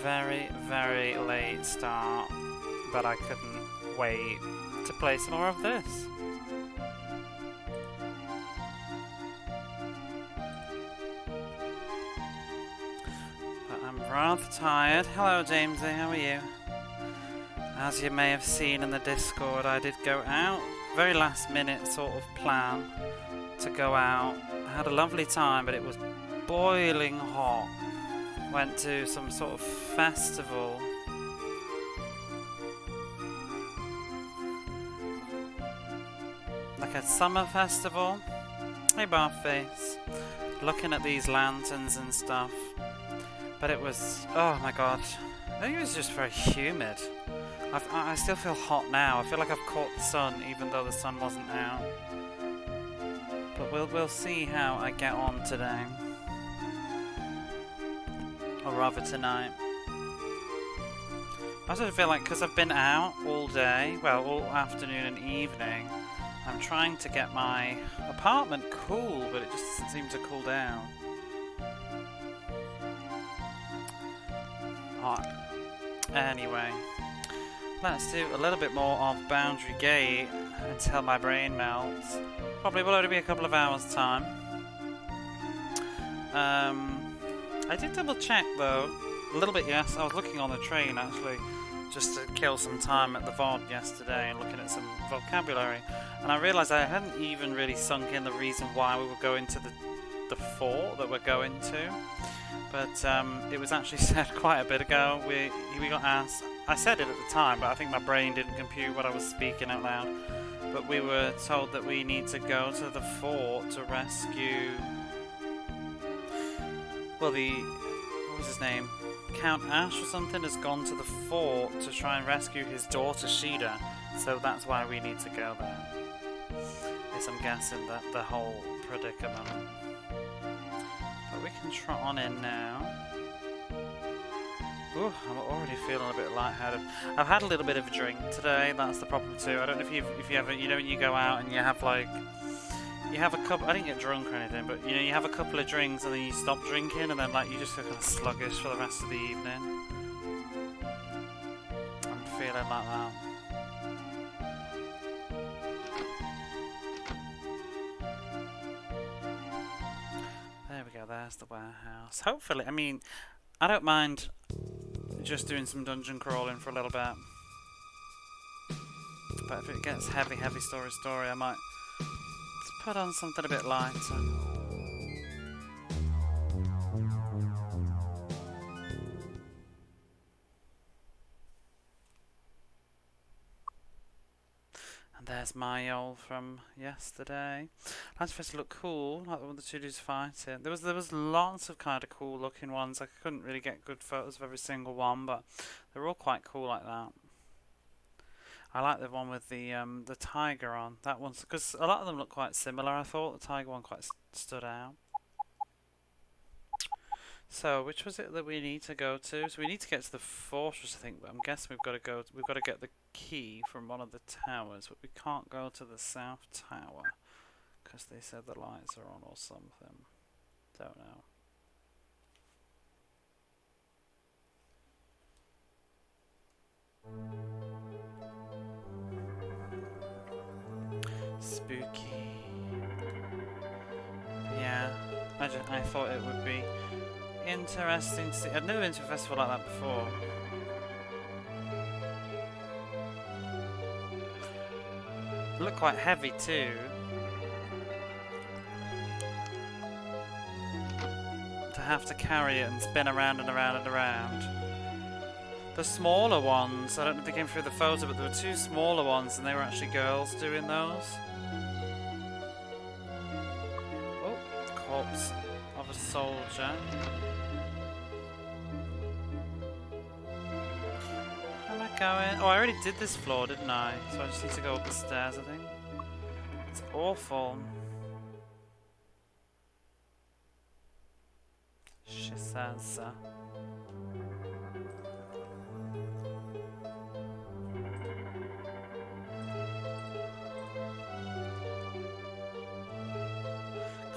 very, very late start, but I couldn't wait to play some more of this. But I'm rather tired. Hello, Jamesy, how are you? As you may have seen in the Discord, I did go out. Very last minute sort of plan to go out. I had a lovely time, but it was boiling hot. Went to some sort of festival. Like a summer festival. Hey, Barface. Looking at these lanterns and stuff. But it was, oh my god. I think it was just very humid. I still feel hot now. I feel like I've caught the sun, even though the sun wasn't out. But we'll see how I get on today. Or rather tonight. I sort of feel like because I've been out all day, well, all afternoon and evening, I'm trying to get my apartment cool, but it just doesn't seem to cool down. Hot. Anyway, let's do a little bit more of Boundary Gate until my brain melts. Probably will only be a couple of hours time. I did double check though, a little bit, yes. I was looking on the train actually, just to kill some time at the VOD yesterday and looking at some vocabulary, and I realised I hadn't even really sunk in the reason why we were going to the fort that we're going to. But it was actually said quite a bit ago. We got asked. I said it at the time, but I think my brain didn't compute what I was speaking out loud. But we were told that we need to go to the fort to rescue. Well, what was his name? Count Ash or something has gone to the fort to try and rescue his daughter Sheeda. So that's why we need to go there. Yes, I'm guessing that the whole predicament. But we can trot on in now. Ooh, I'm already feeling a bit lightheaded. I've had a little bit of a drink today. That's the problem too. I don't know if you ever, you know, when you go out and you have like, you have a couple. I didn't get drunk or anything, but you know, you have a couple of drinks and then you stop drinking and then like you just feel kind of sluggish for the rest of the evening. I'm feeling like that. There we go, there's the warehouse. Hopefully, I mean, I don't mind just doing some dungeon crawling for a little bit. But if it gets heavy story, I might just put on something a bit lighter. There's my old from yesterday. That's supposed to look cool, like the one the two dudes fighting. There was lots of kind of cool looking ones. I couldn't really get good photos of every single one, but they're all quite cool like that. I like the one with the tiger on. That one's because a lot of them look quite similar. I thought the tiger one quite stood out. So, which was it that we need to go to? So we need to get to the fortress, I think. But I'm guessing we've got to get the key from one of the towers, but we can't go to the south tower because they said the lights are on or something. Don't know. Spooky. Yeah, I thought it would be interesting to see. I've never been to a festival like that before. It looked quite heavy too. To have to carry it and spin around and around and around. The smaller ones, I don't know if they came through the photo, but there were two smaller ones and they were actually girls doing those. Oh, corpse of a soldier. Where am I going? Oh, I already did this floor, didn't I? So I just need to go up the stairs, I think. It's awful. She says. I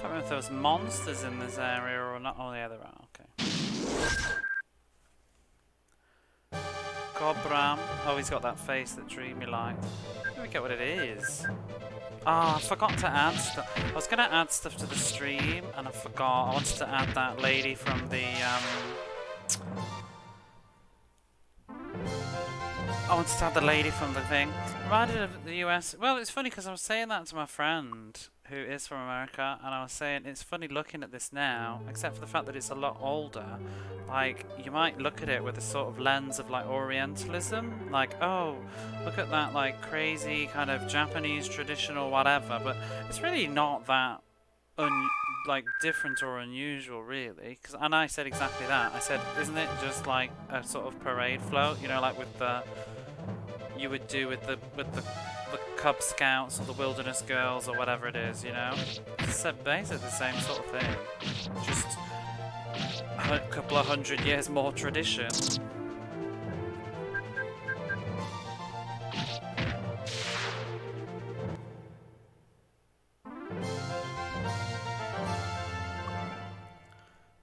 can't remember if there was monsters in this area or not. Oh yeah, there are. Okay. Cobram. Oh, he's got that face that Dreamy liked. Let me get what it is. Oh, I forgot to add stuff. I was gonna add stuff to the stream, and I forgot. I wanted to add that lady from the, I wanted to add the lady from the thing. Reminded of the US. Well, it's funny because I was saying that to my friend who is from America, and I was saying it's funny looking at this now, except for the fact that it's a lot older. Like, you might look at it with a sort of lens of like Orientalism, like, oh, look at that like crazy kind of Japanese traditional whatever, but it's really not that like different or unusual really. And I said exactly that. I said, isn't it just like a sort of parade float, you know, like with the you would do with the Cub Scouts or the Wilderness Girls or whatever it is, you know? It's basically the same sort of thing. Just a couple of 100 years more tradition.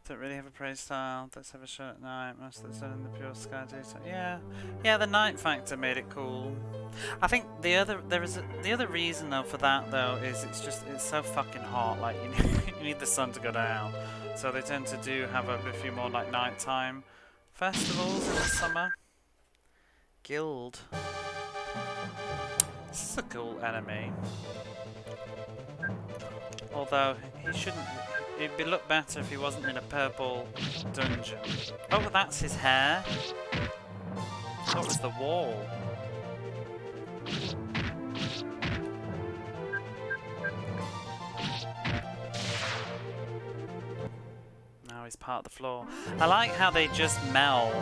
Don't really have a praise style. Let's have a shirt at night. Most of it's done in the pure sky detail. Yeah, the night factor made it cool. I think the other reason though for that though is it's so fucking hot. Like you need the sun to go down. So they tend to have a few more like nighttime festivals in the summer. Guild. This is a cool enemy. Although he shouldn't. It'd look better if he wasn't in a purple dungeon. Oh, that's his hair. That was the wall. Now he's part of the floor. I like how they just melt.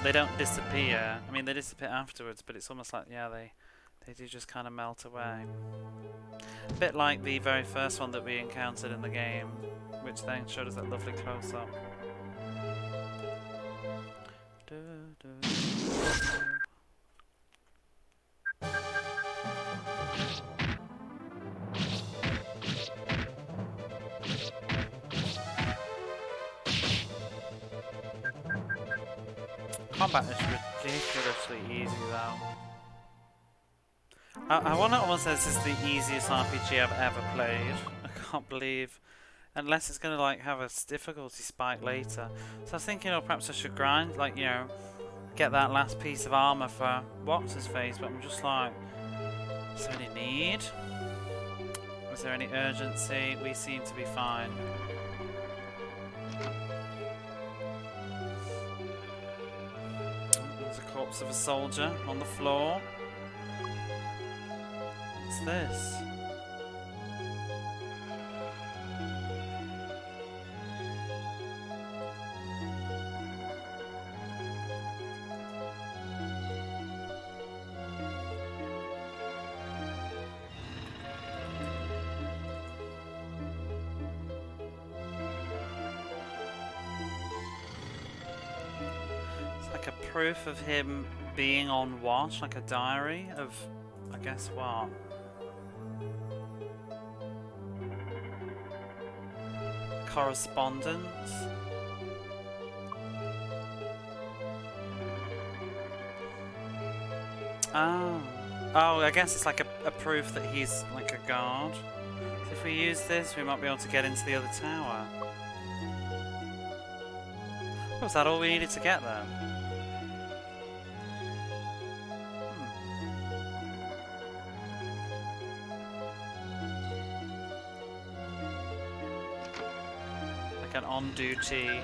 They don't disappear. I mean, they disappear afterwards, but it's almost like, yeah, they do just kind of melt away. A bit like the very first one that we encountered in the game, which then showed us that lovely close-up. Combat is ridiculously easy though. I want to almost say this is the easiest RPG I've ever played. I can't believe, unless it's going to like have a difficulty spike later. So I was thinking, oh, perhaps I should grind, like, you know, get that last piece of armor for what's his face, but I'm just like, is there any need? Is there any urgency? We seem to be fine. There's a corpse of a soldier on the floor. What's this? Proof of him being on watch, like a diary of, I guess what? Correspondence? Oh, I guess it's like a proof that he's like a guard. So if we use this, we might be able to get into the other tower. Was that all we needed to get there? An on-duty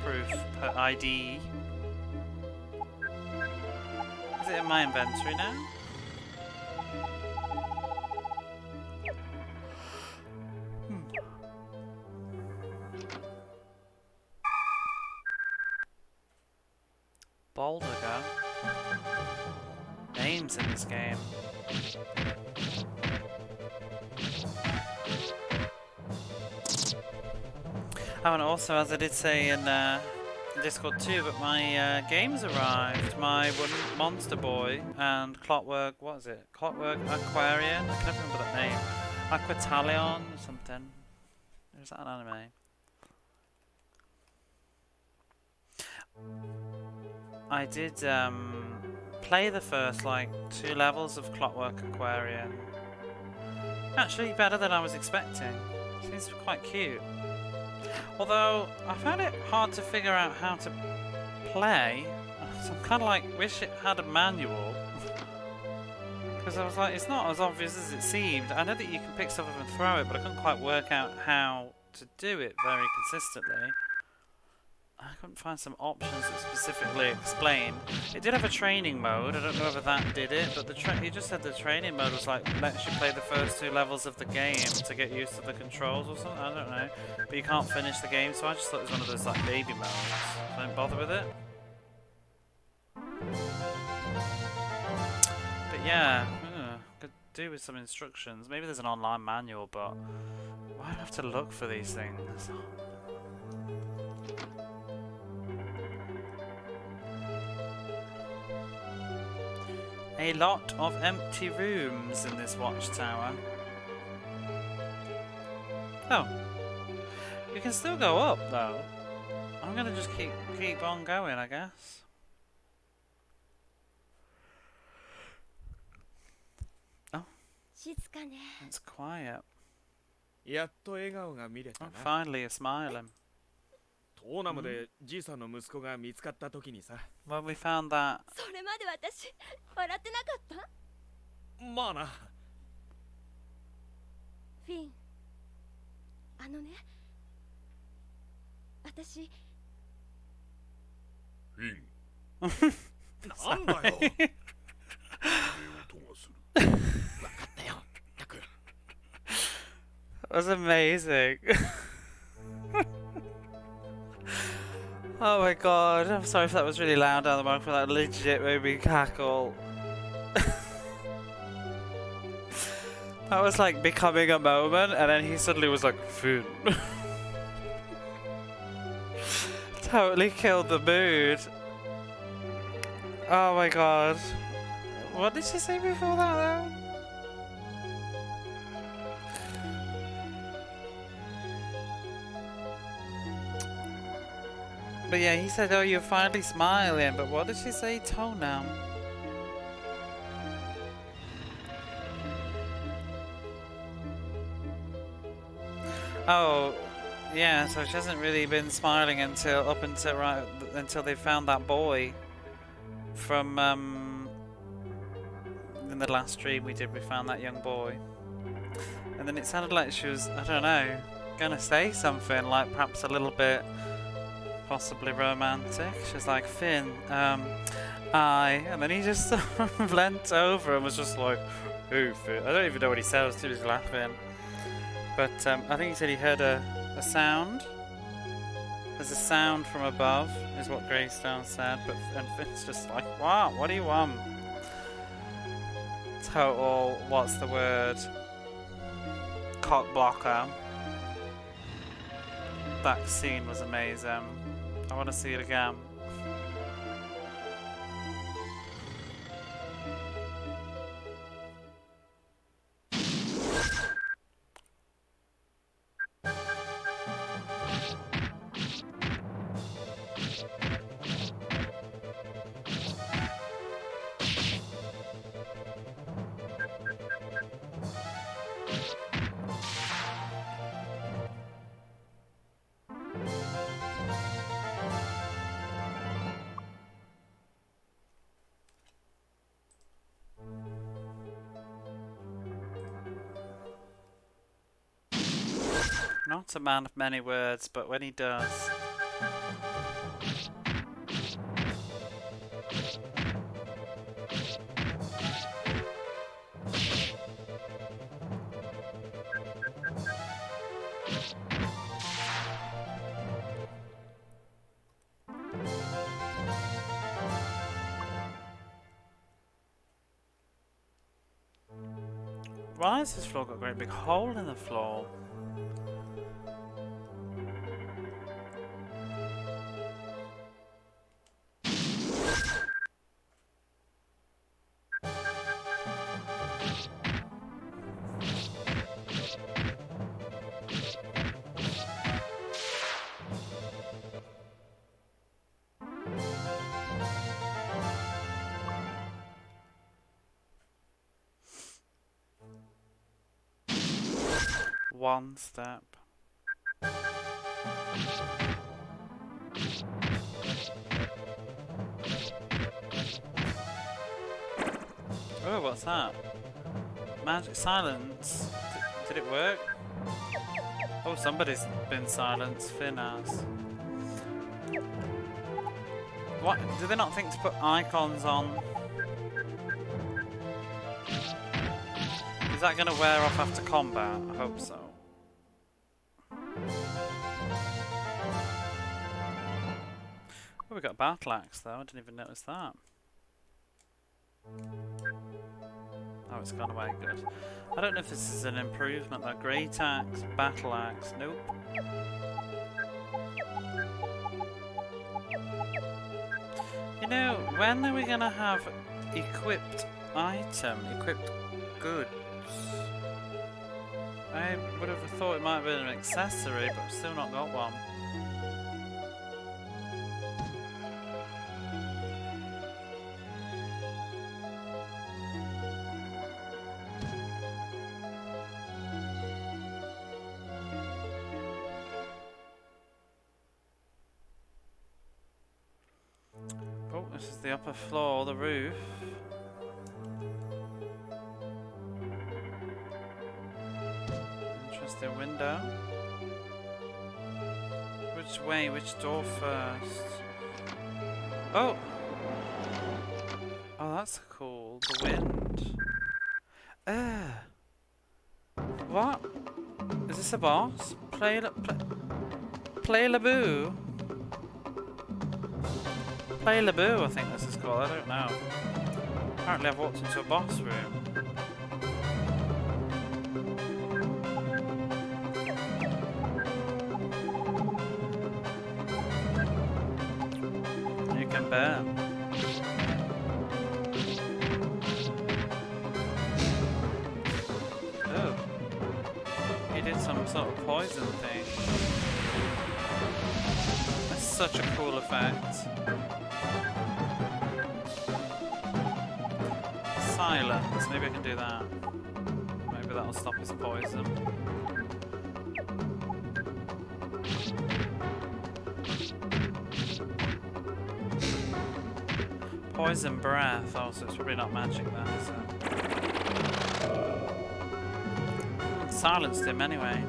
proof per ID. Is it in my inventory now? Boulder gun. Names in this game. Oh, and also, as I did say in Discord too, but my games arrived. My Monster Boy and Clockwork, what is it? Clockwork Aquarian? I can never remember that name. Aquatalion or something. Or is that an anime? I did play the first, like, 2 levels of Clockwork Aquarium. Actually, better than I was expecting. Seems quite cute. Although, I found it hard to figure out how to play. So I'm kind of like, wish it had a manual. Because I was like, it's not as obvious as it seemed. I know that you can pick stuff up and throw it, but I couldn't quite work out how to do it very consistently. I couldn't find some options that specifically explained. It did have a training mode. I don't know whether that did it, but he just said the training mode was like, lets you play the first 2 levels of the game to get used to the controls or something. I don't know. But you can't finish the game, so I just thought it was one of those like baby modes. So I didn't bother with it. But yeah, could do with some instructions. Maybe there's an online manual, but why do I have to look for these things? A lot of empty rooms in this watchtower. Oh. You can still go up though. I'm gonna just keep on going, I guess. Oh. It's quiet. Oh, finally you're smiling. When we found that. That was amazing. Oh my god, I'm sorry if that was really loud down the microphone, that legit made me cackle. That was like becoming a moment, and then he suddenly was like, Finn. Totally killed the mood. Oh my god. What did she say before that though? But yeah, he said, oh, you're finally smiling. But what did she say? Toenail. Oh, yeah, so she hasn't really been smiling until they found that boy from in the last stream we did. We found that young boy, and then it sounded like she was, I don't know, gonna say something like perhaps a little bit possibly romantic. She's like, Finn, and then he just sort of leant over and was just like, oh, Finn. I don't even know what he said. I was too busy laughing. But I think he said he heard a sound. There's a sound from above, is what Greystone said. And Finn's just like, wow, what do you want? Total, what's the word? Cock blocker. That scene was amazing. I want to see it again. Not a man of many words, but when he does... Why has this floor got a great big hole in the floor? One step. Oh, what's that? Magic silence. Did it work? Oh, somebody's been silenced. Finn has. What? Do they not think to put icons on? Is that going to wear off after combat? I hope so. Oh, we got a battle axe though. I didn't even notice that. Oh, it's gone away. Good. I don't know if this is an improvement though. Great axe, battle axe. Nope. You know, when are we gonna have equipped item, equipped goods? I would have thought it might have been an accessory, but I've still not got one. Oh, this is the upper floor, the roof. Interesting window. Which way? Which door first? Oh! Oh, that's cool. The wind. What? Is this a boss? Play Laboo? Play Laboo, I think this is called. I don't know. Apparently I've walked into a boss room. You can bear. Oh. He did some sort of poison thing. That's such a cool effect. Silence. Maybe I can do that. Maybe that'll stop his poison. Poison breath. Oh, so it's probably not magic then, is it? Silenced him anyway.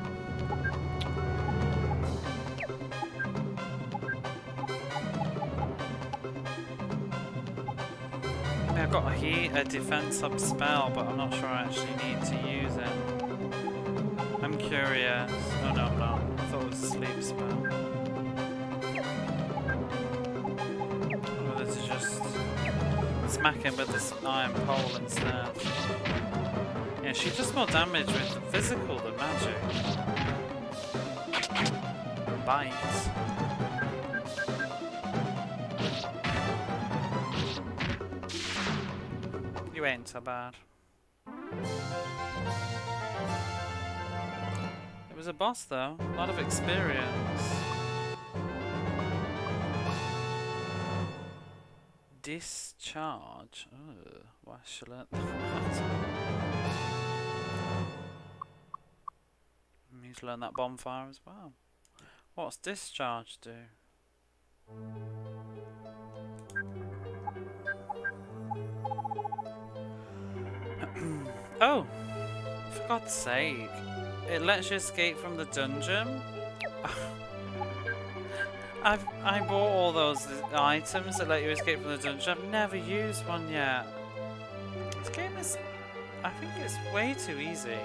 I've got a defense sub spell, but I'm not sure I actually need to use it. I'm curious. Oh no, I'm not. I thought it was a sleep spell. Oh, this is just smack him with this iron pole instead. Yeah, she does more damage with the physical than magic. Bites. You ain't so bad. It was a boss though, a lot of experience. Discharge. Ugh, why should I learn that? I need to learn that bonfire as well. What's discharge do? Oh, for God's sake. It lets you escape from the dungeon? I bought all those items that let you escape from the dungeon. I've never used one yet. This game is... I think it's way too easy.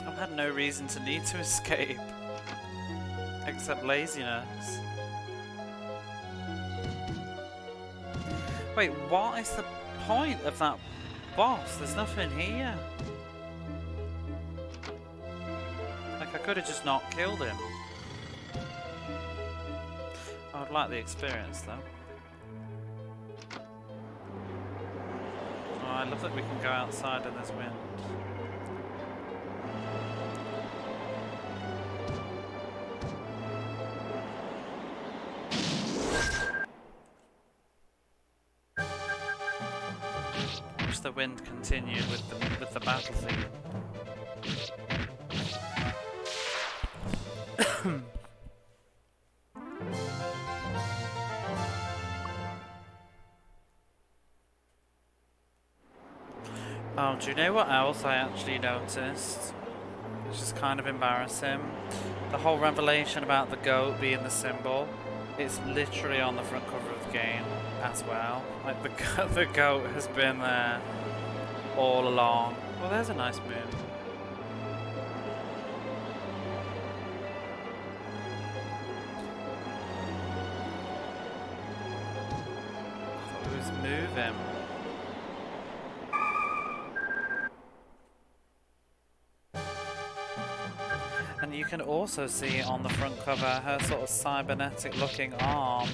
I've had no reason to need to escape. Except laziness. Wait, what is the point of that boss? There's nothing here. Like, I could have just not killed him. I would like the experience, though. Oh, I love that we can go outside in this wind. the Wind continued with the battle theme. Oh, do you know what else I actually noticed? Which is kind of embarrassing. The whole revelation about the goat being the symbol. It's literally on the front cover of the game as well. Like the goat has been there all along. Well, there's a nice moon. I thought it was moving. And you can also see on the front cover her sort of cybernetic looking arm.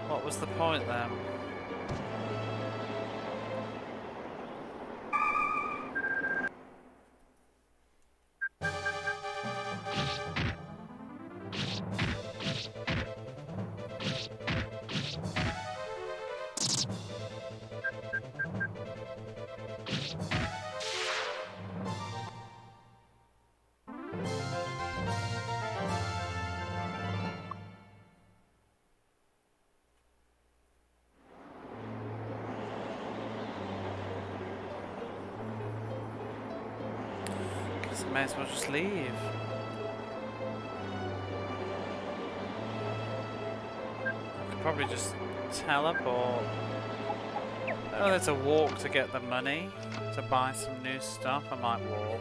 What was the point then? I may as well just leave. I could probably just teleport. Oh, there's a walk to get the money. To buy some new stuff, I might walk.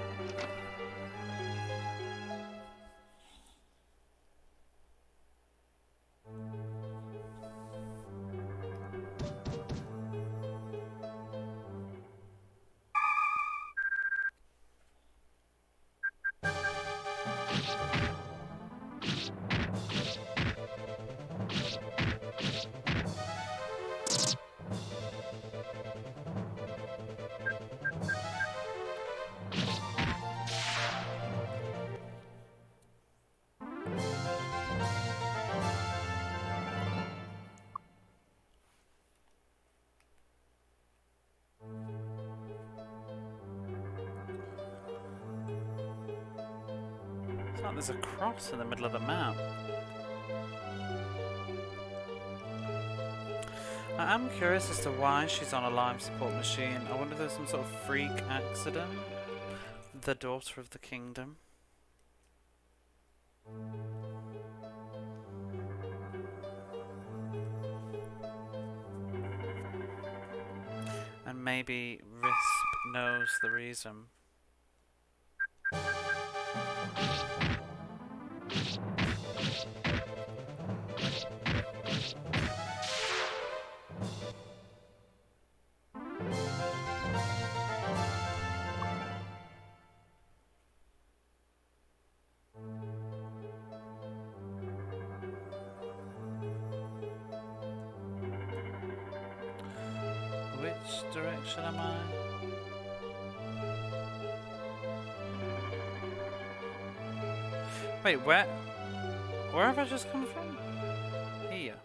Like there's a cross in the middle of the map. I am curious as to why she's on a life support machine. I wonder if there's some sort of freak accident. The daughter of the kingdom. And maybe Risp knows the reason. Which direction am I? Wait, where have I just come from? Here.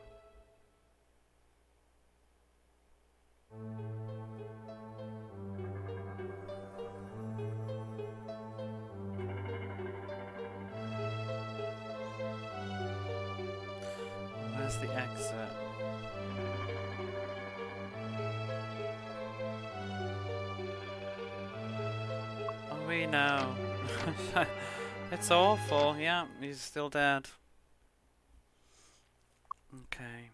Where's the exit? We know. It's awful. Yeah, he's still dead. Okay.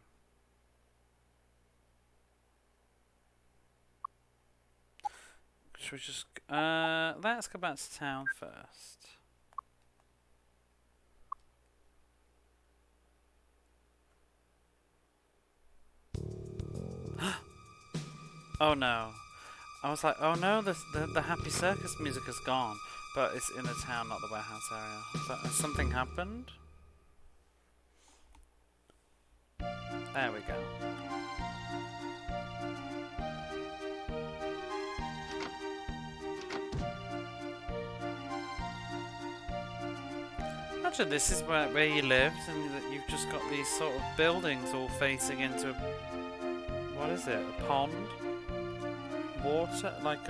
Should we just... let's go back to town first. Oh no. I was like, oh no, the Happy Circus music is gone. But it's in the town, not the warehouse area. I was like, has something happened? There we go. Imagine this is where you lived, and that you've just got these sort of buildings all facing into... What is it? A pond? Water? Like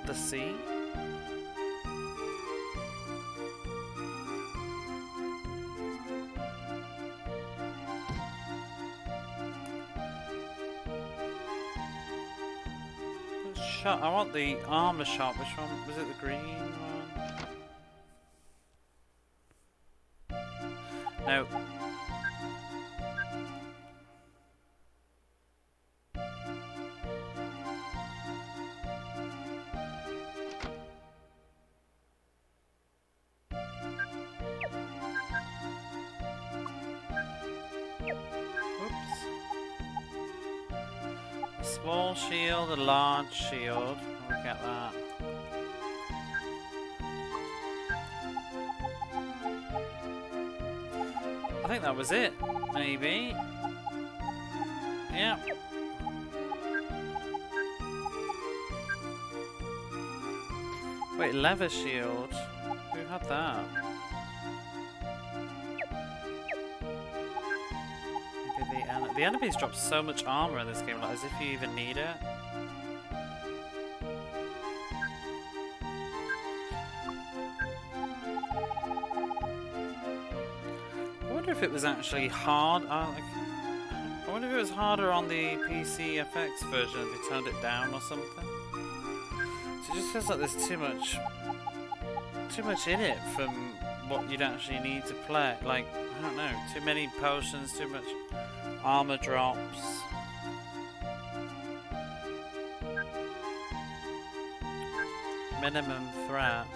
the sea? Shop. I want the armor shop. Which one? Was it the green one? No. Oops. A small shield, a large shield. Look at that. I think that was it. Maybe. Yeah. Wait, leather shield. Who had that? Maybe the enemies drop so much armor in this game, like as if you even need it. I wonder if it was actually hard. I wonder if it was harder on the PC FX version if they turned it down or something. So it just feels like there's too much in it from what you'd actually need to play. Like, I don't know, too many potions, too much armor drops. Minimum threat.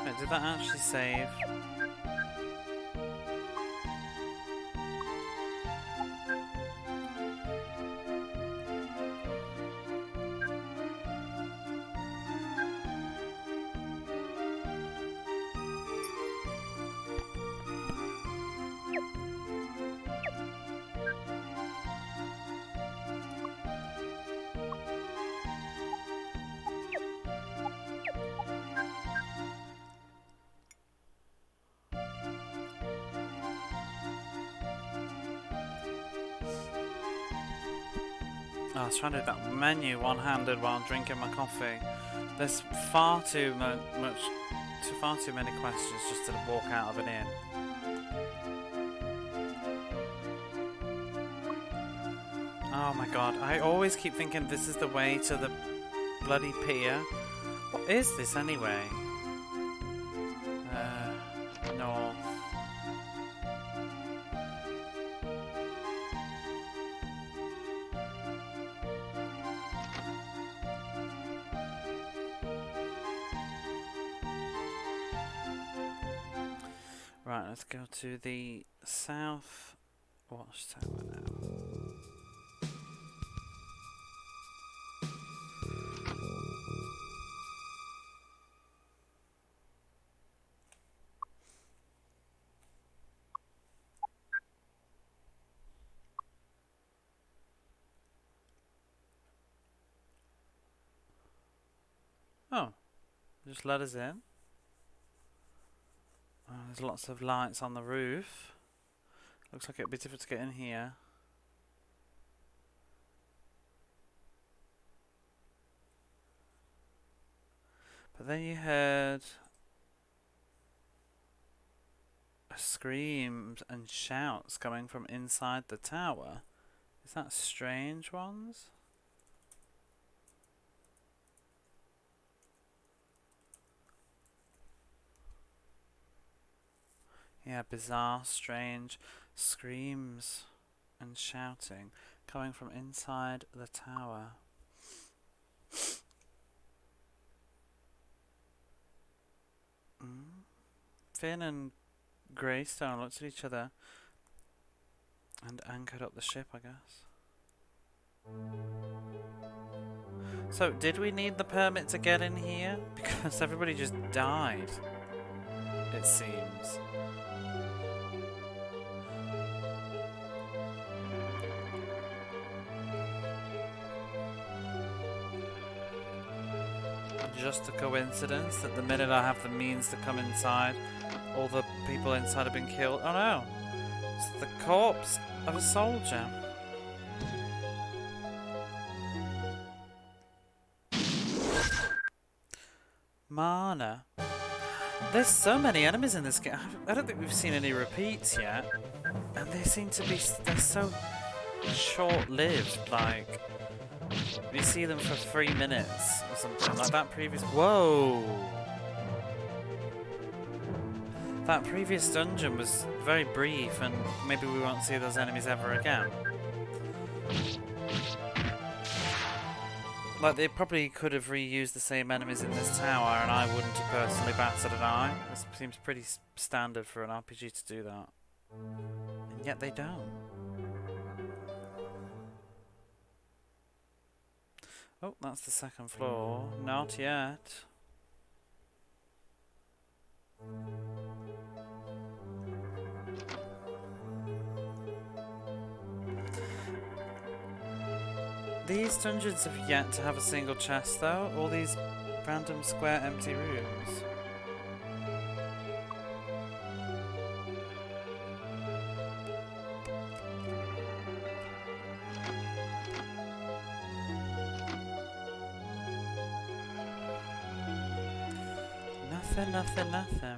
Wait, did that actually save? Oh, I was trying to do that menu one-handed while drinking my coffee. There's far too many questions just to walk out of an inn. Oh my god, I always keep thinking this is the way to the bloody pier. What is this anyway? North. Right, let's go to the south watchtower now. Oh, just let us in. Oh, there's lots of lights on the roof. Looks like it'd be difficult to get in here. But then you heard screams and shouts coming from inside the tower. Is that strange ones? Yeah, bizarre, strange screams and shouting coming from inside the tower. Finn and Greystone looked at each other and anchored up the ship, I guess. So, did we need the permit to get in here? Because everybody just died, it seems. Just a coincidence that the minute I have the means to come inside, all the people inside have been killed. Oh no! It's the corpse of a soldier. Mana. There's so many enemies in this game. I don't think we've seen any repeats yet. And they seem to be... they're so short-lived, like... you see them for 3 minutes or something, like that previous... Whoa! That previous dungeon was very brief, and maybe we won't see those enemies ever again. Like, they probably could have reused the same enemies in this tower, and I wouldn't have personally batted an eye. This seems pretty standard for an RPG to do that. And yet they don't. Oh, that's the second floor. Not yet. These dungeons have yet to have a single chest, though. All these random square empty rooms. Nothing, nothing, nothing.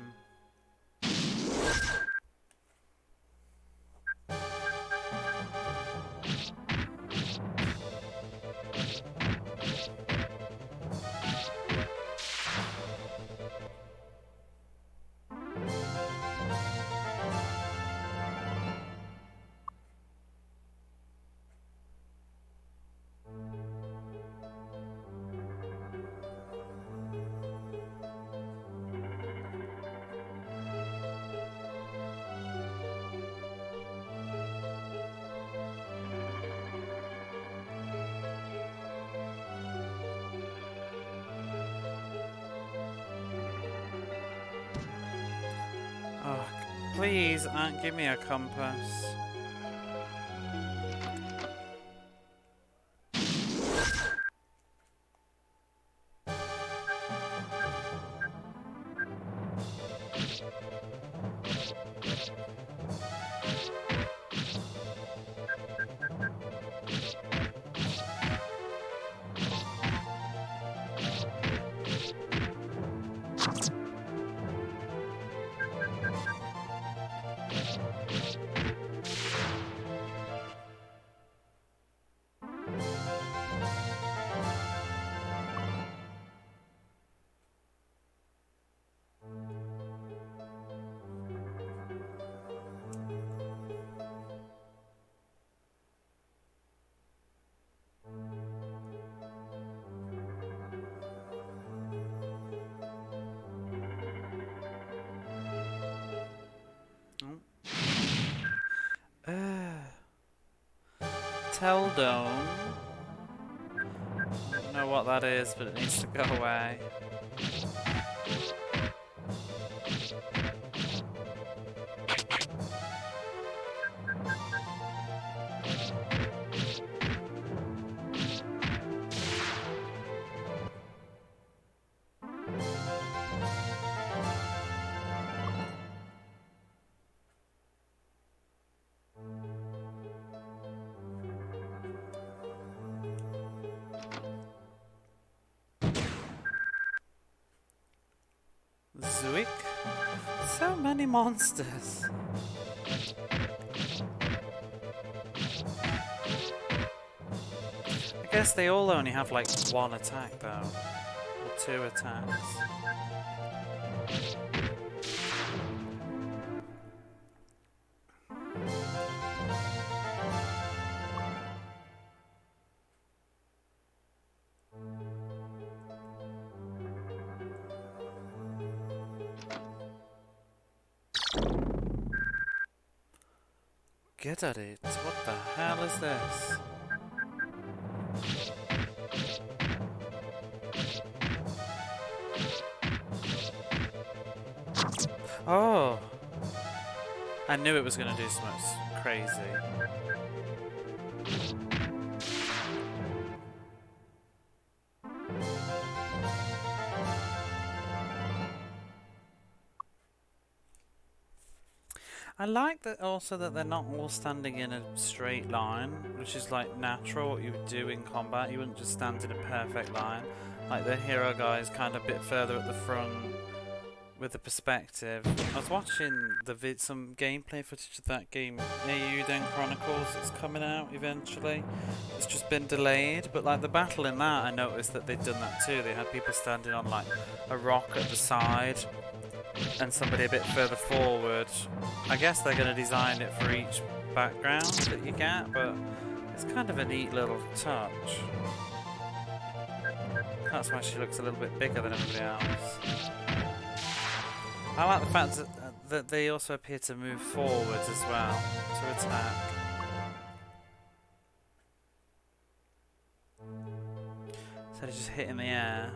Oh, please, give me a compass. Teldone. I don't know what that is, but it needs to go away. Zuik? So many monsters. I guess they all only have like one attack though. Or two attacks. Get at it. What the hell is this? Oh! I knew it was going to do something crazy. I like that also that they're not all standing in a straight line, which is like natural, what you would do in combat. You wouldn't just stand in a perfect line. Like the hero guy is kind of a bit further at the front with the perspective. I was watching some gameplay footage of that game, Eiyuden Chronicles, that's coming out eventually. It's just been delayed, but like the battle in that, I noticed that they'd done that too. They had people standing on like a rock at the side and somebody a bit further forward. I guess they're going to design it for each background that you get, but it's kind of a neat little touch. That's why she looks a little bit bigger than everybody else. I like the fact that they also appear to move forwards as well, to attack. Instead of just hitting the air.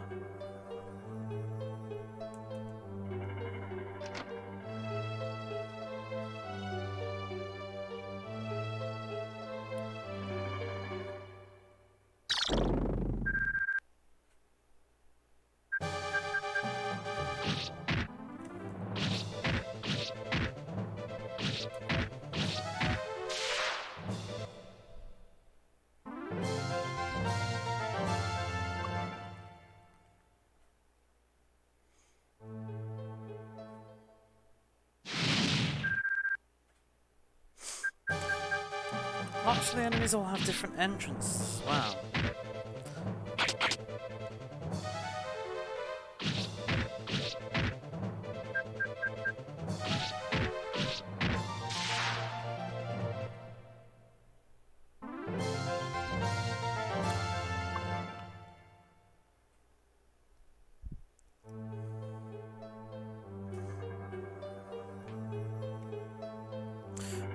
Actually, the enemies all have different entrances. Wow.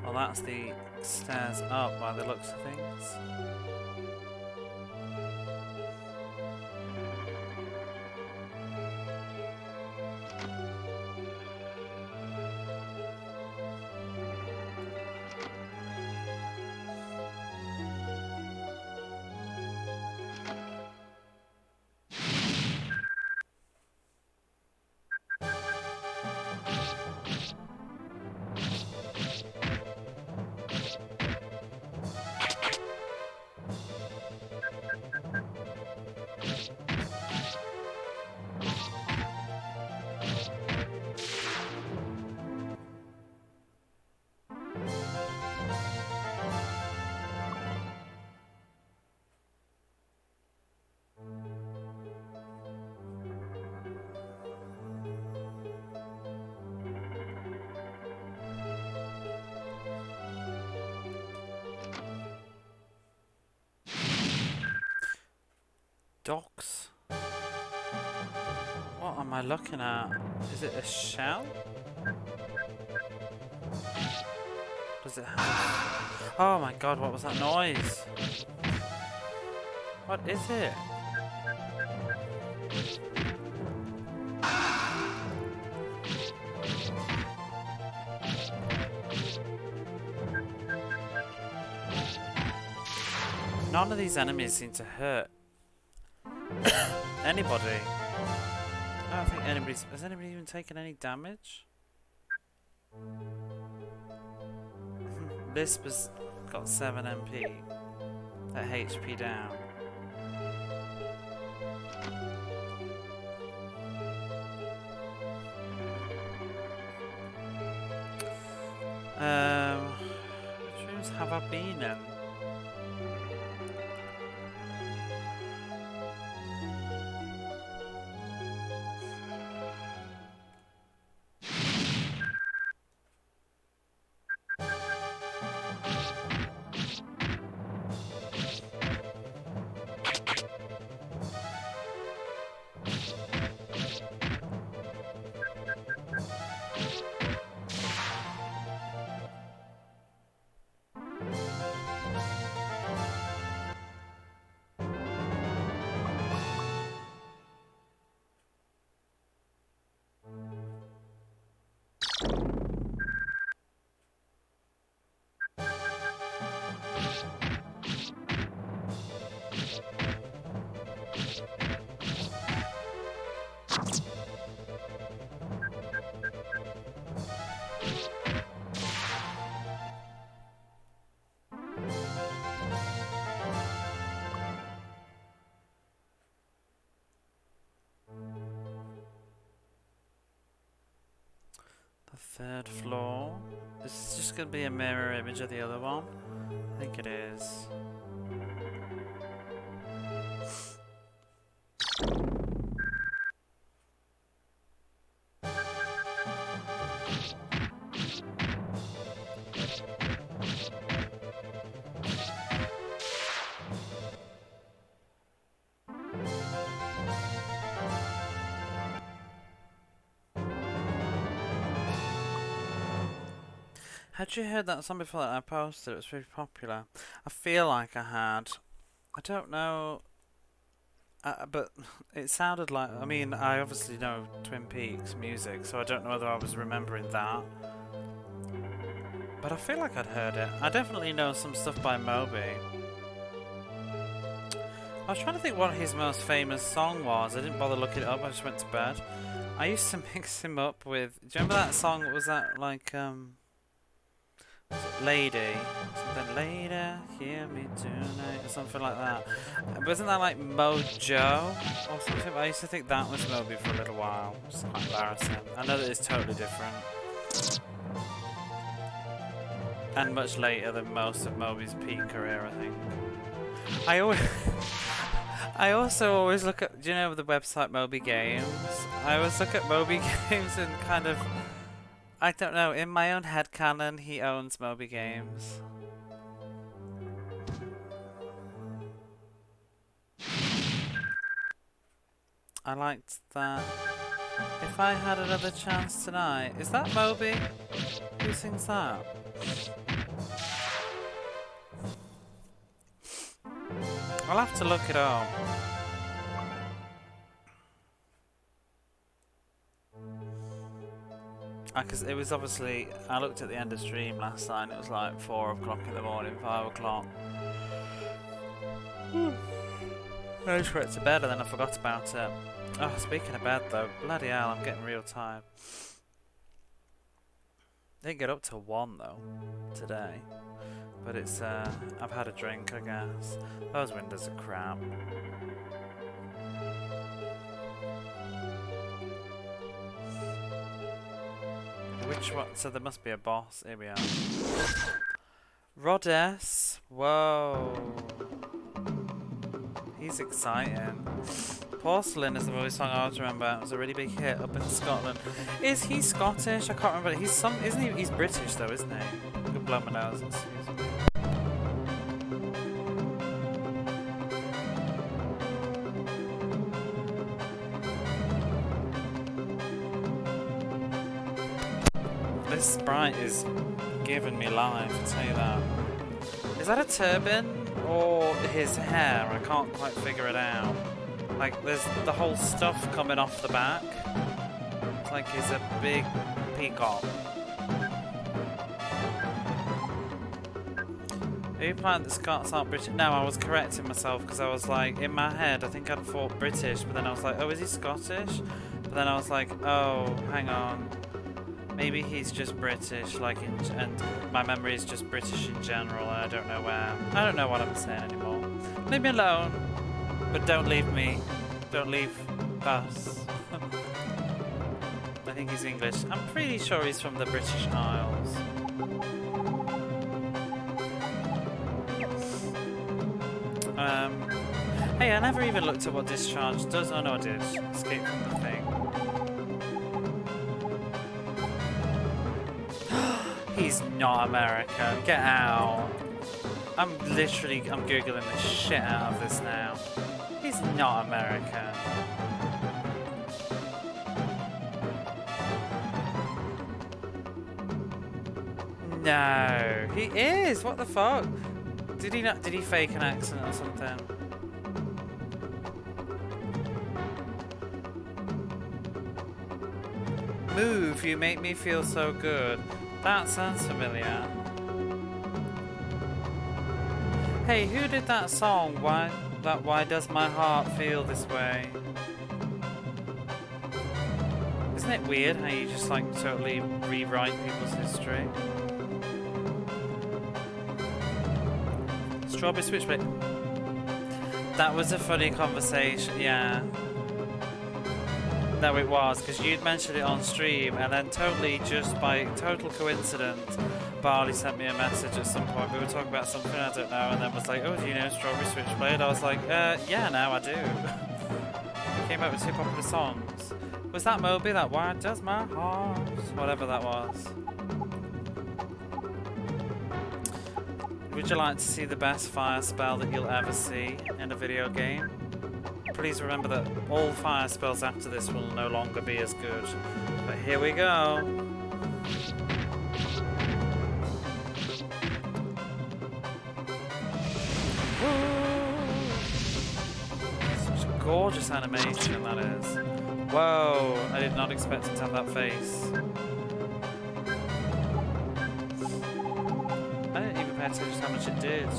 Well, that's the stairs up by the looks of things. Docks? What am I looking at? Is it a shell? Does it have... Oh my god, what was that noise? What is it? None of these enemies seem to hurt anybody. I don't think anybody's... Has anybody even taken any damage? Lisp has got 7 MP. That HP down. Which rooms have I been in? Third floor. This is just going to be a mirror image of the other one. I think it is. Had you heard that song before that I posted? It was very popular. I feel like I had. I don't know. But it sounded like... I mean, I obviously know Twin Peaks music, so I don't know whether I was remembering that. But I feel like I'd heard it. I definitely know some stuff by Moby. I was trying to think what his most famous song was. I didn't bother looking it up, I just went to bed. I used to mix him up with... Do you remember that song? Was that like... Lady, something later, hear me tonight, or something like that. Wasn't that like Mojo or something? I used to think that was Moby for a little while. It's quite embarrassing. I know that it's totally different. And much later than most of Moby's peak career, I think. I also always look at, do you know the website Moby Games? I always look at Moby Games and kind of... I don't know, in my own headcanon, he owns Moby Games. I liked that. If I had another chance tonight. Is that Moby? Who sings that? I'll have to look it up. Because it was obviously, I looked at the end of stream last night and it was like 4 o'clock in the morning, 5 o'clock. I just went to bed and then I forgot about it. Oh, speaking of bed though, bloody hell, I'm getting real tired. Didn't get up till 1 though, today. But it's, I've had a drink, I guess. Those windows are crap. Which one? So there must be a boss. Here we are. Rhodes. Whoa. He's exciting. Porcelain is the voice song I always remember. It was a really big hit up in Scotland. Is he Scottish? I can't remember. He's some. Isn't he? He's British though, isn't he? I'm gonna blow my nose. Excuse me. This sprite is giving me life, I'll tell you that. that a turban or his hair? I can't quite figure it out. Like, there's the whole stuff coming off the back. It's like he's a big peacock. Are you implying that Scots aren't British? No, I was correcting myself because I was like, in my head, I think I'd thought British, but then I was like, oh, is he Scottish? But then I was like, oh, hang on. Maybe he's just British, like, and my memory is just British in general, and I don't know where. I don't know what I'm saying anymore. Leave me alone, but don't leave me. Don't leave us. I think he's English. I'm pretty sure he's from the British Isles. Hey, I never even looked at what discharge does. Oh no, I did. Escape from the thing. He's not American. Get out. I'm Googling the shit out of this now. He's not American. No, he is. What the fuck? Did he fake an accent or something? Move, you make me feel so good. That sounds familiar. Hey, who did that song? Why does my heart feel this way? Isn't it weird how you just like totally rewrite people's history? Strawberry Switchblade. That was a funny conversation, yeah. No, it was, because you'd mentioned it on stream, and then totally just by total coincidence, Barley sent me a message at some point. We were talking about something, I don't know, and then was like, oh, do you know Strawberry Switchblade? I was like, yeah, now I do. He came out with 2 popular songs. Was that Moby? That Why Does My Heart? Whatever that was. Would you like to see the best fire spell that you'll ever see in a video game? Please remember that all fire spells after this will no longer be as good. But here we go. Such a gorgeous animation that is. Whoa, I did not expect him to have that face. I didn't even pay attention to how much it did.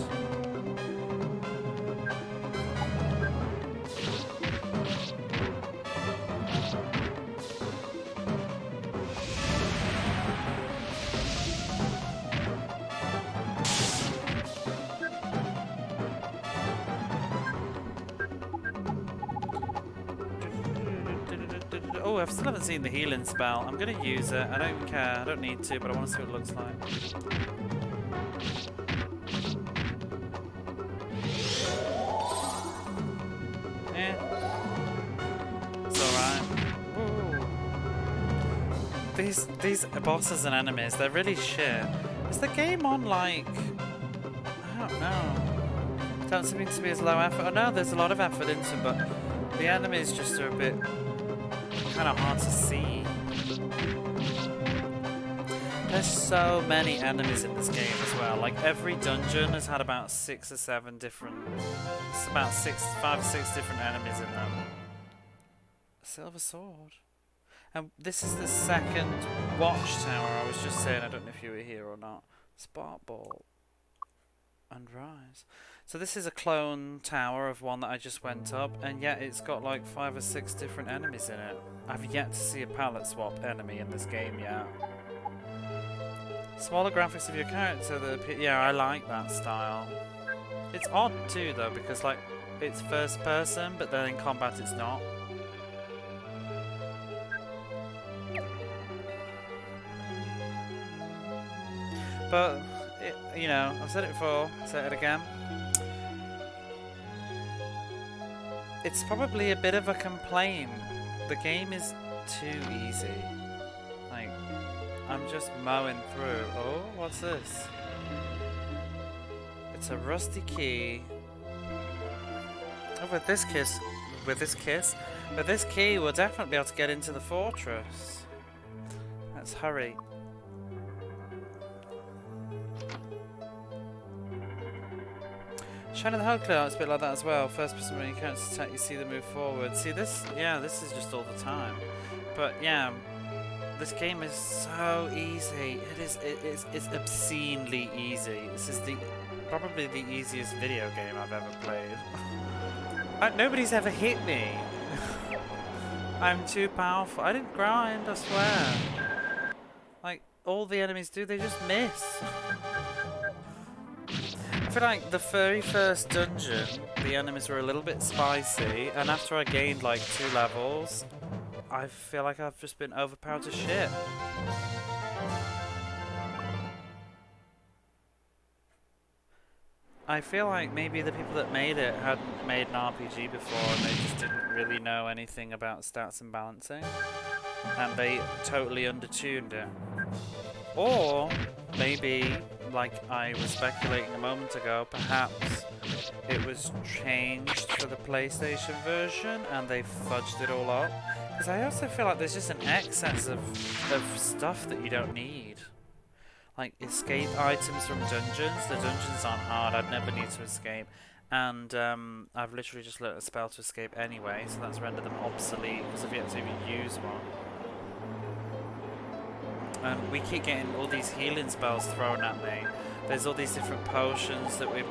Oh, I still haven't seen the healing spell. I'm gonna use it. I don't even care. I don't need to, but I want to see what it looks like. Yeah. It's alright. These bosses and enemies, they're really shit. Is the game on like... I don't know. Don't seem to be as low effort. Oh no, there's a lot of effort into it, but the enemies just are a bit... kind of hard to see. There's so many enemies in this game as well. Like every dungeon has had about 5 or 6 different enemies in them. A silver sword. And this is the second watchtower. I was just saying, I don't know if you were here or not. Spark Ball and Rise. So this is a clone tower of one that I just went up, and yet it's got like 5 or 6 different enemies in it. I've yet to see a palette swap enemy in this game yet. Smaller graphics of your character, yeah, I like that style. It's odd too though, because like it's first person, but then in combat it's not. But, you know, I've said it before, I'll say it again. It's probably a bit of a complaint. The game is too easy. Like, I'm just mowing through. Oh, what's this? It's a rusty key. Oh, with this key, we'll definitely be able to get into the fortress. Let's hurry. Shine of the Hulk it's a bit like that as well. First person when you can't attack, you see them move forward. See this? Yeah, this is just all the time. But yeah, this game is so easy. It's obscenely easy. This is probably the easiest video game I've ever played. Nobody's ever hit me. I'm too powerful. I didn't grind, I swear. Like, all the enemies do, they just miss. I feel like the very first dungeon, the enemies were a little bit spicy, and after I gained like 2 levels, I feel like I've just been overpowered to shit. I feel like maybe the people that made it hadn't made an RPG before and they just didn't really know anything about stats and balancing, and they totally undertuned it. Or maybe, like I was speculating a moment ago, perhaps it was changed for the PlayStation version and they fudged it all up. Because I also feel like there's just an excess of stuff that you don't need. Like escape items from dungeons. The dungeons aren't hard, I'd never need to escape. And I've literally just learnt a spell to escape anyway, so that's rendered them obsolete because I've yet to even use one. And we keep getting all these healing spells thrown at me. There's all these different potions that I've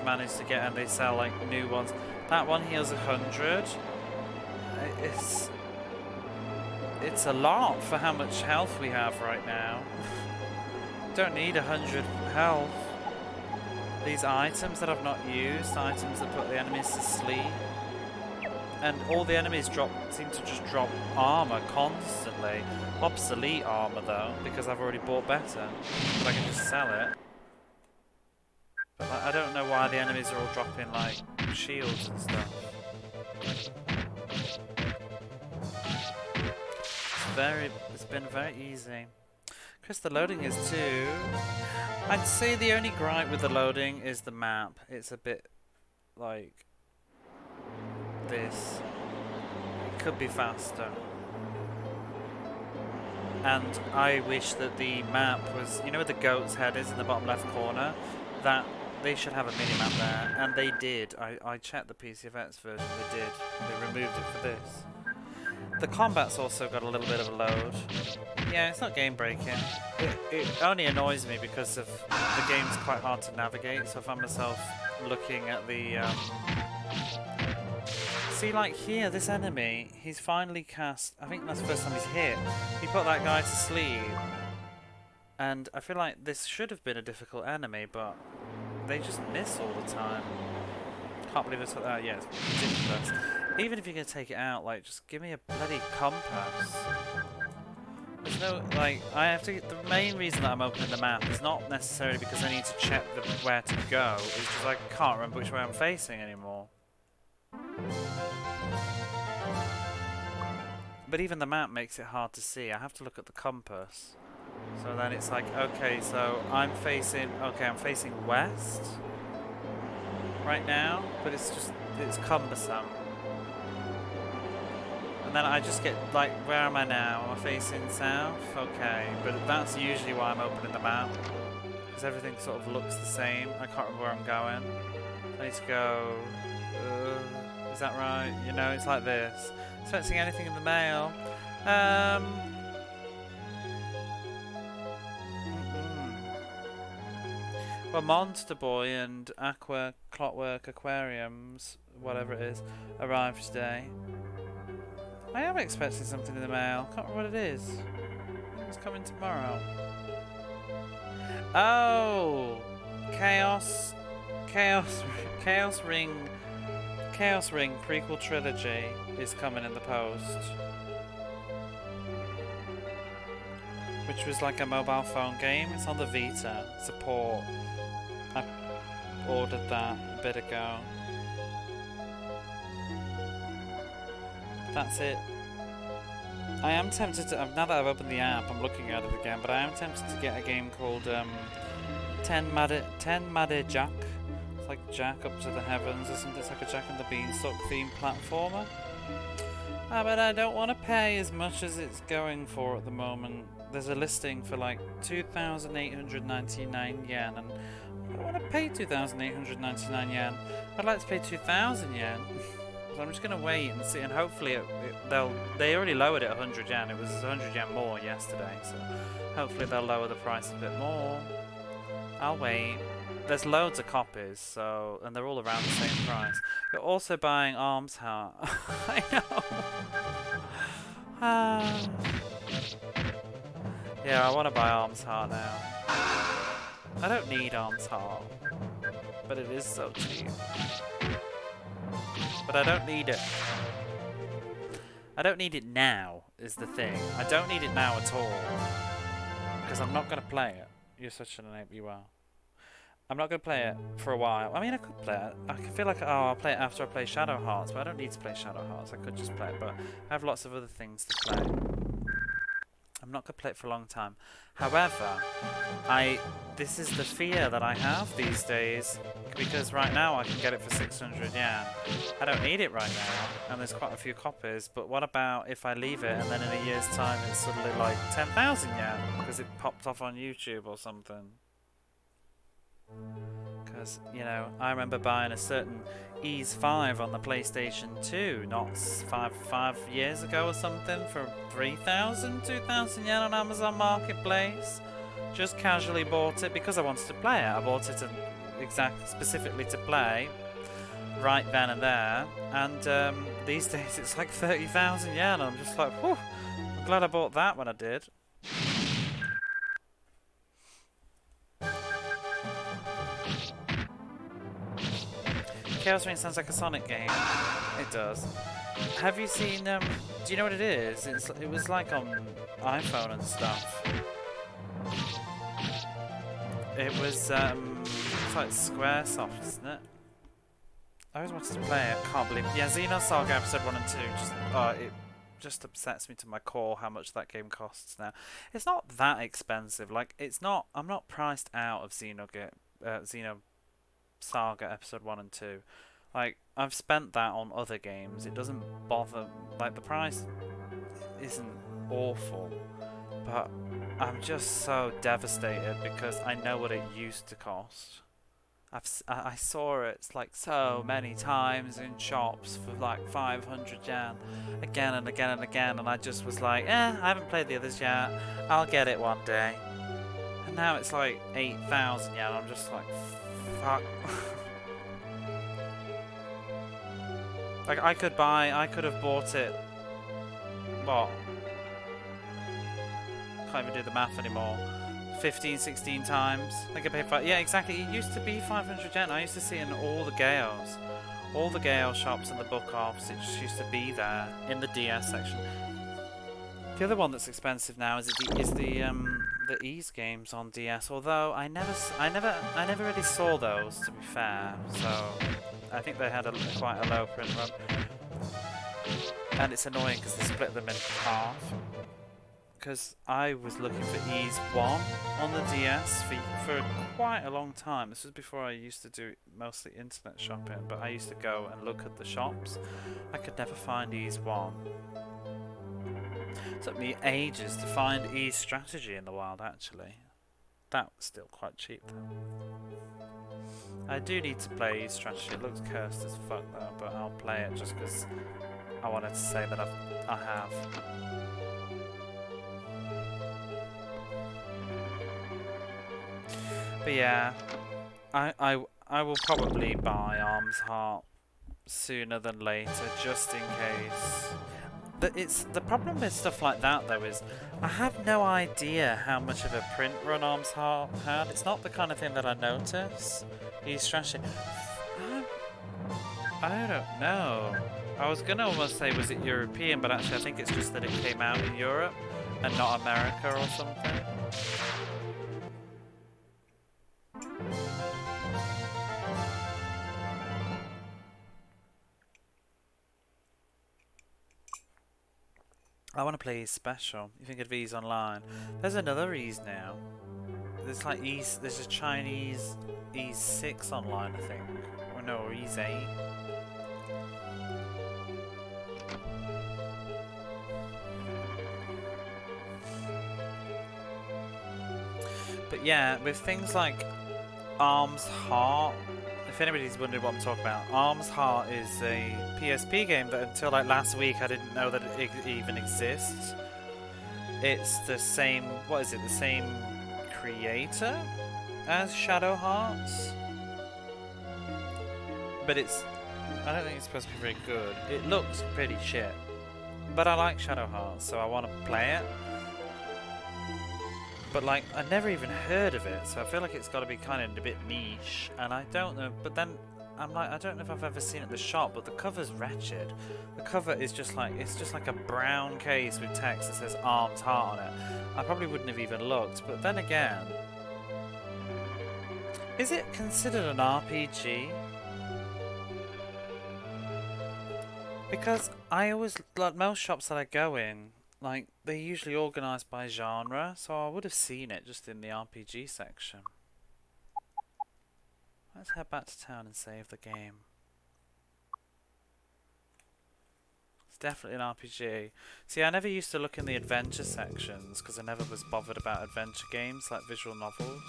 managed to get, and they sell like new ones. That one heals 100. It's a lot for how much health we have right now. Don't need 100 health. These items that I've not used, items that put the enemies to sleep. And all the enemies seem to just drop armor constantly. Obsolete armor though, because I've already bought better. But I can just sell it. But like, I don't know why the enemies are all dropping like shields and stuff. It's been very easy. Chris, the loading is too. I'd say the only gripe with the loading is the map. It's a bit like this. It could be faster. And I wish that the map was, you know where the goat's head is in the bottom left corner? That they should have a mini-map there, and they did. I checked the PCFX version, they did. They removed it for this. The combat's also got a little bit of a load. Yeah, it's not game breaking. It only annoys me because of the game's quite hard to navigate, so I find myself looking at the see, like here, this enemy, he's finally cast, I think that's the first time he's hit. He put that guy to sleep. And I feel like this should have been a difficult enemy, but they just miss all the time. Can't believe it's like, yeah, it's ridiculous. Even if you're going to take it out, like, just give me a bloody compass. There's no, like, I have to, the main reason that I'm opening the map is not necessarily because I need to check where to go, it's just I can't remember which way I'm facing anymore. But even the map makes it hard to see. I have to look at the compass. So then it's like, okay, so I'm facing west right now, but it's cumbersome. And then I just get, like, where am I now? Am I facing south? Okay, but that's usually why I'm opening the map. Because everything sort of looks the same. I can't remember where I'm going. I need to go, is that right? You know, it's like this. I don't see anything in the mail. Well, Monster Boy and Aqua Clockwork Aquariums, whatever it is, arrived today. I am expecting something in the mail. Can't remember what it is. It's coming tomorrow. Oh, Chaos Ring prequel trilogy is coming in the post, which was like a mobile phone game. It's on the Vita support. I ordered that a bit ago. That's it. I am tempted to, now that I've opened the app, I'm looking at it again, but I am tempted to get a game called Ten Made Jack. It's like Jack Up to the Heavens or something. It's like a Jack and the Beanstalk themed platformer. But I don't want to pay as much as it's going for at the moment. There's a listing for like 2,899 yen, and I don't want to pay 2,899 yen. I'd like to pay 2,000 yen. So I'm just going to wait and see, and hopefully they already lowered it 100 yen. It was 100 yen more yesterday, so hopefully they'll lower the price a bit more. I'll wait. There's loads of copies, so, and they're all around the same price. You're also buying Arms Heart. I know. Yeah, I want to buy Arms Heart now. I don't need Arms Heart, but it is so cheap. But I don't need it. I don't need it now, is the thing. I don't need it now at all. Because I'm not going to play it. You're such an ape, you are. I'm not going to play it for a while. I mean, I could play it. I can feel like, oh, I'll play it after I play Shadow Hearts, but I don't need to play Shadow Hearts. I could just play it, but I have lots of other things to play. I'm not going to play it for a long time. However, this is the fear that I have these days, because right now I can get it for 600 yen. I don't need it right now, and there's quite a few copies, but what about if I leave it and then in a year's time it's suddenly like 10,000 yen, because it popped off on YouTube or something? Because, you know, I remember buying a certain Ease 5 on the PlayStation 2 not 5 years ago or something for 3,000, 2,000 yen on Amazon Marketplace. Just casually bought it because I wanted to play it. I bought it specifically to play right then and there. And these days it's like 30,000 yen. I'm just like, whew, I'm glad I bought that when I did. Chaos Rain sounds like a Sonic game. It does. Have you seen, do you know what it is? It was like on iPhone and stuff. It was, it's like Squaresoft, isn't it? I always wanted to play it, can't believe it. Yeah, Xenosaga Saga Episode 1 and 2, it just upsets me to my core how much that game costs now. It's not that expensive, like, I'm not priced out of Xenosaga Episode 1 and 2. Like, I've spent that on other games. It doesn't bother, like, the price isn't awful, but I'm just so devastated because I know what it used to cost. I saw it like so many times in shops for like 500 yen again and again and again, and I just was like, I haven't played the others yet, I'll get it one day. And now it's like 8,000 yen. I'm just like, fuck. Like, I could have bought it, what? Can't even do the math anymore. 15, 16 times. I think I paid 5. Yeah, exactly. It used to be 500 yen. I used to see it in all the Gales. All the Gale shops and the book offs. It just used to be there in the DS section. The other one that's expensive now is the Ease games on DS. Although I never really saw those, to be fair. So I think they had quite a low print run, and it's annoying because they split them in half. Because I was looking for Ease 1 on the DS for quite a long time. This was before I used to do mostly internet shopping, but I used to go and look at the shops. I could never find Ease 1. It took me ages to find Ease Strategy in the wild, actually. That was still quite cheap though. I do need to play Ease Strategy. It looks cursed as fuck though, but I'll play it just because I wanted to say that I have. But yeah, I will probably buy Arms Heart sooner than later, just in case. The problem with stuff like that though is I have no idea how much of a print run Arms Heart had. It's not the kind of thing that I notice. He's Strategy. I don't know. I was gonna almost say, was it European, but actually I think it's just that it came out in Europe and not America or something. I want to play Ease Special. You think of Ease Online? There's another Ease now. There's like Ease. There's a Chinese Ease 6 online, I think. Or no, or Ease 8. But yeah, with things like Arms Heart. If anybody's wondering what I'm talking about, Arms Heart is a PSP game that until like last week I didn't know that it even exists. It's the same, what is it, the same creator as Shadow Hearts? But it's, I don't think it's supposed to be very good. It looks pretty shit. But I like Shadow Hearts, so I want to play it. But like, I never even heard of it, so I feel like it's got to be kind of a bit niche. And I don't know, but then I'm like, I don't know if I've ever seen it at the shop, but the cover's wretched. The cover is just like, it's just like a brown case with text that says Arms Heart on it. I probably wouldn't have even looked, but then again, is it considered an RPG? Because I always, like most shops that I go in, like they're usually organised by genre, so I would have seen it just in the RPG section. Let's head back to town and save the game. It's definitely an RPG. See, I never used to look in the adventure sections because I never was bothered about adventure games like visual novels.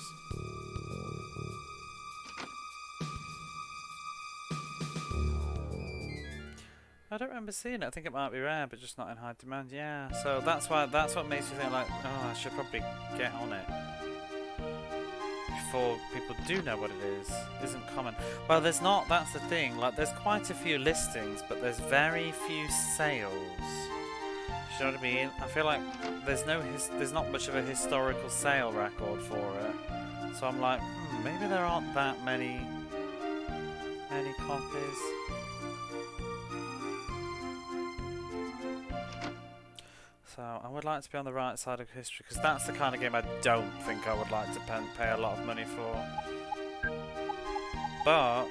I don't remember seeing it. I think it might be rare, but just not in high demand. Yeah, so that's why. That's what makes you think like, oh, I should probably get on it before people do know what it is. Isn't common. Well, there's not. That's the thing. Like, there's quite a few listings, but there's very few sales. You know what I mean? I feel like there's not much of a historical sale record for it. So I'm like, maybe there aren't that many copies. So I would like to be on the right side of history, because that's the kind of game I don't think I would like to pay a lot of money for. But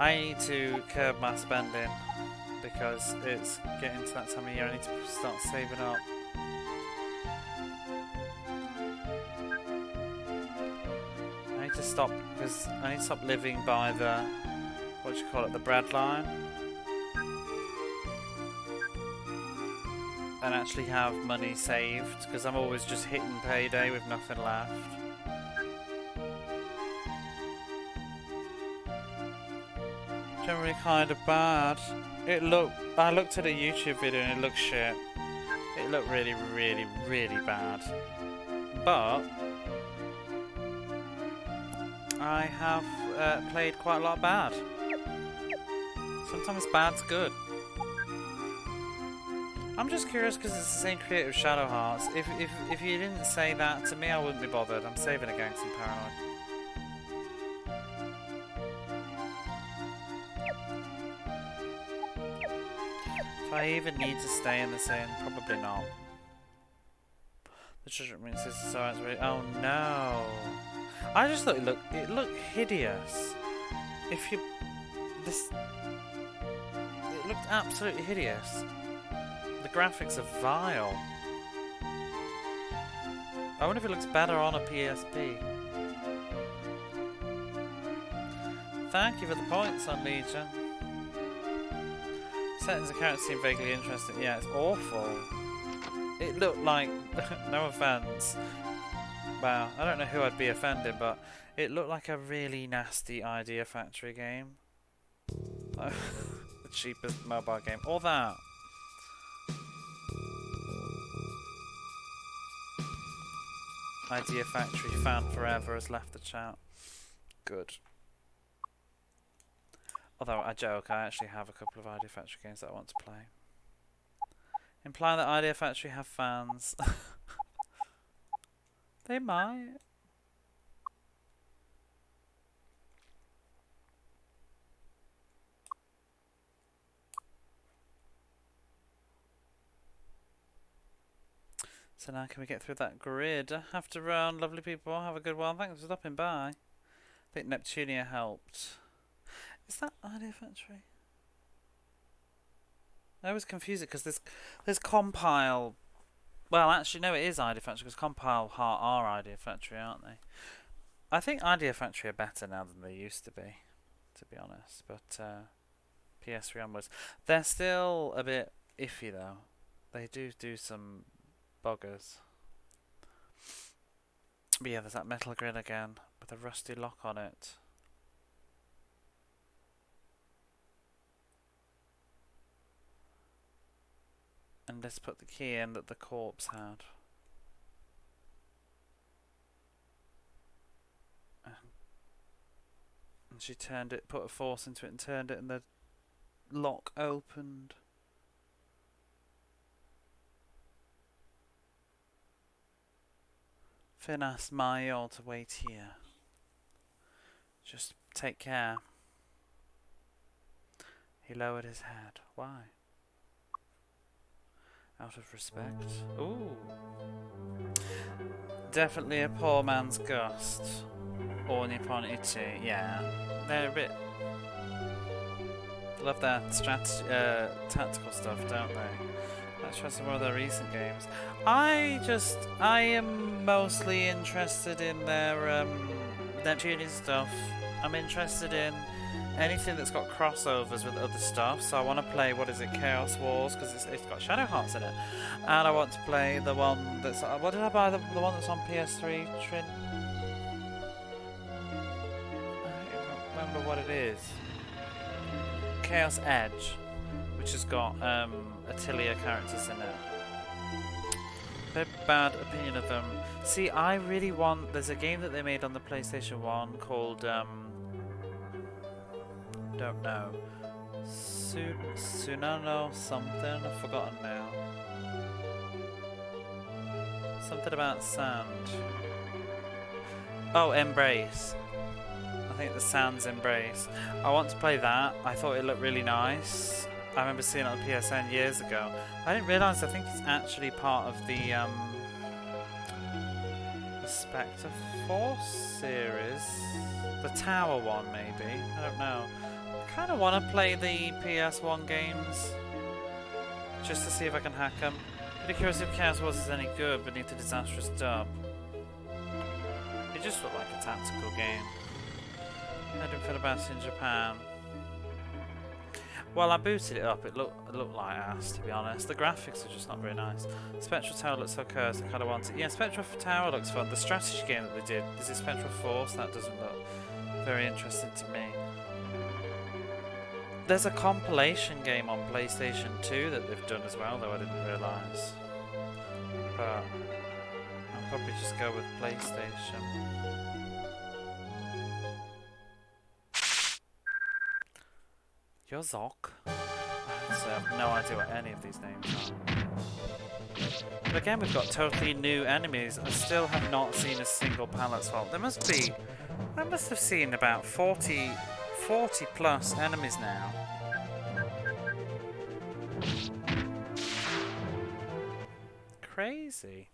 I need to curb my spending, because it's getting to that time of year I need to start saving up. I need to stop, because I need to stop living by the, what do you call it, the bread line. And actually have money saved, because I'm always just hitting payday with nothing left. Generally kind of bad. I looked at a YouTube video and it looked shit. It looked really, really, really bad. But I have played quite a lot of bad. Sometimes bad's good. I'm just curious because it's the same creator of Shadow Hearts. If you didn't say that to me, I wouldn't be bothered. I'm saving against some paranoid. Do I even need to stay in this inn? Probably not. The judgment room says so it's really. Oh no! I just thought it looked hideous. It looked absolutely hideous. The graphics are vile. I wonder if it looks better on a PSP. Thank you for the points on Legion. Settings and characters seem vaguely interesting. Yeah, it's awful. It looked like, no offence. Wow, I don't know who I'd be offending, but it looked like a really nasty Idea Factory game. The cheapest mobile game. Or that. Idea Factory fan forever has left the chat. Good. Although I joke, I actually have a couple of Idea Factory games that I want to play. Implying that Idea Factory have fans. They might. So now can we get through that grid? I have to run. Lovely people, have a good one. Thanks for stopping by. I think Neptunia helped. Is that Idea Factory? I always confuse it because there's Compile. Well, actually, no, it is Idea Factory because Compile Heart are Idea Factory, aren't they? I think Idea Factory are better now than they used to be honest. But PS3 onwards, they're still a bit iffy though. They do some buggers. But yeah, there's that Metal Grid again. with a rusty lock on it. And let's put the key in that the corpse had. And she turned it, put a force into it and turned it, and the lock opened. Finn asked Mario to wait here. Just take care. He lowered his head. Why? Out of respect. Ooh. Definitely a poor man's gust. Or Nippon Ichi. Yeah. They're a bit... Love their tactical stuff, don't they? Let's try some more of their recent games. I am mostly interested in their Neptunian stuff. I'm interested in anything that's got crossovers with other stuff. So I want to play, what is it, Chaos Wars, because it's got Shadow Hearts in it. And I want to play the one that's... what did I buy? The one that's on PS3, Trin? I don't remember what it is. Chaos Edge, which has got Atelier characters in it. Very bad opinion of them. See, I really want... There's a game that they made on the PlayStation 1 called... don't know. Sunano something. I've forgotten now. Something about sand. Oh, Embrace. I think the Sand's Embrace. I want to play that. I thought it looked really nice. I remember seeing it on PSN years ago. I didn't realise, I think it's actually part of the Spectre Force series. The Tower one, maybe. I don't know. I kind of want to play the PS1 games. Just to see if I can hack them. Pretty curious if Chaos Wars is any good beneath the disastrous dub. It just looked like a tactical game. Heading for the best in Japan. Well, I booted it up. It looked like ass, to be honest. The graphics are just not very nice. Spectral Tower looks so cursed. I kind of want it. Yeah, Spectral Tower looks fun. The strategy game that they did, is it Spectral Force? That doesn't look very interesting to me. There's a compilation game on PlayStation 2 that they've done as well, though I didn't realise. But I'll probably just go with PlayStation. Yozok? So I have no idea what any of these names are. But again, we've got totally new enemies. I still have not seen a single pallet swap. I must have seen about 40 plus enemies now. Crazy.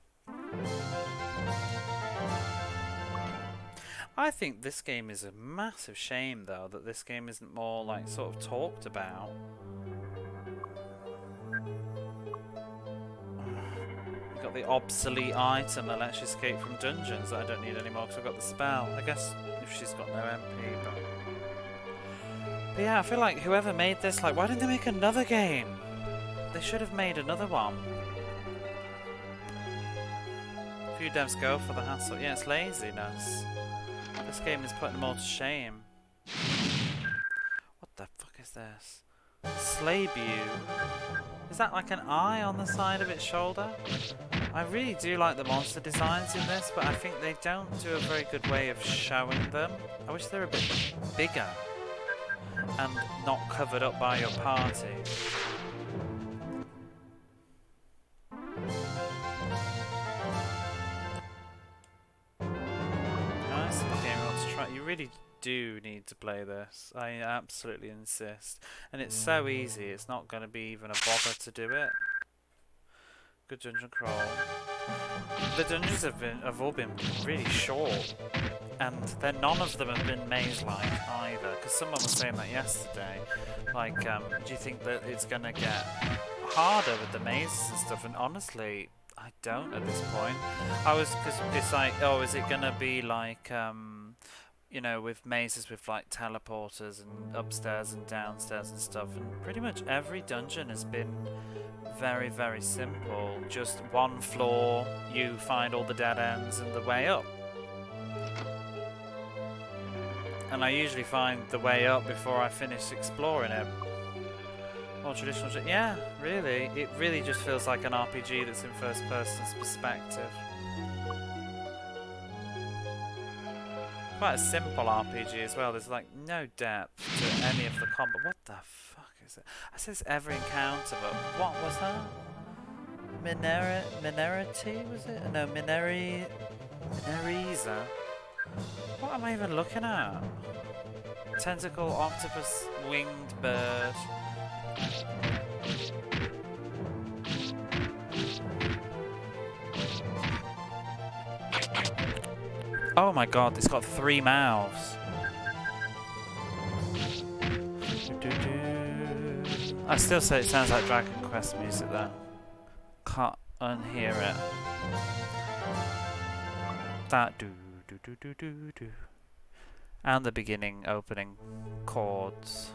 I think this game is a massive shame, though, that this game isn't more, like, sort of talked about. We've got the obsolete item that lets you escape from dungeons that I don't need anymore because I've got the spell. I guess if she's got no MP, but yeah, I feel like whoever made this, like, why didn't they make another game? They should have made another one. A few devs go for the hassle. Yeah, it's laziness. This game is putting them all to shame. What the fuck is this? Slaybue. Is that like an eye on the side of its shoulder? I really do like the monster designs in this, but I think they don't do a very good way of showing them. I wish they were a bit bigger and not covered up by your party. You really do need to play this. I absolutely insist. And it's so easy, it's not going to be even a bother to do it. Good dungeon crawl. The dungeons have all been really short. And then none of them have been maze-like either. Because someone was saying that yesterday. Like, do you think that it's going to get harder with the mazes and stuff? And honestly, I don't at this point. Because it's like, oh, is it going to be like... you know, with mazes with like teleporters and upstairs and downstairs and stuff, and pretty much every dungeon has been very, very simple. Just one floor, you find all the dead ends and the way up. and I usually find the way up before I finish exploring it. More traditional, yeah, really. It really just feels like an RPG that's in first person's perspective. Quite a simple RPG as well. There's like no depth to any of the combat. What the fuck is it? I says every encounter, but what was that? Minerity, was it? No, Mineriza. What am I even looking at? Tentacle, octopus, winged bird. Oh my god, it's got 3 mouths. I still say it sounds like Dragon Quest music though. Can't unhear it. That do do do do do do. And the beginning opening chords.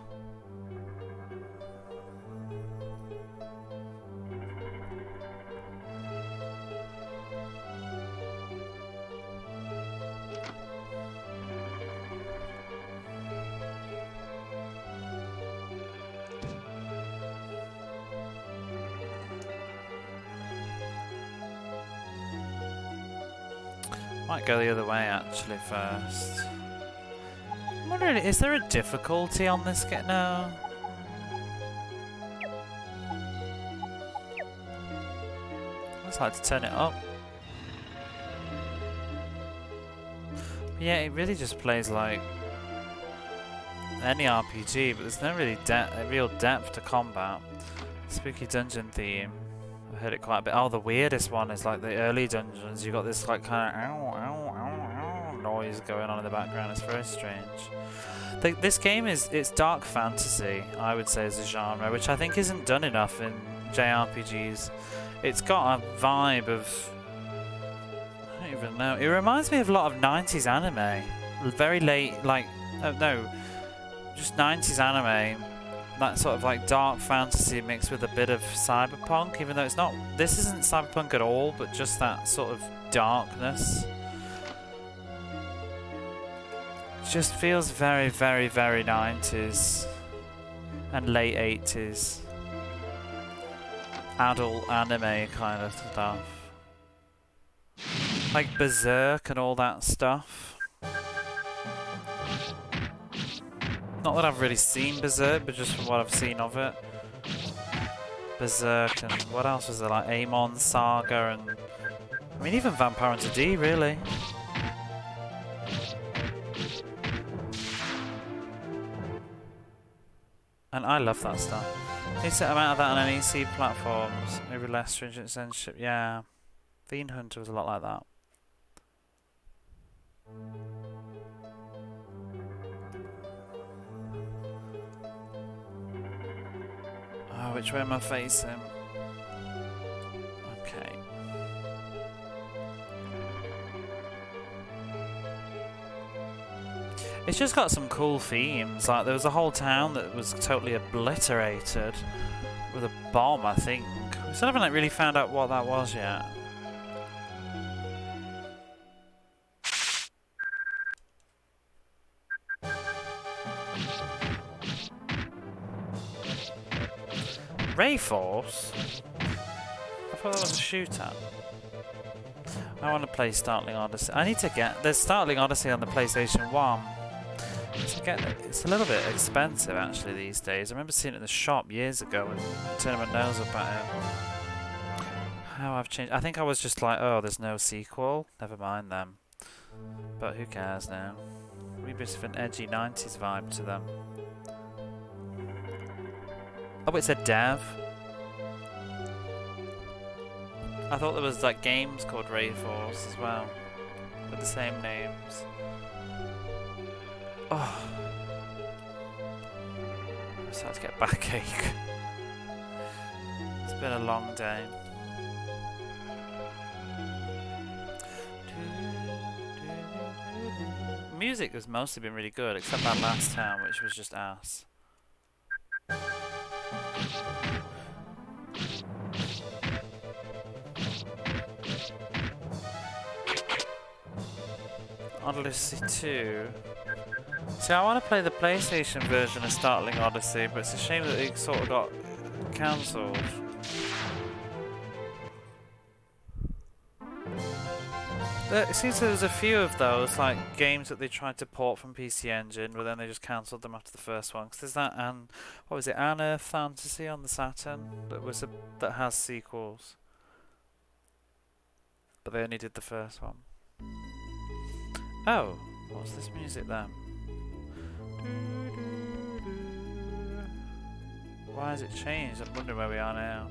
Might go the other way actually first. I'm wondering, is there a difficulty on this game? No. I just like to turn it up. But yeah, it really just plays like any RPG, but there's no really real depth to combat. Spooky dungeon theme. I've heard it quite a bit. Oh, the weirdest one is like the early dungeons. You got this like kind of ow, ow, ow, ow noise going on in the background. It's very strange. This game it's dark fantasy, I would say, as a genre, which I think isn't done enough in JRPGs. It's got a vibe of, I don't even know. It reminds me of a lot of 90s anime. Very late, like, no, just 90s anime. That sort of like dark fantasy mixed with a bit of cyberpunk, even though it's not. This isn't cyberpunk at all, but just that sort of darkness. It just feels very, very, very 90s and late 80s. Adult anime kind of stuff. Like Berserk and all that stuff. Not that I've really seen Berserk, but just from what I've seen of it. Berserk and what else was there? Like Amon Saga and... I mean, even Vampire Hunter D, really. And I love that stuff. Need to set them out of that on NEC platforms. Maybe less stringent censorship. Yeah. Fiend Hunter was a lot like that. Oh, which way am I facing? Okay. It's just got some cool themes. Like there was a whole town that was totally obliterated with a bomb, I think. We still haven't like really found out what that was yet. Rayforce? I thought that was a shooter. I want to play Startling Odyssey. I need to get... There's Startling Odyssey on the PlayStation 1. It's a little bit expensive actually these days. I remember seeing it in the shop years ago and turning my nose up at it. How I've changed... I think I was just like, oh, there's no sequel. Never mind them. But who cares now? Maybe it's an edgy 90s vibe to them. Oh, it's a dev. I thought there was like games called Rayforce as well, with the same names. Oh, I'm starting to get backache. It's been a long day. Music has mostly been really good, except that last town, which was just ass. Odyssey 2. See, I want to play the PlayStation version of Startling Odyssey, but it's a shame that it sort of got cancelled. It seems there's a few of those, like games that they tried to port from PC Engine, but then they just cancelled them after the first one. Because there's that, and what was it, Unearth Fantasy on the Saturn that has sequels, but they only did the first one. Oh, what's this music then? Why has it changed? I'm wondering where we are now.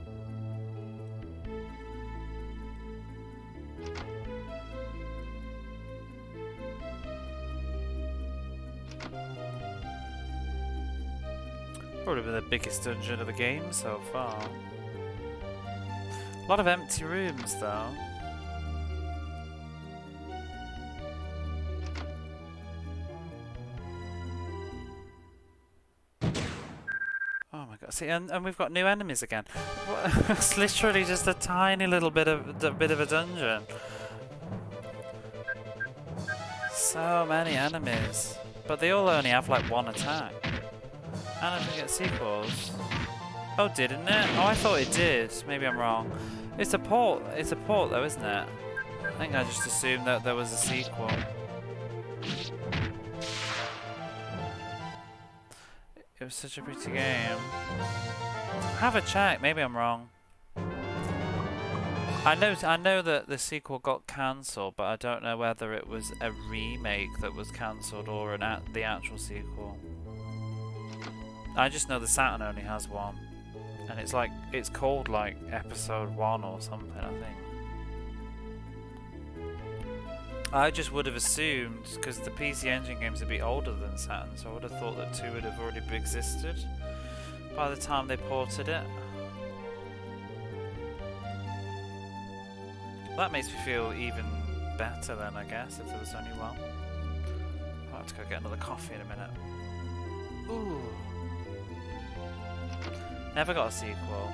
Probably been the biggest dungeon of the game so far. A lot of empty rooms though. Oh my god! See, and we've got new enemies again. It's literally just a tiny little bit of a dungeon. So many enemies, but they all only have like one attack. And I don't get sequels. Oh, didn't it? Oh, I thought it did. Maybe I'm wrong. It's a port. It's a port, though, isn't it? I think I just assumed that there was a sequel. It was such a pretty game. Have a check. Maybe I'm wrong. I know that the sequel got cancelled, but I don't know whether it was a remake that was cancelled or the actual sequel. I just know the Saturn only has one, and it's called like Episode 1 or something, I think. I just would have assumed, because the PC Engine game's a bit older than Saturn, so I would have thought that 2 would have already existed by the time they ported it. That makes me feel even better then, I guess, if there was only one. I'll have to go get another coffee in a minute. Ooh. Never got a sequel.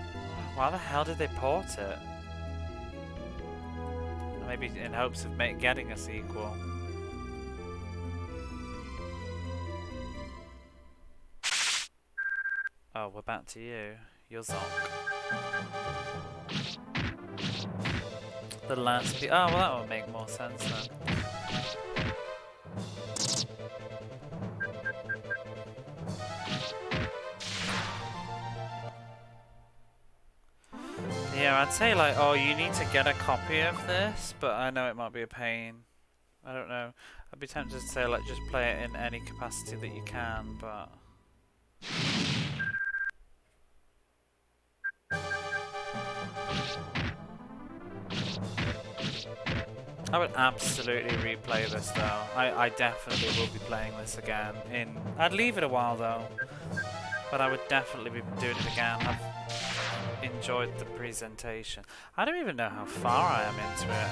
Why the hell did they port it? Maybe in hopes of getting a sequel. Oh, we're back to you. You're Zonk. The last oh, well that would make more sense then. Yeah, I'd say like, oh, you need to get a copy of this, but I know it might be a pain. I don't know. I'd be tempted to say like, just play it in any capacity that you can, but... I would absolutely replay this though. I definitely will be playing this again. I'd leave it a while though, but I would definitely be doing it again. I've enjoyed the presentation. I don't even know how far I am into it.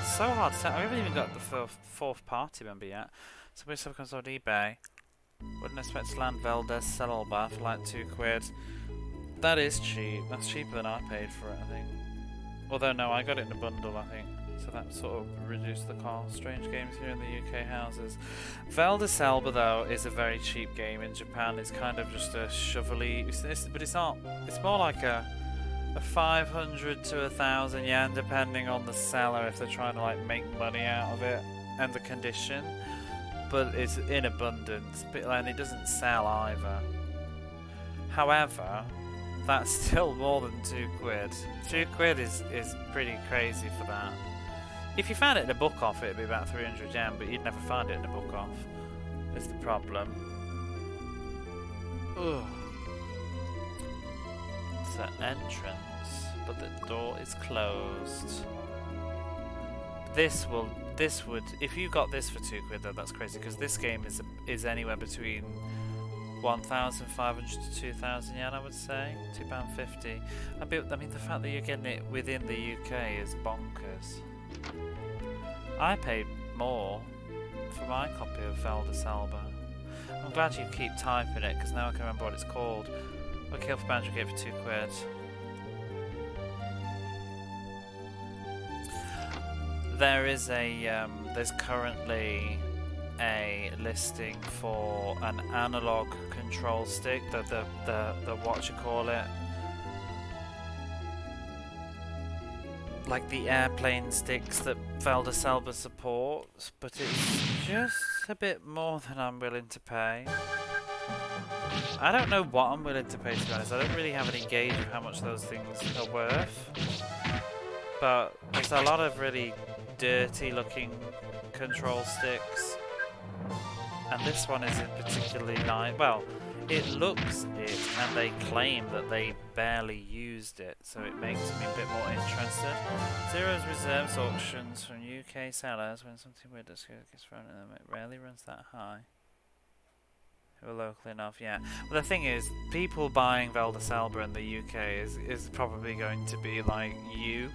It's so hard to tell. I haven't even got the fourth party member yet. So we stuff comes on eBay. Wouldn't expect to land Veldes Selba for like £2. That is cheap. That's cheaper than I paid for it, I think. Although no, I got it in a bundle, I think. So that sort of reduced the cost. Strange games here in the UK houses. Veldes Selba though is a very cheap game in Japan. It's kind of just a shovelly, but it's not. It's more like a 500 to 1,000 yen, depending on the seller, if they're trying to like make money out of it and the condition. But it's in abundance, and it doesn't sell either. However, that's still more than £2. £2 is pretty crazy for that. If you found it in a book off, it'd be about 300 yen, but you'd never find it in a book off. Is the problem. Ugh. It's an entrance, but the door is closed. This would, if you got this for £2 though, that's crazy, because this game is anywhere between 1,500 to 2,000 yen, I would say, £2.50. I mean, the fact that you're getting it within the UK is bonkers. I paid more for my copy of Veldes Selba. I'm glad you keep typing it, because now I can remember what it's called. What Kill for Banjo gave for £2. There is a, there's currently a listing for an analog control stick, the what you call it, like the airplane sticks that Velda supports, but it's just a bit more than I'm willing to pay. I don't know what I'm willing to pay, to be honest. I don't really have any gauge of how much those things are worth, but there's a lot of really dirty looking control sticks, and this one isn't particularly nice. Well, it looks it, and they claim that they barely used it, so it makes me a bit more interested. Zero's reserves auctions from UK sellers. When something weird gets thrown at them, it rarely runs that high. Who are local enough, yeah. Well, the thing is, people buying Velda in the UK is probably going to be like you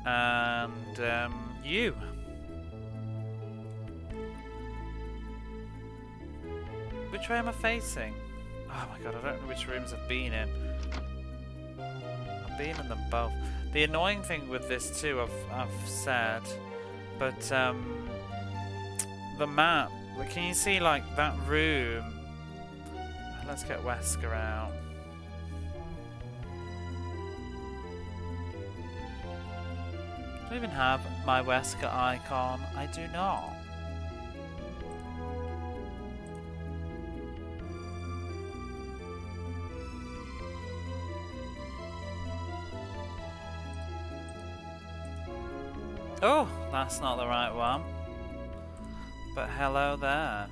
and you. Which way am I facing? Oh my god, I don't know which rooms I've been in. I've been in them both. The annoying thing with this too, I've said, but the map, can you see like that room? Let's get Wesker out. Do I even have my Wesker icon? I do not. Oh, that's not the right one. But hello there.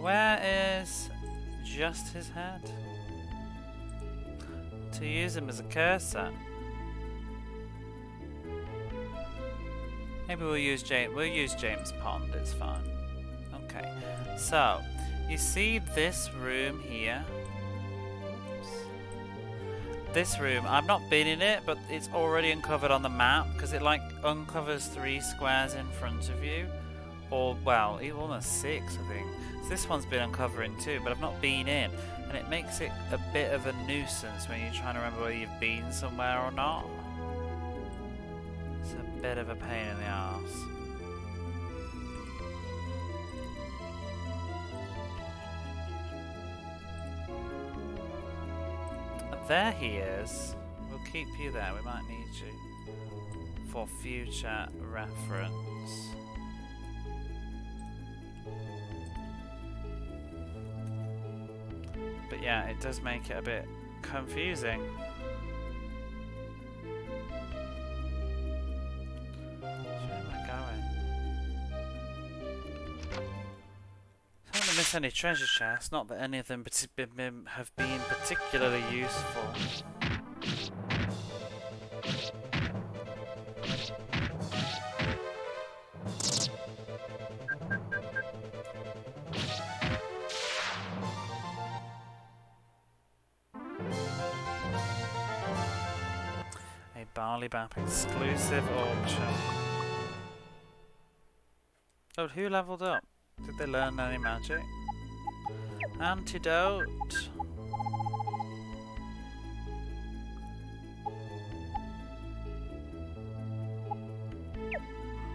Where is just his head? To use him as a cursor. Maybe we'll use James Pond, it's fine. Okay. So, you see this room here? This room, I've not been in it, but it's already uncovered on the map because it like uncovers 3 squares in front of you, or well, almost 6, I think. So this one's been uncovering too, but I've not been in, and it makes it a bit of a nuisance when you're trying to remember whether you've been somewhere or not. It's a bit of a pain in the arse. There he is. We'll keep you there. We might need you for future reference. But yeah, it does make it a bit confusing. Where am I going? I don't want to miss any treasure chests, not that any of them have been particularly useful. A Barley Bap exclusive auction. Oh, who leveled up? Did they learn any magic? Antidote.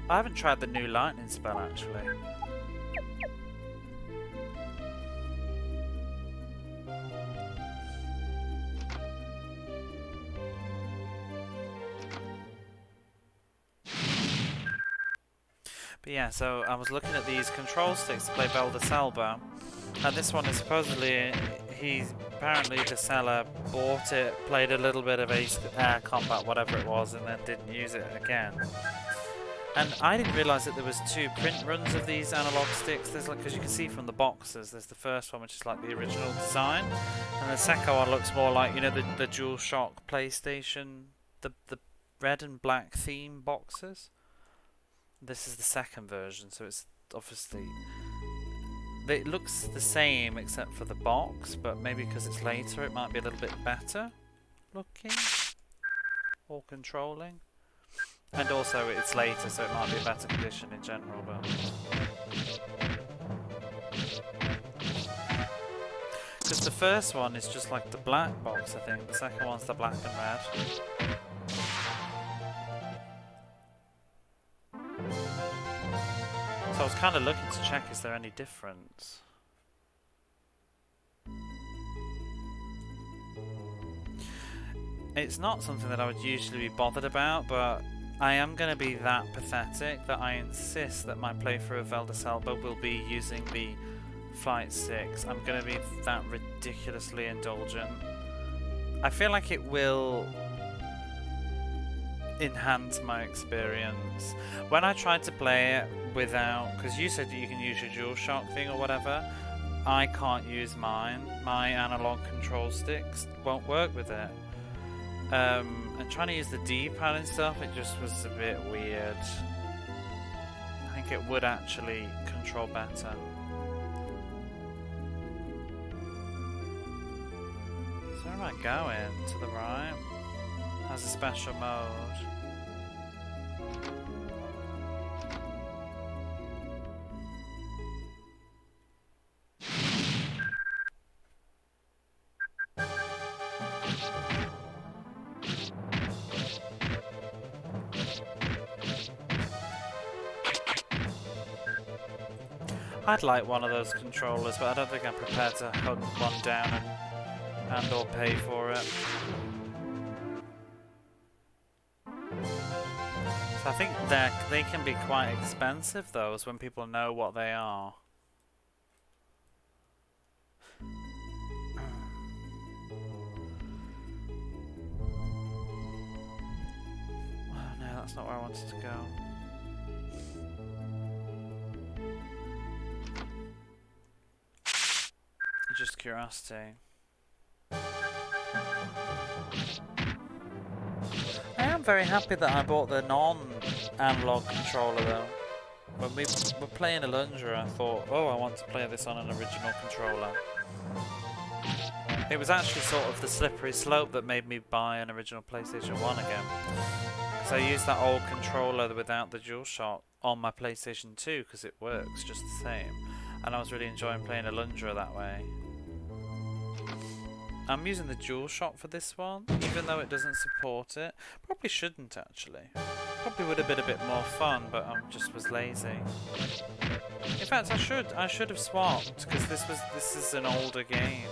I haven't tried the new lightning spell actually. But yeah, so I was looking at these control sticks to play Velda Salba, and this one is supposedly, apparently the seller bought it, played a little bit of air combat, whatever it was, and then didn't use it again. And I didn't realise that there was 2 print runs of these analog sticks. There's like, because you can see from the boxes, there's the first one which is like the original design, and the second one looks more like, you know, the DualShock PlayStation, the red and black theme boxes. This is the second version, so it's obviously, it looks the same except for the box, but maybe because it's later it might be a little bit better looking or controlling, and also it's later, so it might be a better condition in general. But because the first one is just like the black box, I think the second one's the black and red. was kind of looking to check, is there any difference? It's not something that I would usually be bothered about, but I am going to be that pathetic that I insist that my playthrough of Elder Selba will be using the Flight 6. I'm going to be that ridiculously indulgent. I feel like it will enhance my experience. When I tried to play it without, because you said that you can use your DualShock thing or whatever, I can't use mine. My analog control sticks won't work with it. And trying to use the D-pad and stuff, it just was a bit weird. I think it would actually control better. So where am I going? To the right? Has a special mode. I'd like one of those controllers, but I don't think I'm prepared to hunt one down and or pay for it. So I think they can be quite expensive, those, when people know what they are. Oh, no, that's not where I wanted to go. Just curiosity. I am very happy that I bought the non-analog controller though. When we were playing Alundra, I thought, oh, I want to play this on an original controller. It was actually sort of the slippery slope that made me buy an original PlayStation 1 again. Because I used that old controller without the DualShock on my PlayStation 2 because it works just the same. And I was really enjoying playing Alundra that way. I'm using the DualShock for this one, even though it doesn't support it. Probably shouldn't actually. Probably would have been a bit more fun, but I just was lazy. In fact, I should have swapped because this is an older game.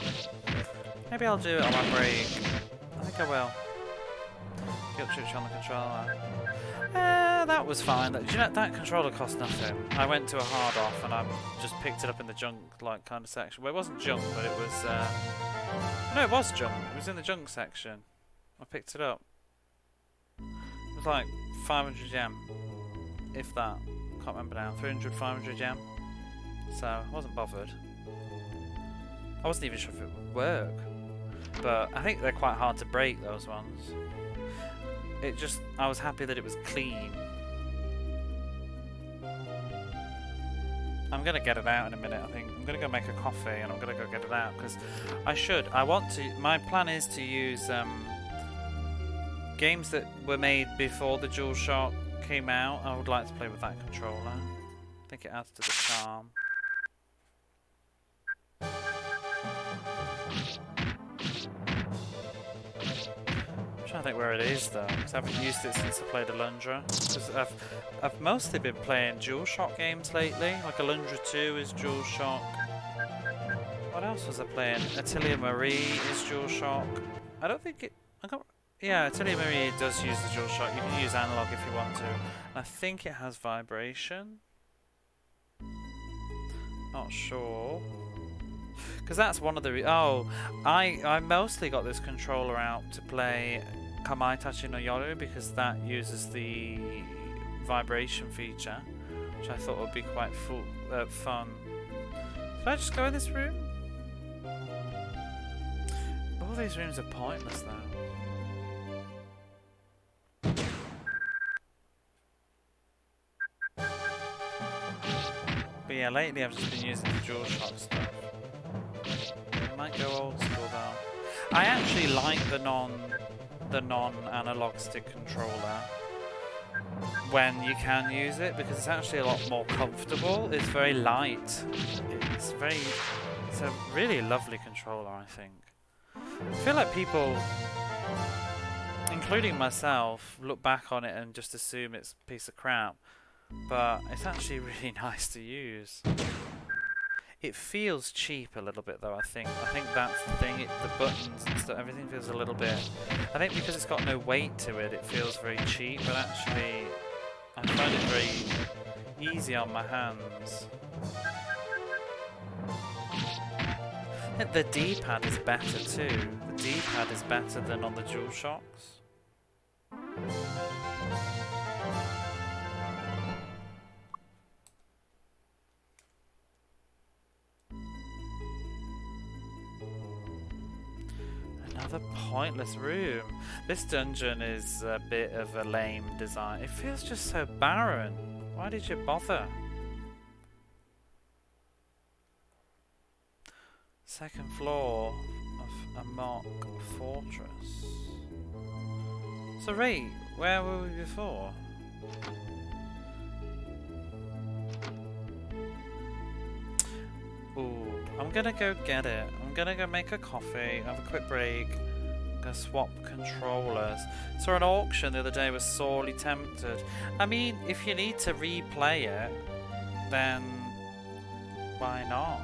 Maybe I'll do it on my break. I think I will. Guilt trip on the controller. That was fine. Do you know that controller cost nothing? I went to a hard off and I just picked it up in the junk kind of section. Well, it wasn't junk, but it was. No, it was junk. It was in the junk section. I picked it up. It was like 500 yen, if that. Can't remember now. 300, 500 yen. So I wasn't bothered. I wasn't even sure if it would work, but I think they're quite hard to break, those ones. I was happy that it was clean. I'm gonna get it out in a minute, I think. I'm gonna go make a coffee and I'm gonna go get it out because my plan is to use games that were made before the DualShock came out. I would like to play with that controller. I think it adds to the charm. I'm trying to think where it is though, because I haven't used it since I played Alundra. Because I've mostly been playing DualShock games lately, like Alundra 2 is DualShock. What else was I playing? Atelier Marie is DualShock. I don't think it... yeah, Atelier Marie does use the DualShock. You can use analog if you want to. And I think it has vibration. Not sure. Because that's one of the... I mostly got this controller out to play Kamaitachi no Yoru because that uses the vibration feature, which I thought would be quite fun. Did I just go in this room? All these rooms are pointless now. But yeah, lately I've just been using the DualShock stuff. I might go old school though. I actually like the non-analog stick controller when you can use it because it's actually a lot more comfortable. It's very light. It's a really lovely controller, I think. I feel like people, including myself, look back on it and just assume it's a piece of crap. but it's actually really nice to use. It feels cheap a little bit though, I think. I think that's the thing, the buttons and stuff, everything feels a little bit... I think because it's got no weight to it, it feels very cheap, but actually I find it very easy on my hands. I think the D-pad is better too. The D-pad is better than on the DualShocks. Another pointless room. This dungeon is a bit of a lame design. It feels just so barren. Why did you bother? Second floor of a mock fortress. So Ray, where were we before? Ooh, I'm gonna go get it. I'm gonna go make a coffee, have a quick break. I'm gonna swap controllers. Saw an auction the other day, was sorely tempted. I mean, if you need to replay it, then why not?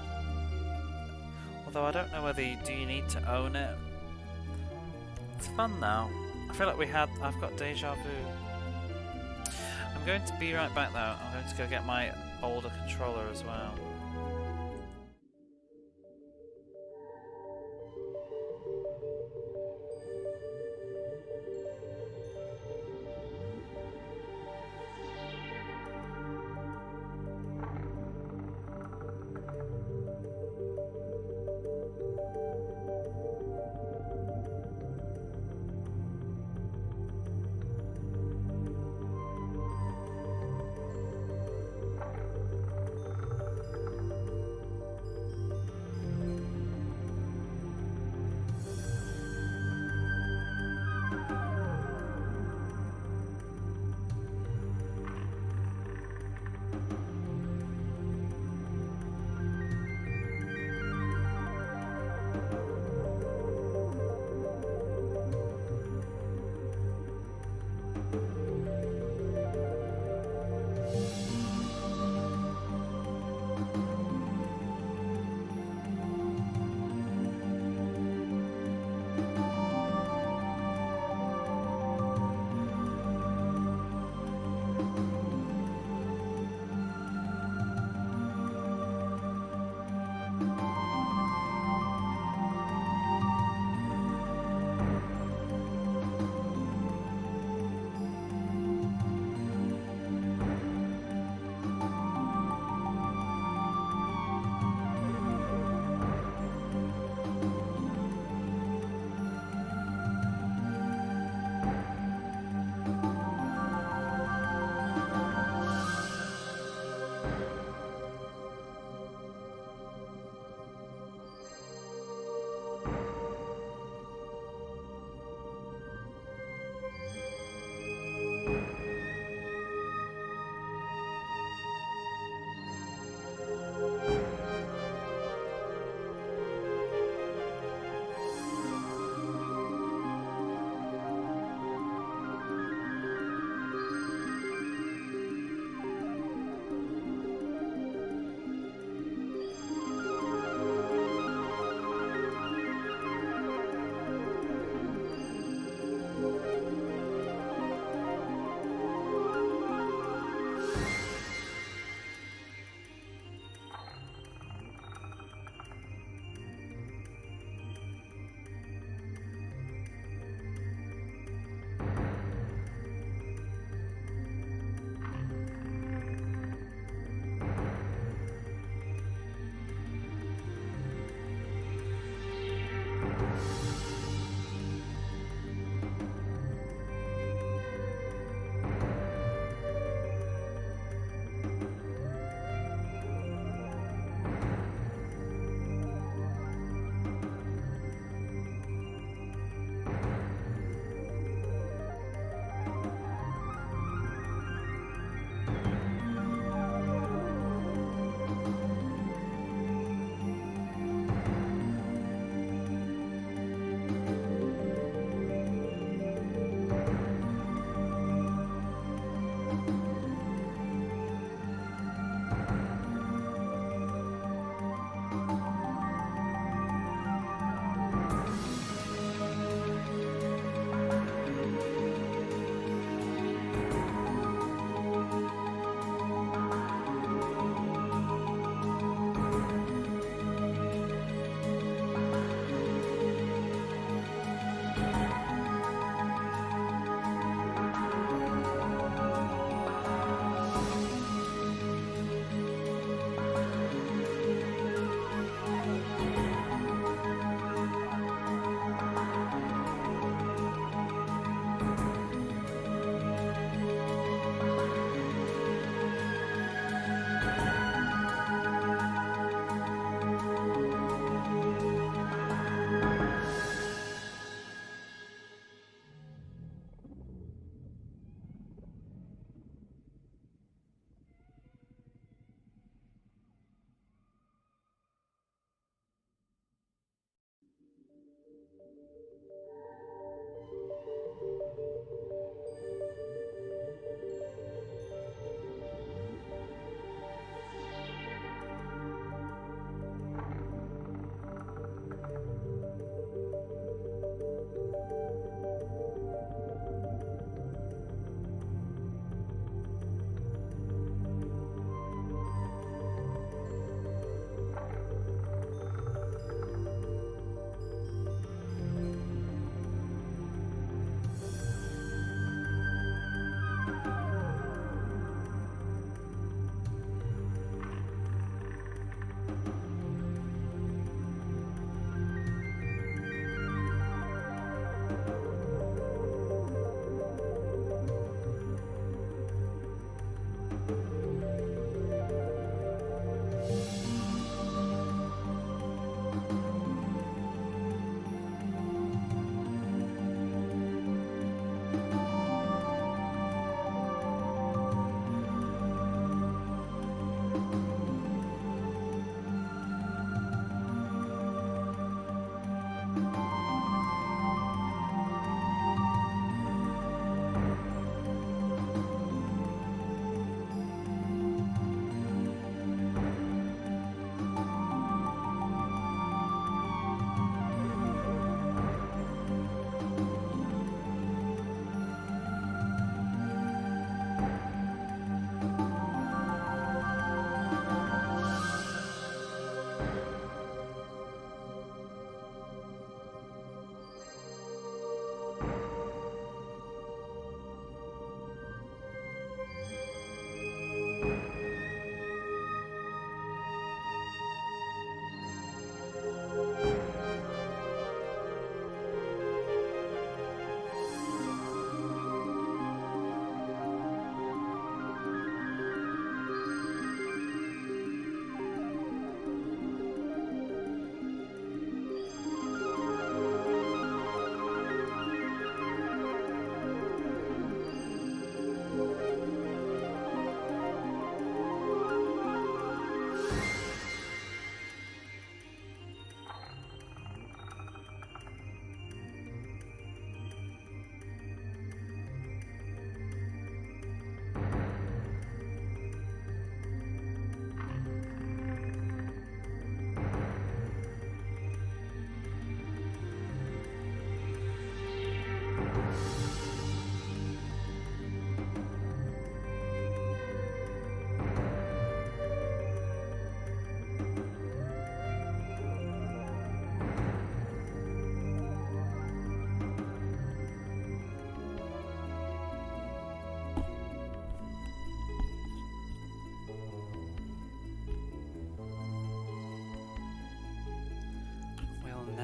Although I don't know whether do you need to own it. It's fun now. I feel like I've got deja vu. I'm going to be right back though. I'm going to go get my older controller as well.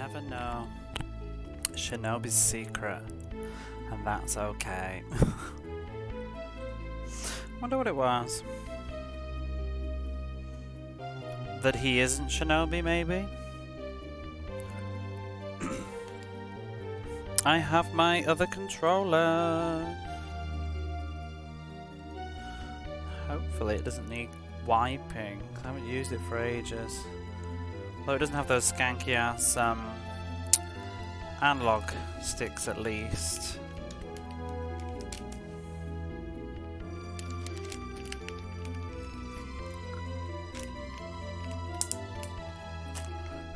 never know. Shinobi's secret. And that's okay. Wonder what it was. That he isn't Shinobi, maybe? I have my other controller. Hopefully it doesn't need wiping. I haven't used it for ages. Though it doesn't have those skanky ass analog sticks at least.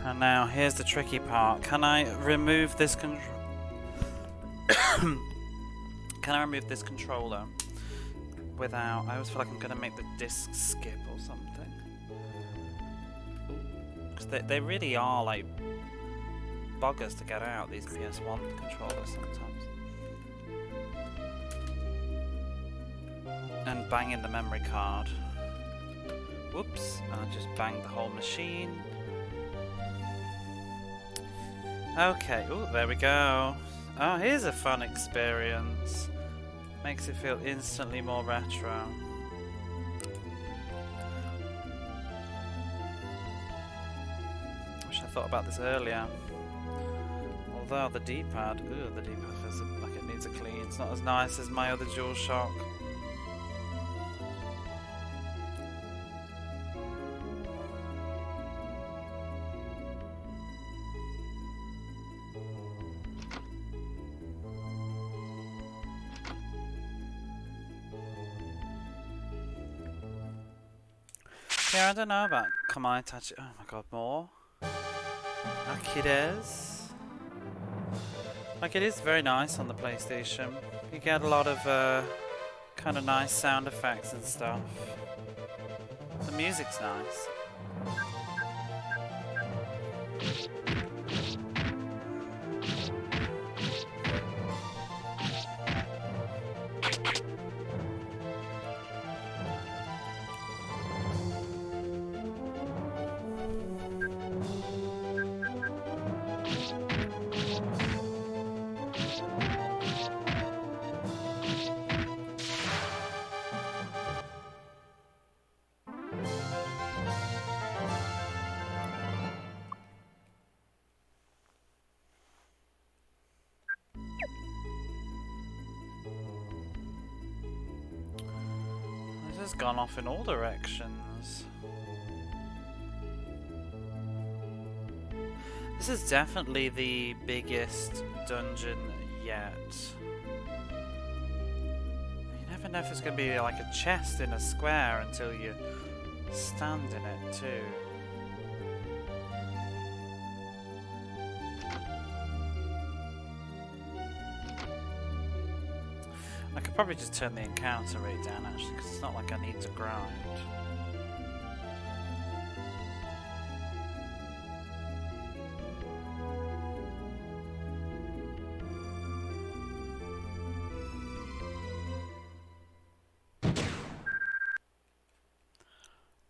And now here's the tricky part. Can I remove this controller? Can I remove this controller without... I always feel like I'm going to make the disc skip or something. Because they really are like buggers to get out, these PS1 controllers sometimes. And bang in the memory card. Whoops, I just banged the whole machine. Okay, oh, there we go. Oh, here's a fun experience. Makes it feel instantly more retro. Wish I thought about this earlier. Although the D-pad, ooh, the D-pad feels like it needs a clean. It's not as nice as my other DualShock. Yeah, I don't know about Kamai Tachi. Oh my god, more? Like it is. Like it is very nice on the PlayStation. You get a lot of kind of nice sound effects and stuff. The music's nice. This has gone off in all directions. This is definitely the biggest dungeon yet. You never know if it's going to be like a chest in a square until you stand in it too. I could probably just turn the encounter rate down actually, because it's not like I need to grind.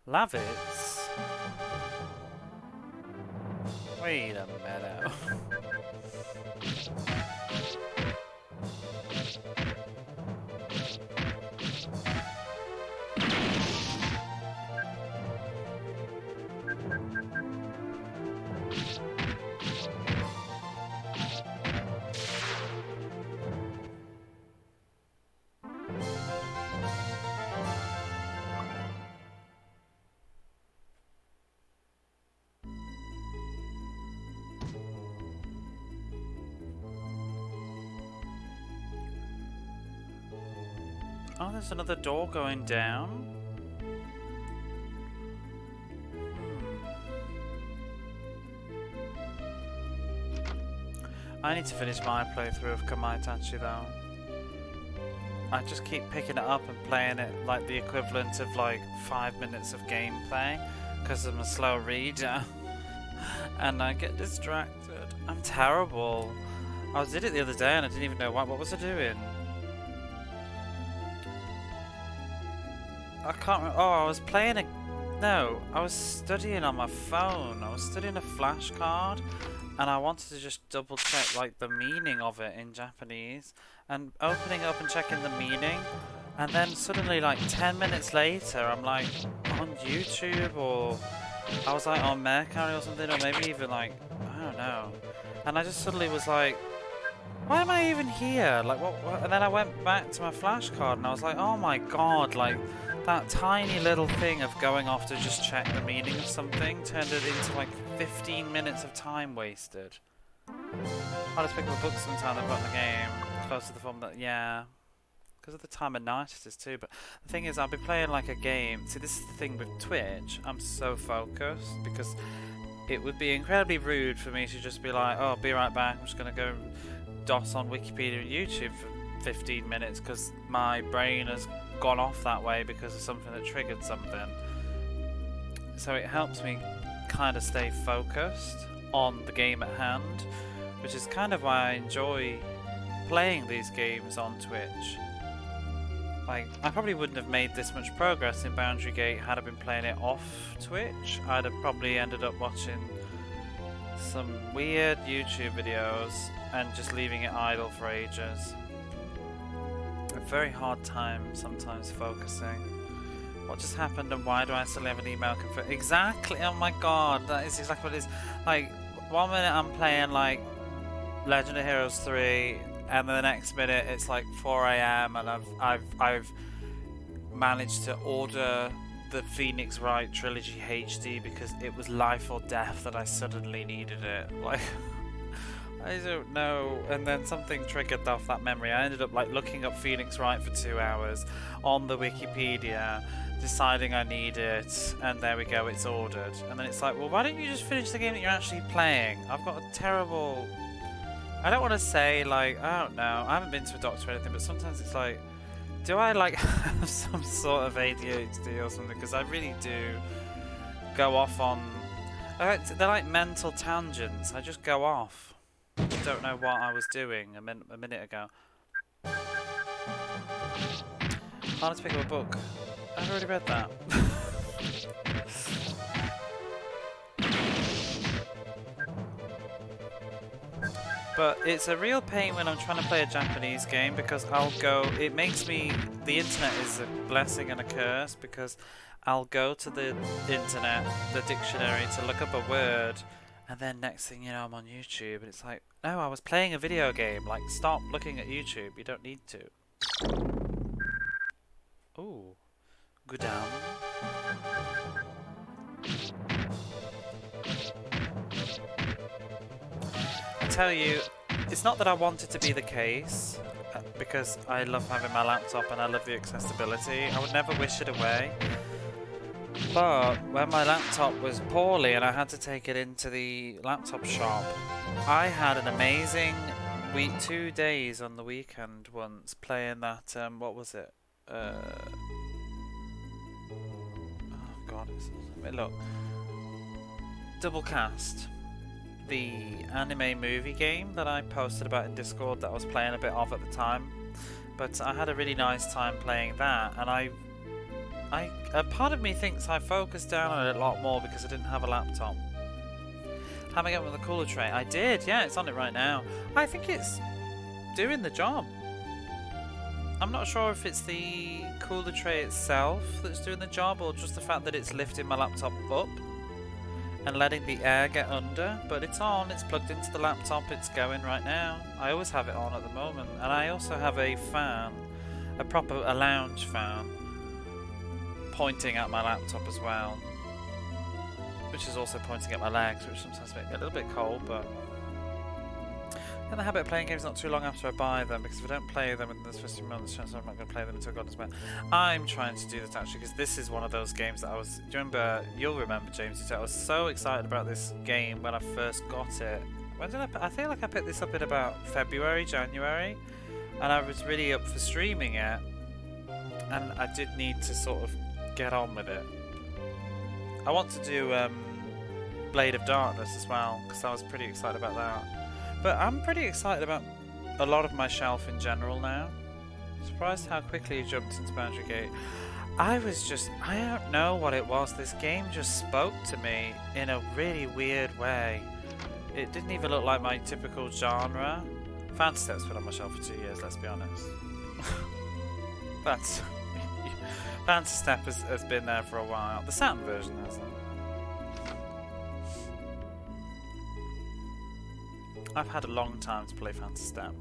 Lavitz? Wait a minute. Oh, there's another door going down. I need to finish my playthrough of Kamaitachi though. I just keep picking it up and playing it like the equivalent of like 5 minutes of gameplay because I'm a slow reader and I get distracted. I'm terrible. I did it the other day and I didn't even know what was I doing. I can't remember. Oh, I was playing a... no, I was studying on my phone. I was studying a flashcard, and I wanted to just double check like the meaning of it in Japanese, and opening up and checking the meaning, and then suddenly like 10 minutes later I'm like on YouTube, or I was like on Mercari or something, or maybe even like, I don't know, and I just suddenly was like, why am I even here? Like what? And then I went back to my flashcard and I was like, oh my god, like that tiny little thing of going off to just check the meaning of something turned it into like 15 minutes of time wasted. I'll just pick up a book sometime I've got in the game, close to the form that, yeah, because of the time of night it is too. But the thing is, I'll be playing like a game. See, this is the thing with Twitch, I'm so focused, because it would be incredibly rude for me to just be like, oh, be right back, I'm just going to go DOS on Wikipedia and YouTube for 15 minutes because my brain has gone off that way because of something that triggered something. So it helps me kind of stay focused on the game at hand, which is kind of why I enjoy playing these games on Twitch. Like, I probably wouldn't have made this much progress in Boundary Gate had I been playing it off Twitch. I'd have probably ended up watching some weird YouTube videos and just leaving it idle for ages. A very hard time sometimes focusing. What just happened and why do I still have an email confirmed? Exactly! Oh my god, that is exactly what it is. Like, one minute I'm playing like Legend of Heroes 3 and then the next minute it's like 4 AM and I've managed to order the Phoenix Wright Trilogy HD because it was life or death that I suddenly needed it. Like, I don't know. And then something triggered off that memory. I ended up like looking up Phoenix Wright for 2 hours on the Wikipedia, deciding I need it, and there we go, it's ordered. And then it's like, well, why don't you just finish the game that you're actually playing? I've got a terrible... I don't want to say like, I don't know, I haven't been to a doctor or anything, but sometimes it's like, do I like have some sort of ADHD or something? Because I really do go off on... They're like mental tangents. I just go off. I don't know what I was doing a minute ago. Let's pick up a book. I've already read that. But it's a real pain when I'm trying to play a Japanese game because I'll go... It makes me... The internet is a blessing and a curse because I'll go to the internet, the dictionary, to look up a word, and then next thing you know I'm on YouTube and it's like, no, I was playing a video game. Like, stop looking at YouTube. You don't need to. Ooh. Gudam. I tell you, it's not that I want it to be the case, because I love having my laptop and I love the accessibility. I would never wish it away. But when my laptop was poorly and I had to take it into the laptop shop, I had an amazing week, 2 days on the weekend once playing that, what was it? Oh god, look. Double Cast. The anime movie game that I posted about in Discord that I was playing a bit of at the time. But I had a really nice time playing that, and a part of me thinks I focused down on it a lot more because I didn't have a laptop. How am I getting with the cooler tray? I did, yeah, it's on it right now. I think it's doing the job. I'm not sure if it's the cooler tray itself that's doing the job or just the fact that it's lifting my laptop up and letting the air get under, but it's on, it's plugged into the laptop, it's going right now. I always have it on at the moment, and I also have a fan, a lounge fan, pointing at my laptop as well, which is also pointing at my legs, which sometimes make me a little bit cold, but in the habit of playing games not too long after I buy them, because if I don't play them in this first few months, chances are I'm not going to play them until God knows when. I'm trying to do this actually, because this is one of those games that I was... Do you remember? You'll remember, James. I was so excited about this game when I first got it. When did I feel like I picked this up in about February, January, and I was really up for streaming it, and I did need to sort of get on with it. I want to do Blade of Darkness as well, because I was pretty excited about that. But I'm pretty excited about a lot of my shelf in general now. Surprised how quickly you jumped into Boundary Gate. I don't know what it was. This game just spoke to me in a really weird way. It didn't even look like my typical genre. Fantasy Step's been on my shelf for 2 years, let's be honest. That's Fantasy Step has been there for a while. The Saturn version hasn't. I've had a long time to play Fantasy Step.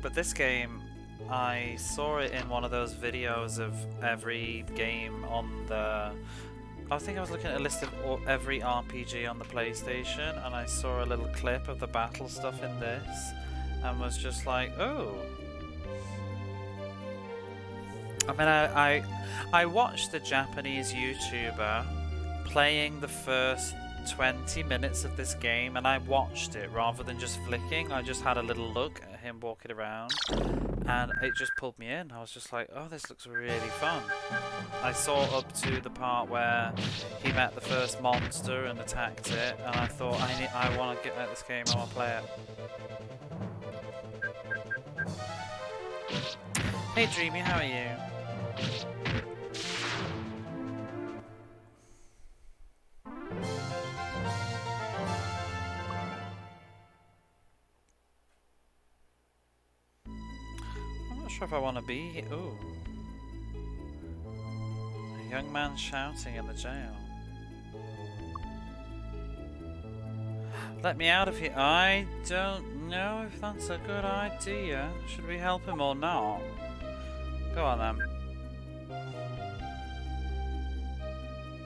But this game, I saw it in one of those videos of every game on the... I think I was looking at a list of every RPG on the PlayStation, and I saw a little clip of the battle stuff in this, and was just like, oh. I mean, I watched the Japanese YouTuber playing the first 20 minutes of this game, and I watched it rather than just flicking. I just had a little look at him walking around, and it just pulled me in. I was just like, oh, this looks really fun. I saw up to the part where he met the first monster and attacked it, and I thought, I want to get at this game, I want to play it. Hey Dreamy, how are you? I'm not sure if I want to be here. Ooh. A young man shouting in the jail. Let me out of here. I don't know if that's a good idea. Should we help him or not? Go on then.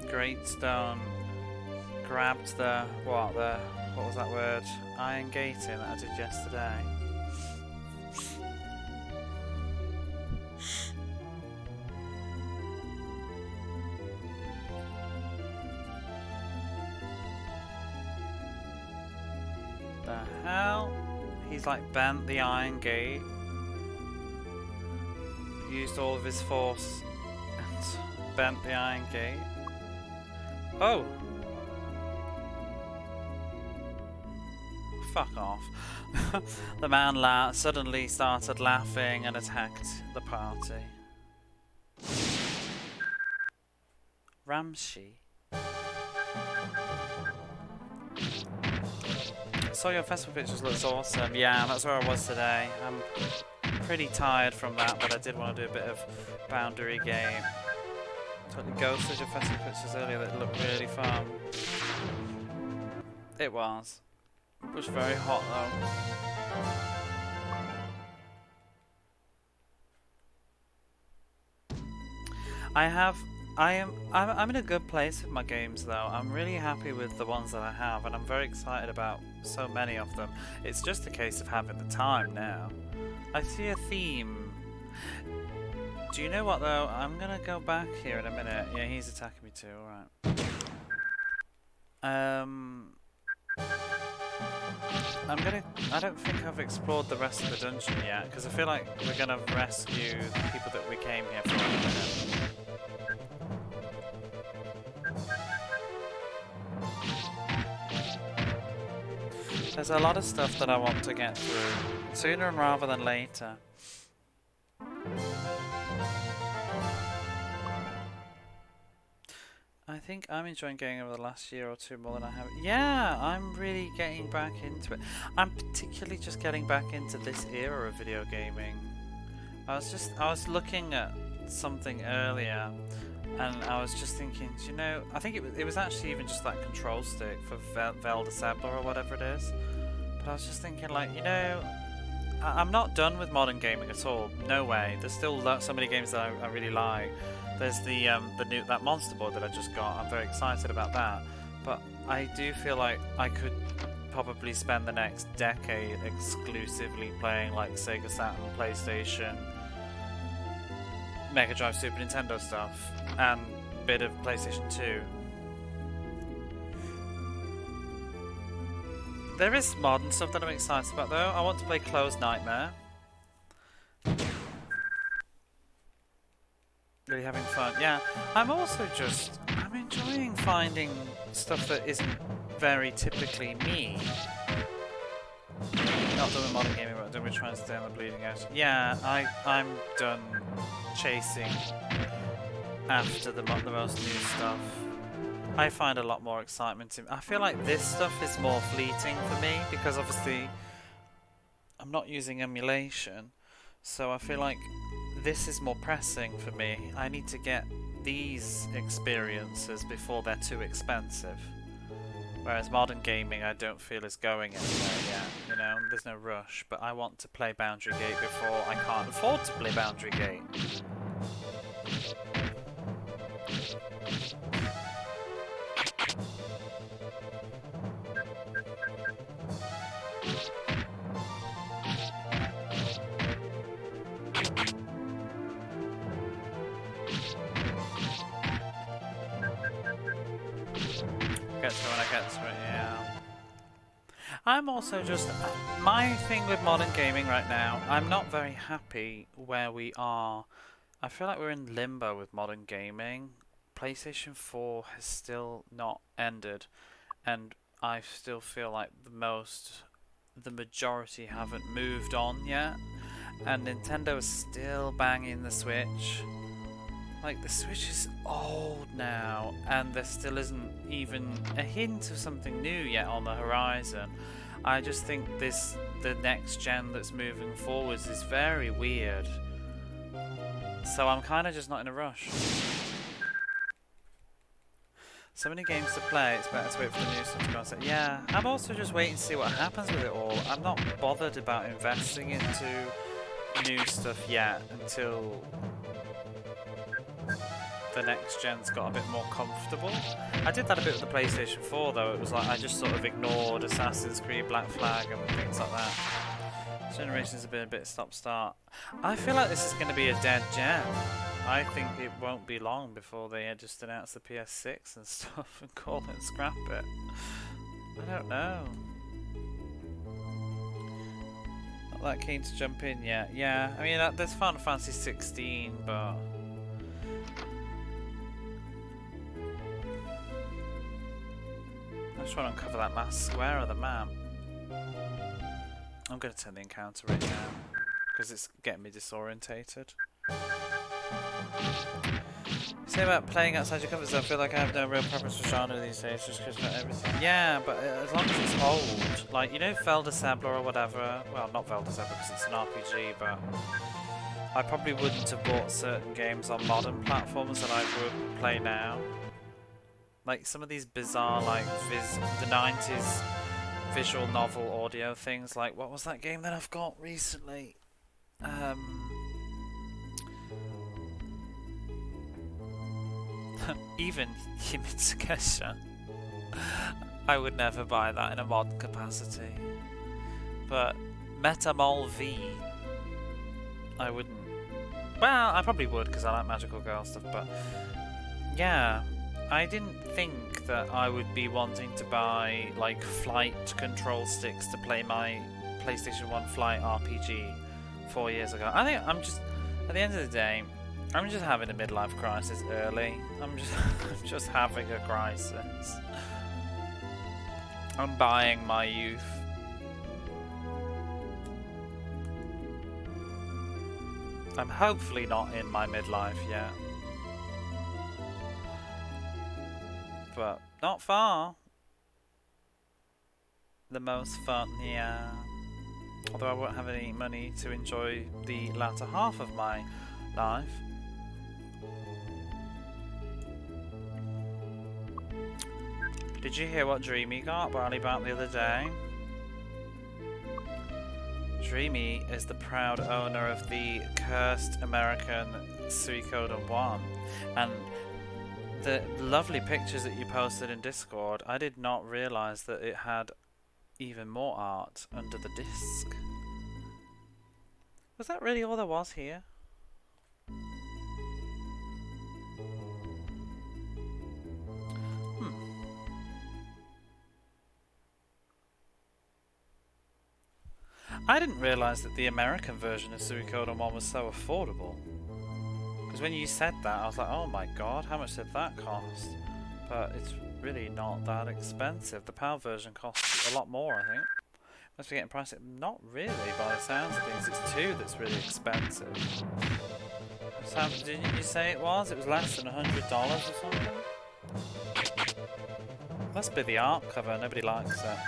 Great Stone grabbed the what was that word? Iron gating that I did yesterday. The hell? He's like bent the iron gate. Used all of his force and bent the iron gate. Oh! Fuck off. The man suddenly started laughing and attacked the party. Ramshi. Saw your festival pictures, looks awesome. Yeah, that's where I was today. I'm pretty tired from that, but I did want to do a bit of boundary game. Totally ghosted your festival pictures earlier that looked really fun. It was. It was very hot though. I'm in a good place with my games though. I'm really happy with the ones that I have, and I'm very excited about so many of them. It's just a case of having the time now. I see a theme. Do you know what though? I'm gonna go back here in a minute. Yeah, he's attacking me too, alright. I don't think I've explored the rest of the dungeon yet, because I feel like we're gonna rescue the people that we came here for in a minute. There's a lot of stuff that I want to get through, sooner rather than later. I think I'm enjoying gaming over the last year or two more than I have. Yeah, I'm really getting back into it. I'm particularly just getting back into this era of video gaming. I was looking at something earlier, and I was just thinking, do you know, I think it was actually even just that control stick for Veldesebler or whatever it is. But I was just thinking, like, you know, I'm not done with modern gaming at all. No way. There's still so many games that I really like. There's that monster board that I just got. I'm very excited about that. But I do feel like I could probably spend the next decade exclusively playing like Sega Saturn, PlayStation, Mega Drive, Super Nintendo stuff, and a bit of PlayStation 2. There is modern stuff that I'm excited about though. I want to play Closed Nightmare. Really having fun. Yeah, I'm enjoying finding stuff that isn't very typically me. Not done with modern gaming, but I'm done with trying to stay on the bleeding edge. Yeah, I'm done chasing after the most new stuff. I find a lot more excitement in. I feel like this stuff is more fleeting for me because obviously I'm not using emulation, so I feel like this is more pressing for me. I need to get these experiences before they're too expensive. Whereas modern gaming I don't feel is going anywhere yet, you know, there's no rush, but I want to play Boundary Gate before I can't afford to play Boundary Gate. Get to it when I get to it, yeah. I'm also just... my thing with modern gaming right now, I'm not very happy where we are. I feel like we're in limbo with modern gaming. PlayStation 4 has still not ended, and I still feel like the majority haven't moved on yet, and Nintendo is still banging the Switch. Like, the Switch is old now, and there still isn't even a hint of something new yet on the horizon. I just think the next gen that's moving forwards is very weird. So I'm kind of just not in a rush. So many games to play, it's better to wait for the new stuff to come out. So, yeah, I'm also just waiting to see what happens with it all. I'm not bothered about investing into new stuff yet until the next gen's got a bit more comfortable. I did that a bit with the PlayStation 4 though. It was like I just sort of ignored Assassin's Creed, Black Flag and things like that. This generation's been a bit stop-start. I feel like this is going to be a dead gen. I think it won't be long before they just announce the PS6 and stuff and call it and scrap it. I don't know. Not that keen to jump in yet. Yeah, I mean there's Final Fantasy 16, but I just want to uncover that last square of the map. I'm going to turn the encounter right now because it's getting me disorientated. Say about playing outside your comfort zone, I feel like I have no real preference for genre these days just because of everything. Yeah, but as long as it's old, like, you know, Veldesabler or whatever. Well, not Veldesabler because it's an RPG, but I probably wouldn't have bought certain games on modern platforms that I would play now. Like some of these bizarre, like the 90s visual novel audio things. Like, what was that game that I've got recently? Even Himitsugesha. I would never buy that in a modern capacity. But Metamol V, I wouldn't. Well, I probably would because I like magical girl stuff, but yeah. I didn't think that I would be wanting to buy like flight control sticks to play my PlayStation 1 Flight RPG 4 years ago. I think I'm just, at the end of the day, I'm just having a midlife crisis early. I'm just having a crisis. I'm buying my youth. I'm hopefully not in my midlife yet. But not far. The most fun, yeah. Although I won't have any money to enjoy the latter half of my life. Did you hear what Dreamy got barely about the other day? Dreamy is the proud owner of the cursed American Suikoden 1, and the lovely pictures that you posted in Discord, I did not realise that it had even more art under the disc. Was that really all there was here? I didn't realise that the American version of Suikoden 1 was so affordable. Because when you said that, I was like, oh my god, how much did that cost? But it's really not that expensive. The PAL version costs a lot more, I think. Must be getting priced. Not really, by the sounds of things. It's 2 that's really expensive. So, didn't you say it was? It was less than $100 or something? Must be the art cover, nobody likes it.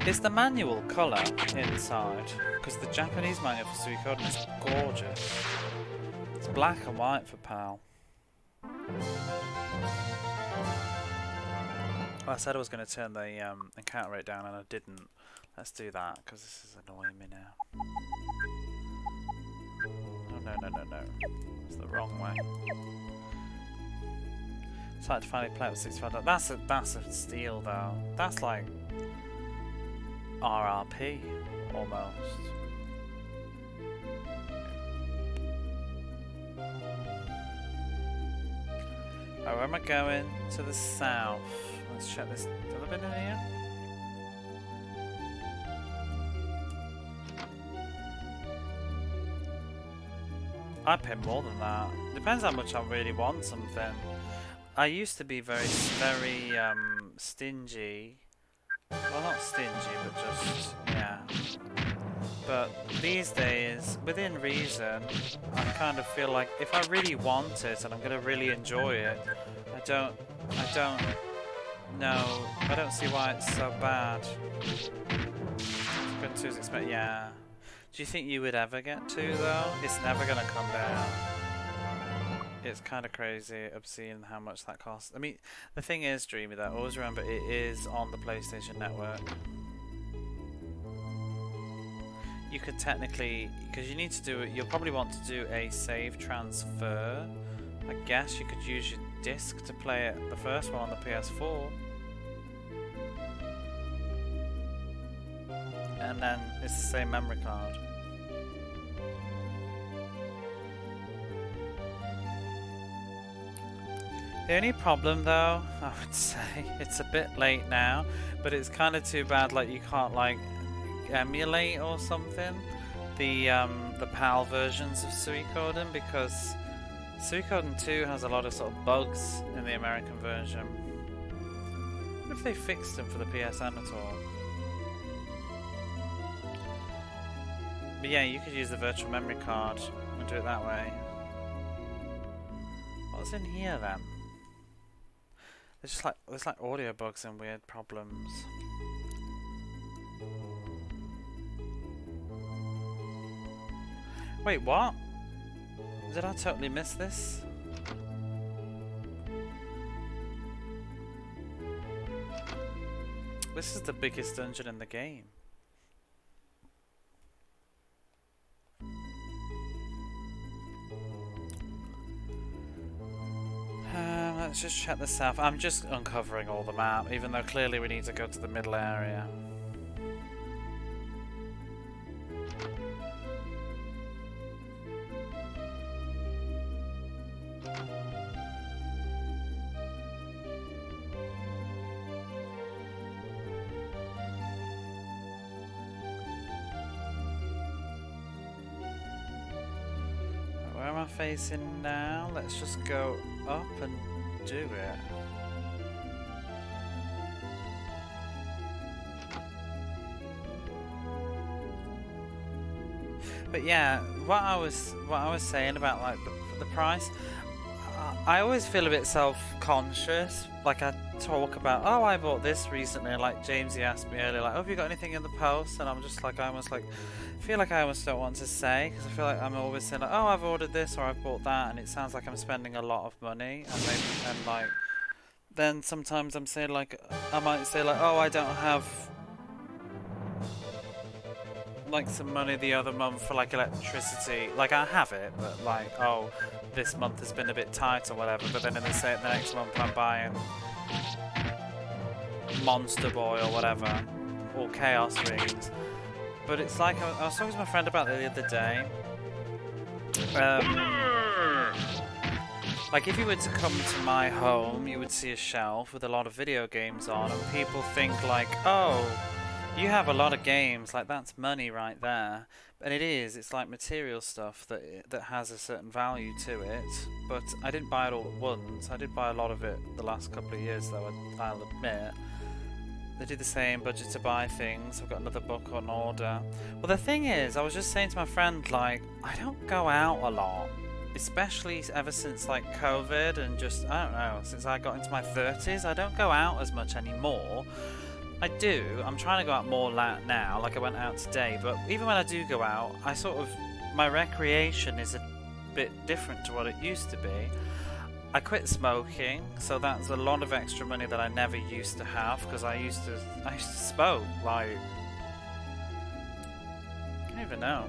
Is the manual colour inside? Because the Japanese manual for Suikoden is gorgeous. It's black and white for PAL. Well, I said I was going to turn the encounter rate down and I didn't. Let's do that, because this is annoying me now. Oh, no. It's the wrong way. It's like to finally play it with $65. That's a steal, though. That's like RRP, almost. Right, where am I going? To the south. Let's check this. A little bit in here. I pay more than that. Depends how much I really want something. I used to be very stingy. Well, not stingy, but just, yeah. But these days, within reason, I kind of feel like if I really want it and I'm gonna really enjoy it, I don't see why it's so bad. Gun 2 is expected, yeah. Do you think you would ever get 2 though? It's never gonna come down. It's kind of crazy, obscene how much that costs. I mean, the thing is, Dreamy, though, always remember it is on the PlayStation Network. You could technically, because you need to do it, you'll probably want to do a save transfer. I guess you could use your disc to play it, the first one on the PS4. And then it's the same memory card. The only problem though, I would say, it's a bit late now, but it's kind of too bad like you can't like emulate or something the PAL versions of Suikoden, because Suikoden 2 has a lot of sort of bugs in the American version. What if they fixed them for the PSN at all? But yeah, you could use the virtual memory card and do it that way. What's in here then? It's just like there's like audio bugs and weird problems. Wait, what? Did I totally miss this? This is the biggest dungeon in the game. Let's just check the south. I'm just uncovering all the map, even though clearly we need to go to the middle area. Where am I facing now? Let's just go up and do it. But yeah, what I was saying about like the price, I always feel a bit self-conscious. Like I talk about, oh, I bought this recently, and like Jamesy asked me earlier, like, oh, have you got anything in the post? And I'm just like, I almost feel like I almost don't want to say, because I feel like I'm always saying like, oh, I've ordered this or I've bought that, and it sounds like I'm spending a lot of money, and like then sometimes I'm saying like, I might say like, oh, I don't have like some money the other month for like electricity. Like I have it, but like, oh, this month has been a bit tight or whatever. But then in the next month I'm buying Monster Boy or whatever, or Chaos Rings. But it's like I was talking to my friend about it the other day. Like if you were to come to my home, you would see a shelf with a lot of video games on, and people think like, oh, you have a lot of games, like that's money right there. And it is, it's like material stuff that has a certain value to it. But I didn't buy it all at once. I did buy a lot of it the last couple of years though, I'll admit. They do the same, budget to buy things. I've got another book on order. Well, the thing is, I was just saying to my friend, like, I don't go out a lot. Especially ever since, like, COVID and just, I don't know, since I got into my 30s, I don't go out as much anymore. I do. I'm trying to go out more now, like I went out today. But even when I do go out, I sort of, my recreation is a bit different to what it used to be. I quit smoking, so that's a lot of extra money that I never used to have, because I used to smoke like, I don't even know,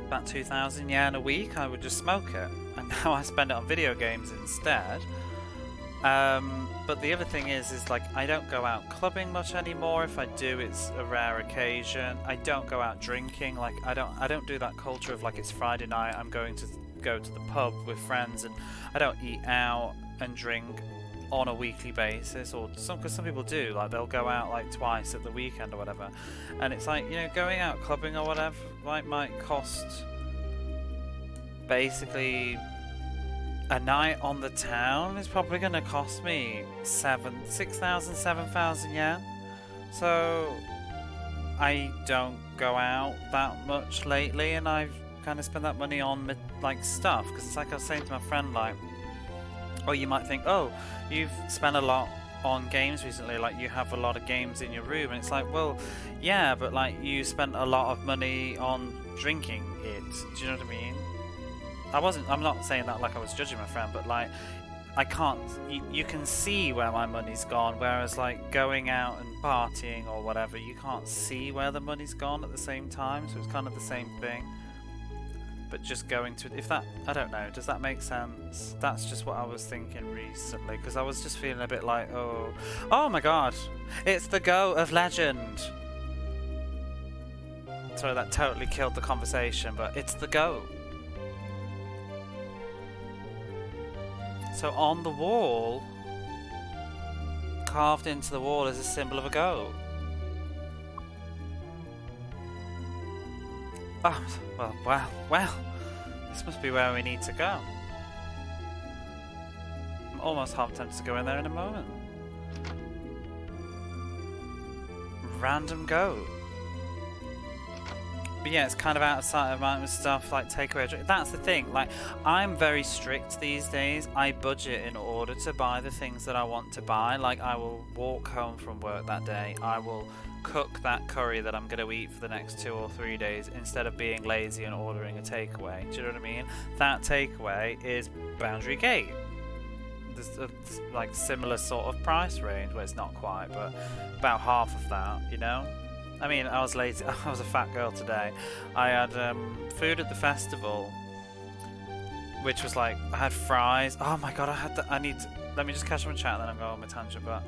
about 2,000 yen a week. I would just smoke it, and now I spend it on video games instead. But the other thing is like, I don't go out clubbing much anymore. If I do, it's a rare occasion. I don't go out drinking. Like, I don't do that culture of like, it's Friday night, I'm going to go to the pub with friends, and I don't eat out and drink on a weekly basis, or because some people do, like they'll go out like twice at the weekend or whatever, and it's like, you know, going out clubbing or whatever like might cost basically a night on the town is probably going to cost me 6,000, 7,000 yen. So I don't go out that much lately, and I've kind of spend that money on like stuff, because it's like I was saying to my friend, like, oh, you might think, oh, you've spent a lot on games recently, like you have a lot of games in your room, and it's like, well, yeah, but like you spent a lot of money on drinking it. Do you know what I mean? I'm not saying that like I was judging my friend, but like I can't, you can see where my money's gone, whereas like going out and partying or whatever, you can't see where the money's gone at the same time, so it's kind of the same thing. But just going to, if that, I don't know, does that make sense? That's just what I was thinking recently, because I was just feeling a bit like, oh my god, it's the Go of Legend. Sorry, that totally killed the conversation, but it's the Go. So on the wall, carved into the wall, is a symbol of a goat. Oh, well, this must be where we need to go. I'm almost half tempted to go in there in a moment. Random goat. But yeah, it's kind of out of sight of mind with stuff like takeaway. That's the thing, like, I'm very strict these days. I budget in order to buy the things that I want to buy. Like, I will walk home from work that day, I will cook that curry that I'm going to eat for the next 2 or 3 days, instead of being lazy and ordering a takeaway. Do you know what I mean? That takeaway is Boundary Gate. There's a like similar sort of price range, where it's not quite, but about half of that, you know? I mean, I was lazy. I was a fat girl today. I had food at the festival, which was like, I had fries. Oh my god, let me just catch up and chat, and then I'm going on my tangent. But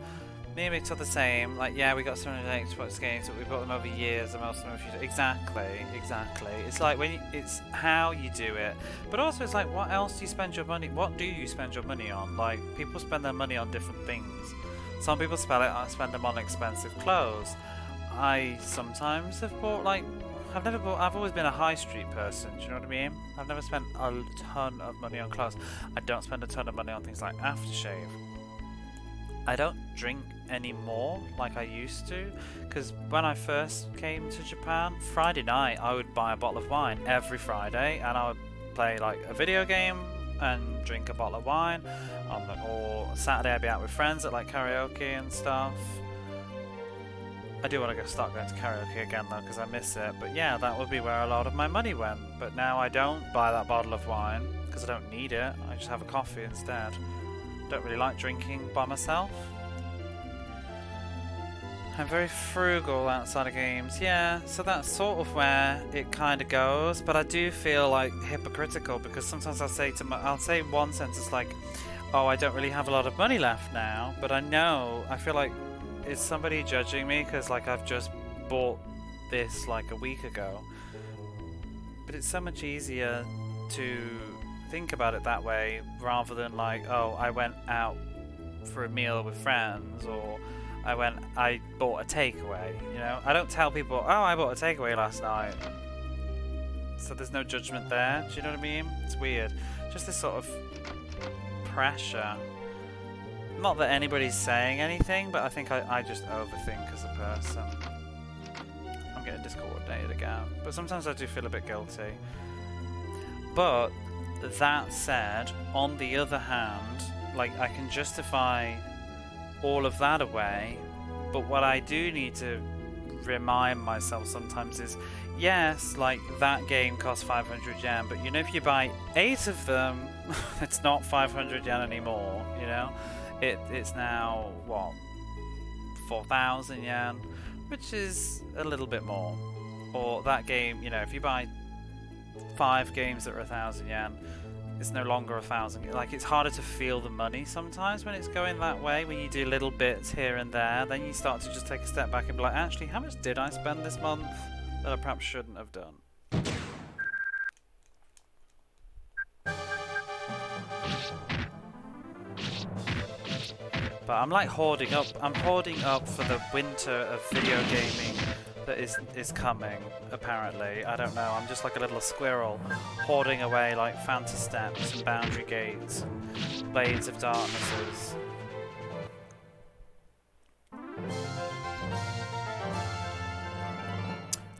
me and Victor are the same. Like, yeah, we got some of the Xbox games, but we bought them over years, and most of them a few. Exactly. It's like it's how you do it, but also it's like, what else do you spend your money? What do you spend your money on? Like, people spend their money on different things. Some people spend them on expensive clothes. I sometimes have bought, like, I've always been a high street person, do you know what I mean? I've never spent a ton of money on clothes. I don't spend a ton of money on things like aftershave. I don't drink anymore like I used to, because when I first came to Japan, Friday night I would buy a bottle of wine every Friday, and I would play like a video game and drink a bottle of wine, or Saturday I'd be out with friends at like karaoke and stuff. I do want to start going to karaoke again though, because I miss it. But yeah, that would be where a lot of my money went. But now I don't buy that bottle of wine because I don't need it. I just have a coffee instead. Don't really like drinking by myself. I'm very frugal outside of games. Yeah, so that's sort of where it kind of goes. But I do feel like hypocritical, because sometimes I'll say in one sentence like, oh, I don't really have a lot of money left now. But I feel like, is somebody judging me because like I've just bought this like a week ago? But it's so much easier to think about it that way, rather than like, oh, I went out for a meal with friends, or I bought a takeaway, you know? I don't tell people, oh, I bought a takeaway last night. So there's no judgment there, do you know what I mean? It's weird. Just this sort of pressure. Not that anybody's saying anything, but I think I just overthink as a person. I'm getting discoordinated again. But sometimes I do feel a bit guilty. But that said, on the other hand, like, I can justify all of that away, but what I do need to remind myself sometimes is, yes, like, that game costs 500 yen, but you know, if you buy 8 of them, it's not 500 yen anymore, you know? It's now, what, 4,000 yen, which is a little bit more. Or that game, you know, if you buy 5 games that are 1,000 yen, it's no longer 1,000. Like, it's harder to feel the money sometimes when it's going that way. When you do little bits here and there, then you start to just take a step back and be like, actually, how much did I spend this month that I perhaps shouldn't have done? But I'm like hoarding up. I'm hoarding up for the winter of video gaming that is coming, apparently. I don't know. I'm just like a little squirrel hoarding away like Phantom Steps and Boundary Gates and Blades of Darknesses.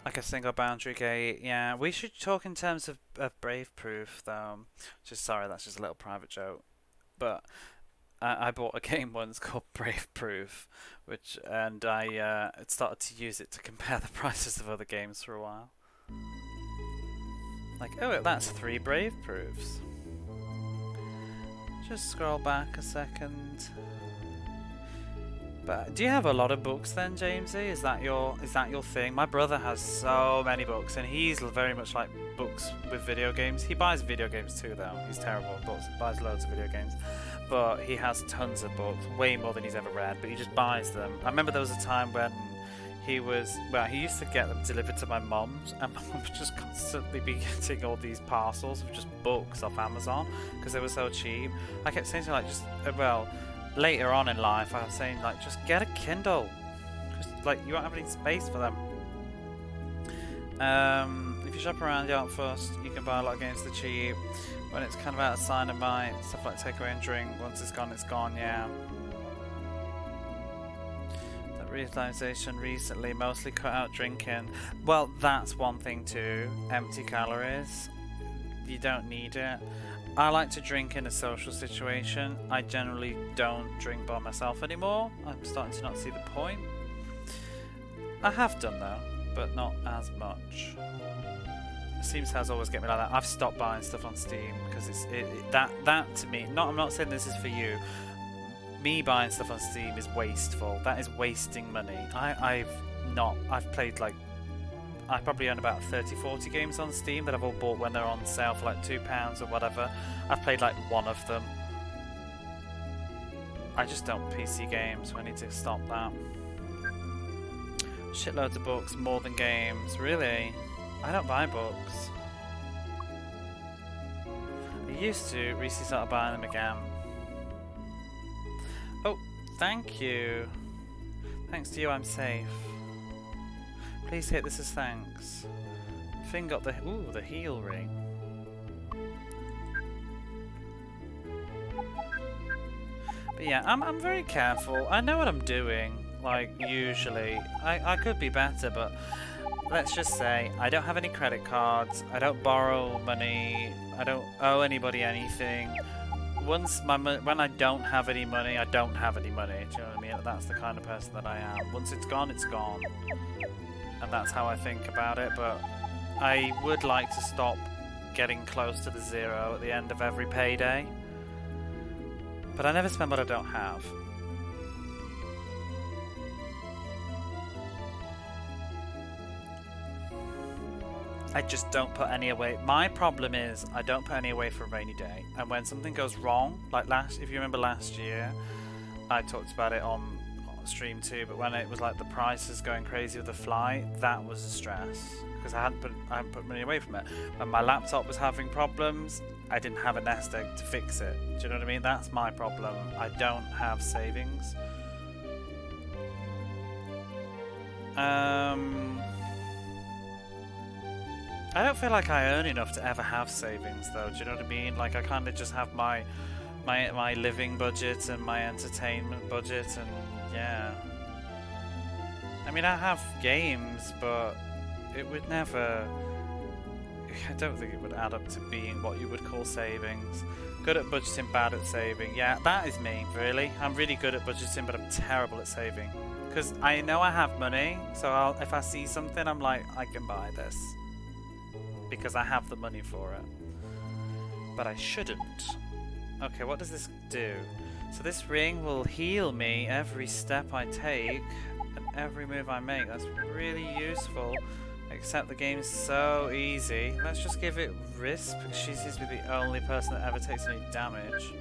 Like a single Boundary Gate, yeah. We should talk in terms of Brave Proof, though. Just sorry, that's just a little private joke. But I bought a game once called Brave Proof, and I started to use it to compare the prices of other games for a while. Like, oh, that's 3 Brave Proofs. Just scroll back a second. But do you have a lot of books then, Jamesy? Is that your thing? My brother has so many books, and he's very much like books with video games. He buys video games too, though. He's terrible. Buys loads of video games. But he has tons of books, way more than he's ever read, but he just buys them. I remember there was a time when he used to get them delivered to my mum's, and my mum would just constantly be getting all these parcels of just books off Amazon, because they were so cheap. I kept saying to her, like, later on in life, I was saying, like, just get a Kindle. Just, like, you won't have any space for them. If you shop around the first, you can buy a lot of games for cheap. When it's kind of out of dynamite, stuff like takeaway and drink, once it's gone, yeah. That realization recently, mostly cut out drinking. Well, that's one thing too, empty calories. You don't need it. I like to drink in a social situation. I generally don't drink by myself anymore. I'm starting to not see the point. I have done though, but not as much. Steam sales always get me like that. I've stopped buying stuff on Steam because that to me. I'm not saying this is for you. Me buying stuff on Steam is wasteful. That is wasting money. I've played like, I probably own about 30-40 games on Steam that I've all bought when they're on sale for like £2 or whatever. I've played like one of them. I just don't PC games, so I need to stop that. Shitloads of books, more than games. Really? I don't buy books. I used to, recently started buying them again. Oh, thank you. Thanks to you, I'm safe. Please hit this as thanks. Finn got the heel ring. But yeah, I'm very careful. I know what I'm doing. Like, usually. I could be better, but let's just say I don't have any credit cards. I don't borrow money. I don't owe anybody anything. When I don't have any money, I don't have any money. Do you know what I mean? That's the kind of person that I am. Once it's gone, it's gone. And that's how I think about it. But I would like to stop getting close to the zero at the end of every payday. But I never spend what I don't have. I just don't put any away. My problem is I don't put any away for a rainy day. And when something goes wrong, like if you remember last year, I talked about it on stream too, but when it was like the prices going crazy with the flight, that was a stress because I hadn't put money away from it. When my laptop was having problems, I didn't have a nest egg to fix it. Do you know what I mean? That's my problem. I don't have savings. I don't feel like I earn enough to ever have savings though, do you know what I mean? Like I kind of just have my my living budget and my entertainment budget, and yeah. I mean, I have games, but it would never... I don't think it would add up to being what you would call savings. Good at budgeting, bad at saving. Yeah, that is me, really. I'm really good at budgeting, but I'm terrible at saving. Because I know I have money, so if I see something, I'm like, I can buy this. Because I have the money for it. But I shouldn't. Okay, what does this do? So this ring will heal me every step I take and every move I make. That's really useful. Except the game's so easy. Let's just give it Risk, because she seems to be the only person that ever takes any damage.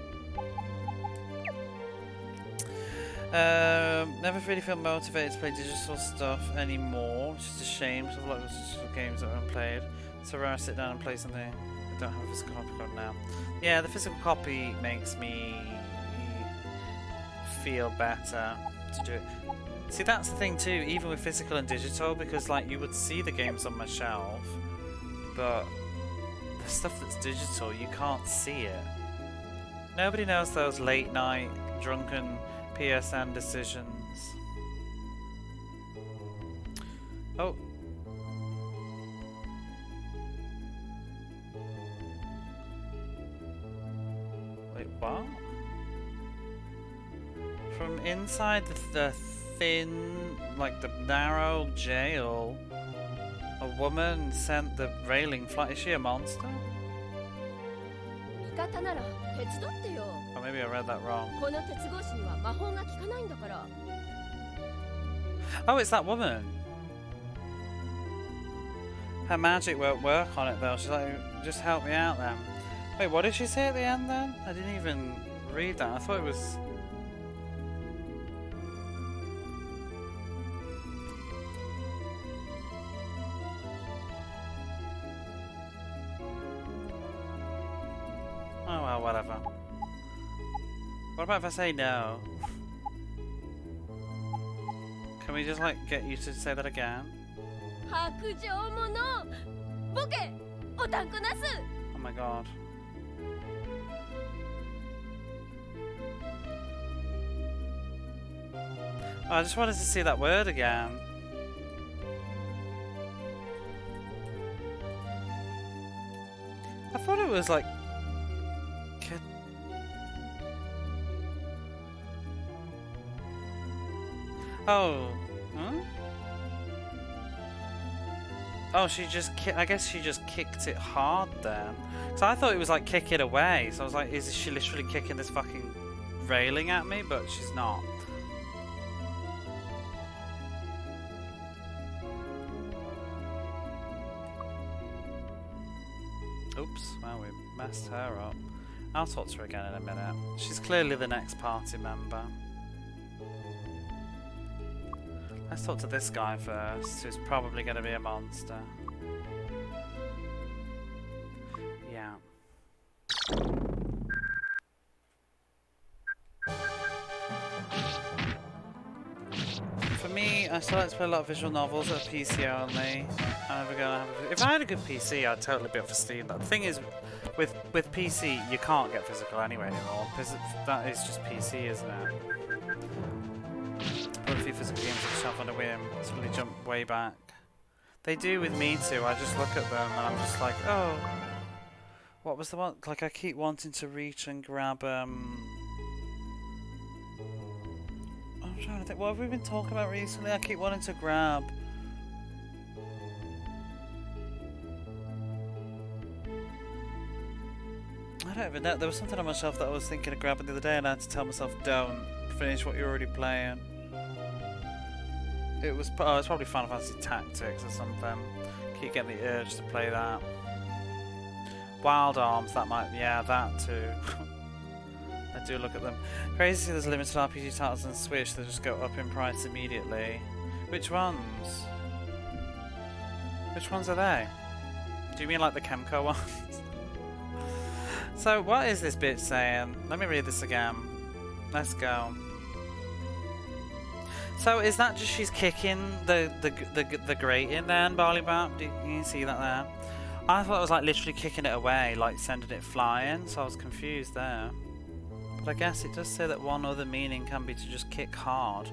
Never really feel motivated to play digital stuff anymore, which is a shame, because a lot of digital games that I've played. So when I sit down and play something, I don't have a physical copy card now. Yeah, the physical copy makes me feel better to do it. See, that's the thing too, even with physical and digital, because like you would see the games on my shelf, but the stuff that's digital, you can't see it. Nobody knows those late night drunken PSN decisions. Oh. Wait, what? From inside the thin, like the narrow jail, a woman sent the railing flat. Is she a monster? Or maybe I read that wrong. Oh, it's that woman. Her magic won't work on it though. She's like, just help me out then. Wait, what did she say at the end then? I didn't even read that. I thought it was... Oh well, whatever. What about if I say no? Can we just like get you to say that again? Oh my god. Oh, I just wanted to see that word again. I thought it was like... Oh, huh? Oh, she just I guess she just kicked it hard then. So I thought it was like kick it away. So I was like, is she literally kicking this fucking railing at me? But she's not. Oops, well we messed her up. I'll talk to her again in a minute. She's clearly the next party member. Let's talk to this guy first, who's probably going to be a monster. Yeah. For me, I still like to play a lot of visual novels that are PC only. If I had a good PC, I'd totally be up for Steam. But the thing is, with PC, you can't get physical anyway anymore, because that is just PC, isn't it? A few physical games on the shelf on a whim. It's really jumped way back. They do with me too. I just look at them and I'm just like, oh, what was the one? Like I keep wanting to reach and grab. I'm trying to think. What have we been talking about recently? I keep wanting to grab. I don't even know. There was something on my shelf that I was thinking of grabbing the other day, and I had to tell myself, don't finish what you're already playing. It was probably Final Fantasy Tactics or something. Keep getting the urge to play that. Wild Arms, that might, yeah, that too. I do look at them. Crazy to see there's limited RPG titles on Switch that just go up in price immediately. Which ones? Which ones are they? Do you mean like the Chemco ones? So what is this bitch saying? Let me read this again. Let's go. So is that just she's kicking the grating then, Barley Bap? Do you see that there? I thought it was like literally kicking it away, like sending it flying, so I was confused there. But I guess it does say that one other meaning can be to just kick hard.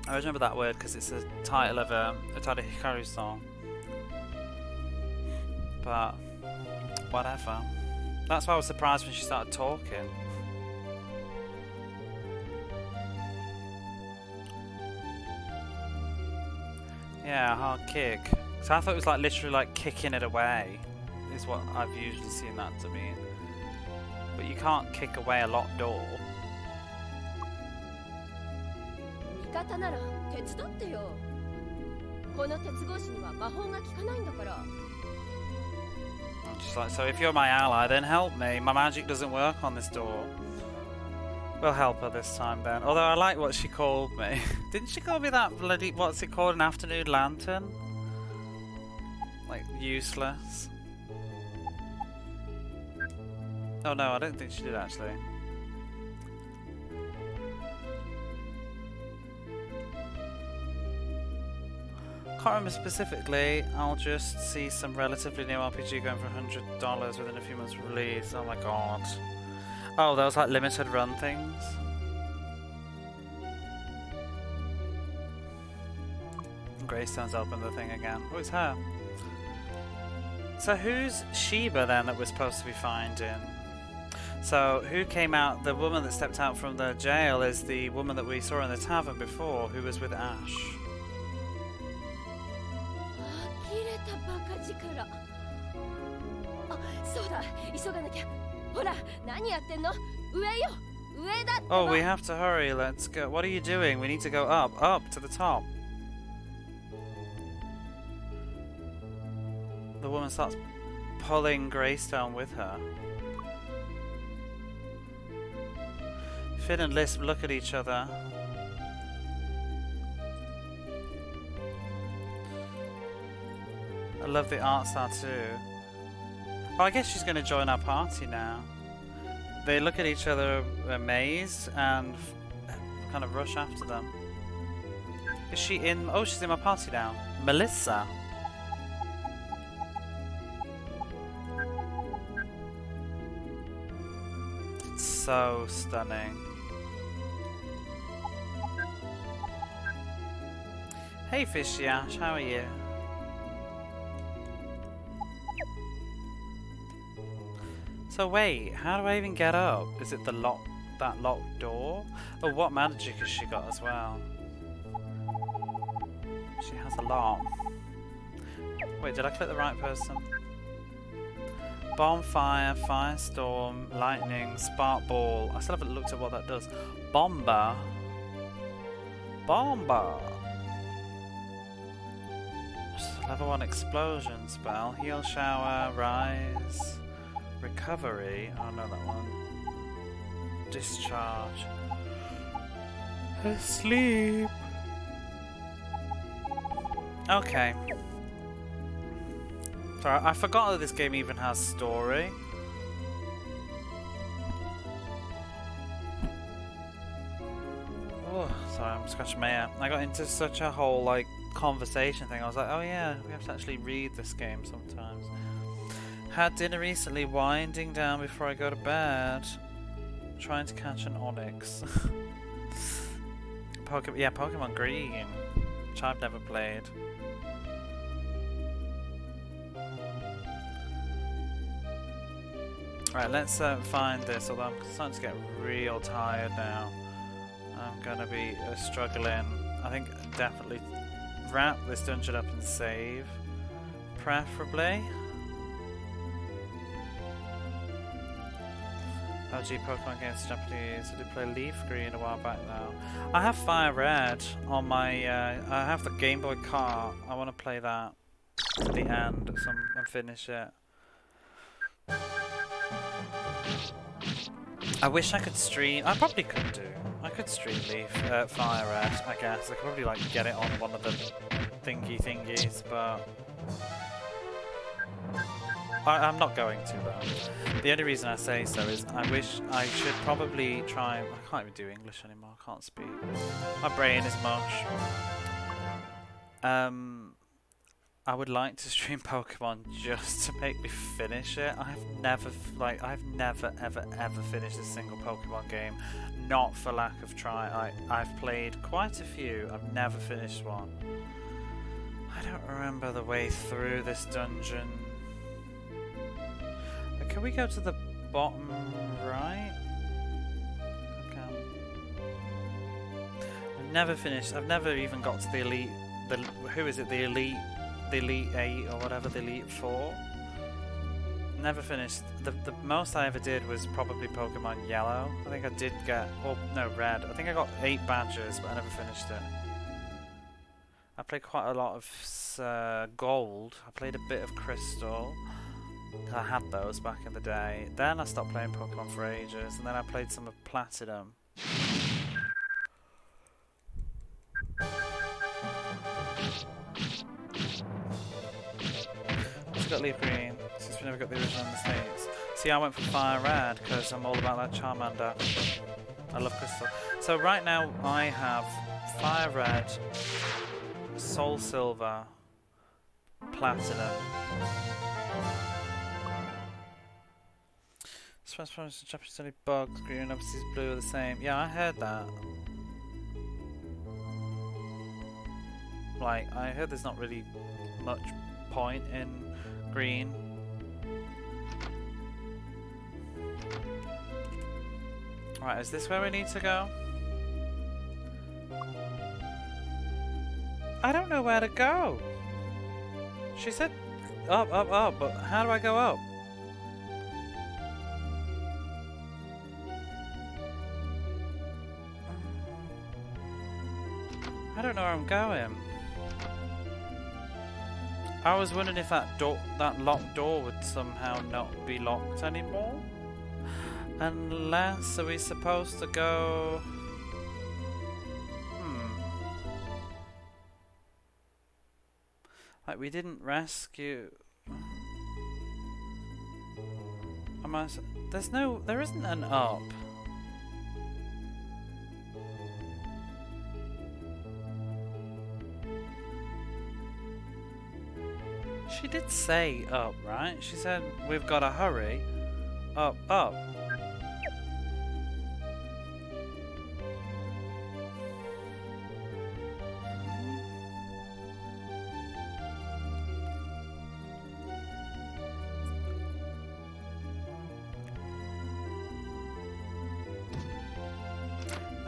I always remember that word because it's the title of a Utada Hikaru song. But whatever. That's why I was surprised when she started talking. Yeah, hard kick. So I thought it was like literally like kicking it away, is what I've usually seen that to mean. But you can't kick away a locked door. I'm just like, so if you're my ally, then help me. My magic doesn't work on this door. We'll help her this time then. Although I like what she called me. Didn't she call me that bloody, what's it called, an afternoon lantern? Like, useless. Oh no, I don't think she did actually. Can't remember specifically. I'll just see some relatively new RPG going for $100 within a few months of release. Oh my god. Oh, those like limited run things. Greystone's opened the thing again. Oh, it's her. So who's Sheba then that we're supposed to be finding? So who came out? The woman that stepped out from the jail is the woman that we saw in the tavern before, who was with Ash. Oh, we have to hurry. Let's go. What are you doing? We need to go up to the top. The woman starts pulling Greystone with her. Finn and Lisp look at each other. I love the art style too. Oh, I guess she's going to join our party now. They look at each other amazed and kind of rush after them. Is she in? Oh, she's in my party now. Melissa. It's so stunning. Hey Fishy Ash, how are you? So wait, how do I even get up? Is it the that locked door? Oh, what magic has she got as well? She has a lot. Wait, did I click the right person? Bonfire, firestorm, lightning, spark ball. I still haven't looked at what that does. Bomber. Bomber. Level 1 explosion spell. Heal shower, rise. Recovery, oh no, that one. Discharge. Asleep. Okay. Sorry, I forgot that this game even has story. Oh, sorry, I'm scratching my ear. I got into such a whole like conversation thing. I was like, oh yeah, we have to actually read this game sometimes. Had dinner recently, winding down before I go to bed. Trying to catch an Onyx. Pokemon Green, which I've never played. Right, let's find this, although I'm starting to get real tired now. I'm gonna be struggling. I think definitely wrap this dungeon up and save. Preferably. OG Pokemon games Japanese. I did play Leaf Green a while back now. I have Fire Red on my. I have the Game Boy Color. I want to play that to the end and finish it. I wish I could stream. I probably could do. I could stream Leaf Fire Red. I guess I could probably like get it on one of the thingies, but. I'm not going to though. The only reason I say so is I wish I should probably try. I can't even do English anymore. I can't speak. My brain is mush. I would like to stream Pokemon just to make me finish it. I've never ever finished a single Pokemon game, not for lack of try. I've played quite a few. I've never finished one. I don't remember the way through this dungeon. Can we go to the bottom right? Okay. I've never finished. I've never even got to the elite. Who is it? The elite 8 or whatever. The elite 4. Never finished. The most I ever did was probably Pokemon Yellow. I think I did get. Oh no, Red. I think I got 8 badges, but I never finished it. I played quite a lot of Gold. I played a bit of Crystal. I had those back in the day. Then I stopped playing Pokemon for ages, and then I played some of Platinum. Let's got Leaf Green, since we never got the original in the States. See, I went for Fire Red, because I'm all about that Charmander. I love Crystal. So right now, I have Fire Red, Soul Silver, Platinum. Transformers and Japanese study bugs, green and Odyssey blue are the same. Yeah, I heard that. Like, I heard there's not really much point in green. Right, is this where we need to go? I don't know where to go. She said up, but how do I go up? I don't know where I'm going. I was wondering if that locked door would somehow not be locked anymore. Unless, are we supposed to go? Like, we didn't rescue. There isn't an up. She did say up, right? She said we've got to hurry. Up.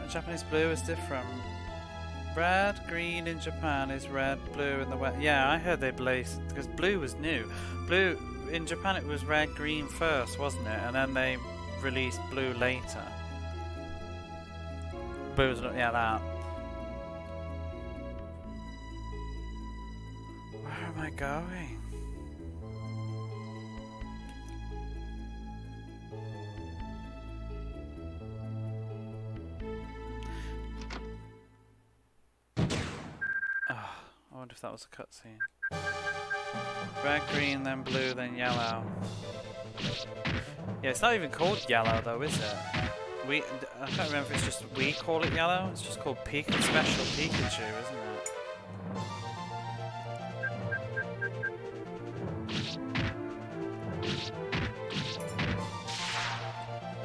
Japanese blue is different. Red, green in Japan is red, blue in the West. Yeah, I heard they blazed because blue was new. Blue in Japan, it was red, green first, wasn't it? And then they released blue later. Blue was yeah, that. Where am I going? I wonder if that was a cutscene. Red, green, then blue, then yellow. Yeah, it's not even called yellow though, is it? I can't remember if it's just we call it yellow. It's just called Special Pikachu, isn't it?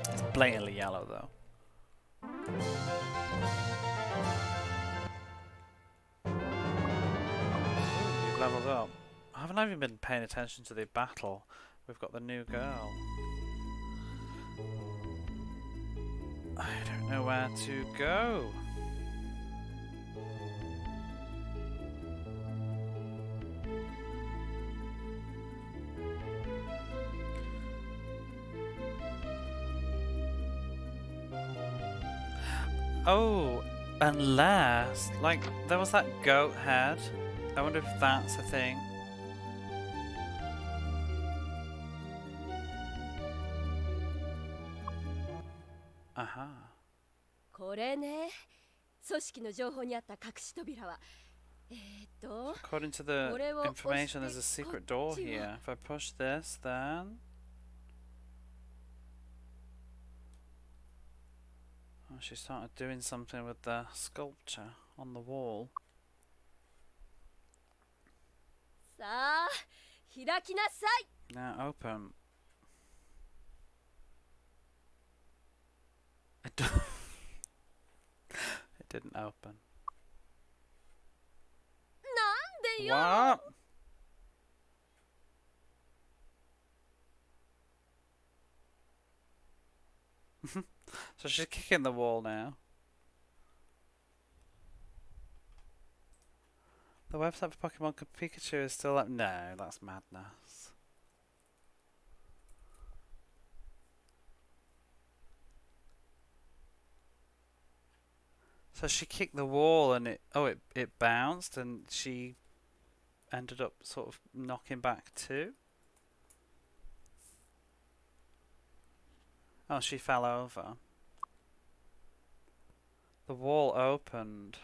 It's blatantly yellow though. Leveled up. I haven't even been paying attention to the battle. We've got the new girl. I don't know where to go. Oh, unless, like, there was that goat head. I wonder if that's a thing. Aha. これね、組織の情報にあった隠し扉は、According to the information, there's a secret door here. If I push this, then oh, she started doing something with the sculpture on the wall. さあ開きなさい。 Now open. It didn't open. なんでよ。 What? So she's kicking the wall now. The website for Pokemon Pikachu is still up. No, that's madness. So she kicked the wall and it bounced and she ended up sort of knocking back too. Oh, she fell over. The wall opened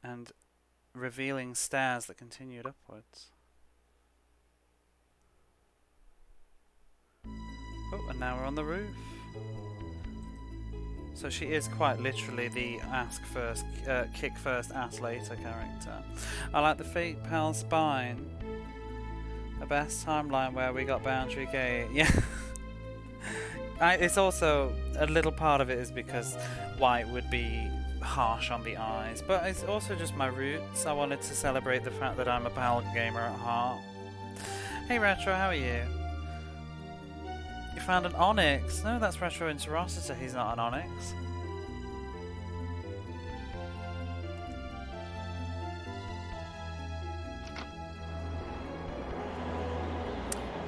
and revealing stairs that continued upwards. Oh, and now we're on the roof. So she is quite literally the ask first, kick first, ask later character. I like the fake pal spine. The best timeline where we got boundary gate. Yeah. It's also a little part of it is because white would be harsh on the eyes, but it's also just my roots. I wanted to celebrate the fact that I'm a pal gamer at heart. Hey Retro, how are you? You found an Onyx? No, that's Retro Interosity. He's not an Onyx.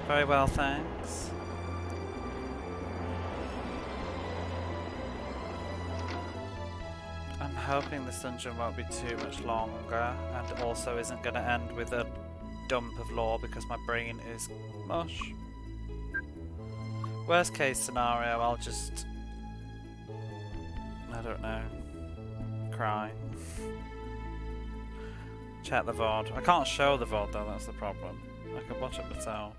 Very well, thanks. I'm hoping this dungeon won't be too much longer and also isn't going to end with a dump of lore because my brain is mush. Worst case scenario, I'll just, I don't know, cry. Check the VOD. I can't show the VOD though, that's the problem. I can watch it myself.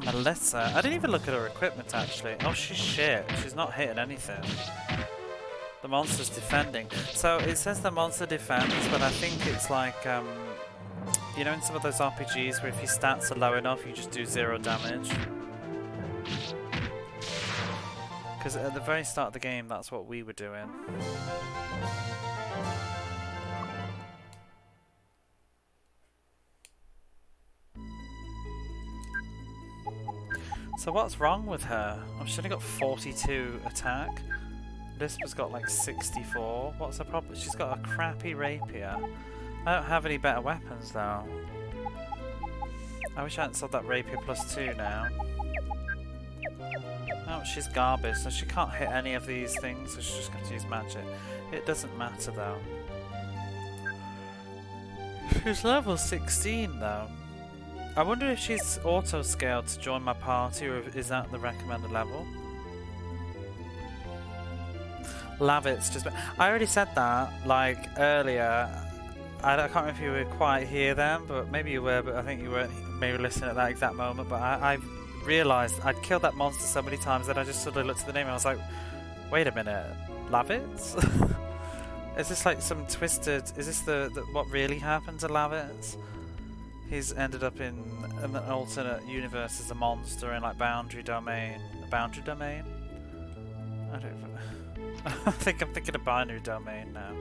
Melissa? I didn't even look at her equipment actually. Oh, she's shit. She's not hitting anything. The monster's defending. So it says the monster defends, but I think it's like, you know in some of those RPGs where if your stats are low enough you just do 0 damage? Because at the very start of the game that's what we were doing. So what's wrong with her? She's only got 42 attack. This was got like 64. What's the problem? She's got a crappy rapier. I don't have any better weapons though. I wish I hadn't sold that rapier +2 now. Oh, she's garbage, so she can't hit any of these things, so she's just going to use magic. It doesn't matter though. She's level 16 though. I wonder if she's auto-scaled to join my party, or is that the recommended level? Lavit's just... I already said that, like, earlier. I can't remember if you were quite here then, but maybe you were, but I think you weren't maybe listening at that exact moment, but I realised I'd killed that monster so many times that I just sort of looked at the name and I was like, wait a minute, Lavitz? Is this like some twisted... Is this the what really happened to Lavitz? He's ended up in an alternate universe as a monster in like Boundary Domain. Boundary Domain? I don't even... I think I'm thinking of Binary Domain now.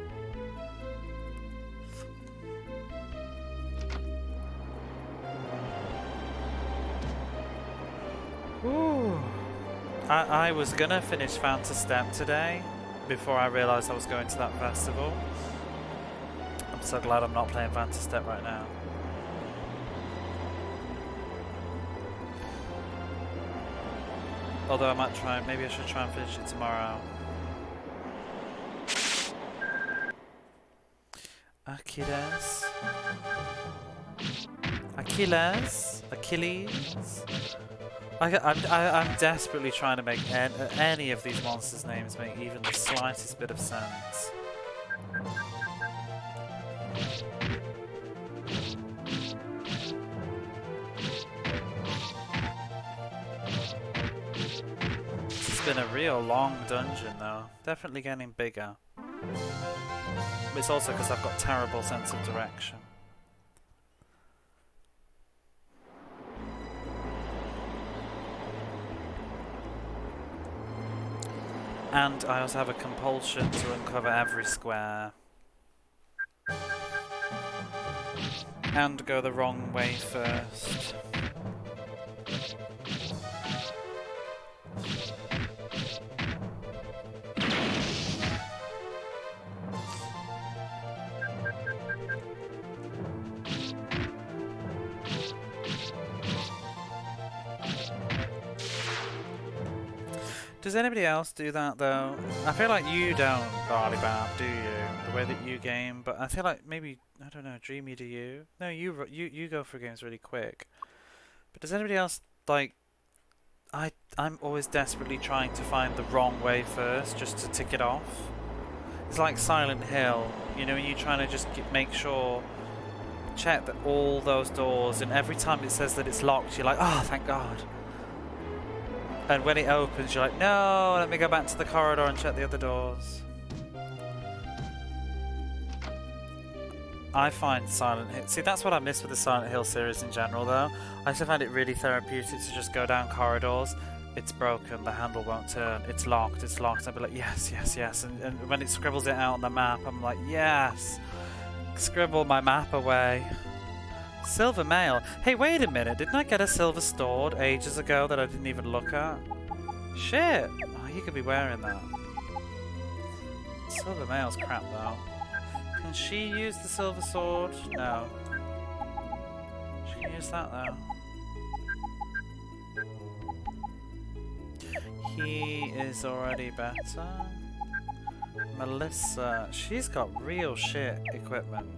Ooh. I was gonna finish Phantom Step today before I realised I was going to that festival. I'm so glad I'm not playing Phantom Step right now. Although I might try, maybe I should try and finish it tomorrow. Achilles. I'm desperately trying to make any of these monsters' names make even the slightest bit of sense. been a real long dungeon though. Definitely getting bigger. But it's also because I've got terrible sense of direction. And I also have a compulsion to uncover every square. And go the wrong way first. Does anybody else do that though? I feel like you don't, Barley Bab, do you? The way that you game, but I feel like maybe, I don't know, Dreamy, do you? No, you go for games really quick. But does anybody else, like, I'm always desperately trying to find the wrong way first, just to tick it off. It's like Silent Hill, you know, when you're trying to just make sure, check that all those doors, and every time it says that it's locked, you're like, oh, thank God. And when it opens, you're like, no, let me go back to the corridor and check the other doors. I find Silent Hill... See, that's what I miss with the Silent Hill series in general, though. I also find it really therapeutic to just go down corridors. It's broken, the handle won't turn, it's locked, it's locked. I'd be like, yes, yes, yes. And when it scribbles it out on the map, I'm like, yes! Scribble my map away. Silver mail. Hey, wait a minute. Didn't I get a silver sword ages ago that I didn't even look at? Shit. Oh, you could be wearing that. Silver mail's crap, though. Can she use the silver sword? No. She can use that, though. He is already better. Melissa. She's got real shit equipment.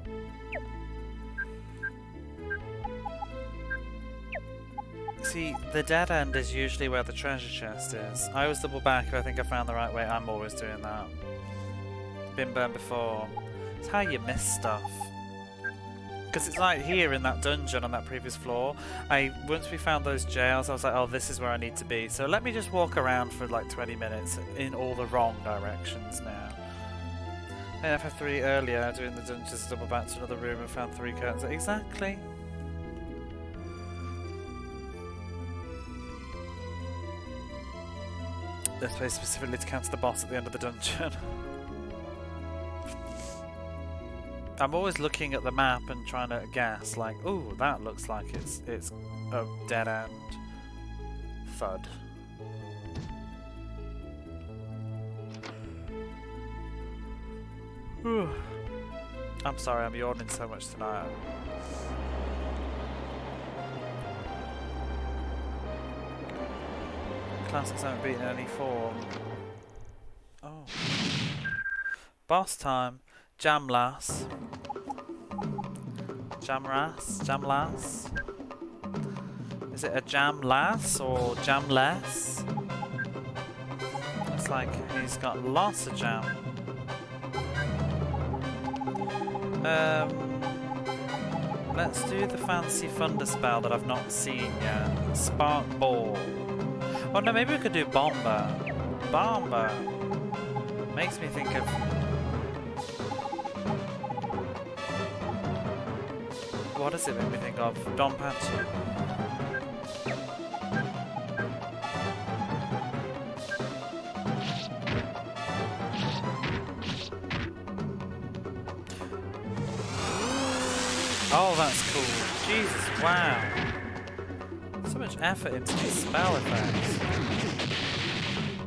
See, the dead end is usually where the treasure chest is. I always double back if I think I found the right way. I'm always doing that. Been burned before. It's how you miss stuff. Because it's like here in that dungeon on that previous floor. Once we found those jails, I was like, oh, this is where I need to be. So let me just walk around for like 20 minutes in all the wrong directions now. And FF3 earlier, doing the dungeons, double back to another room and found 3 curtains. Exactly. This place specifically to cancel the boss at the end of the dungeon. I'm always looking at the map and trying to guess, like, ooh, that looks like it's a dead end. Thud. I'm sorry, I'm yawning so much tonight. Classics haven't beaten any form. Oh. Boss time. Jamlass. Jamras? Jamlass? Is it a Jamlass or Jamless? Looks like he's got lots of jam. Let's do the fancy thunder spell that I've not seen yet. Spark Ball. Oh no, maybe we could do Bomber. Bomber. Makes me think of... What does it make me think of? Donpachi. Oh, that's cool. Jesus, wow. So much effort into these spell effects.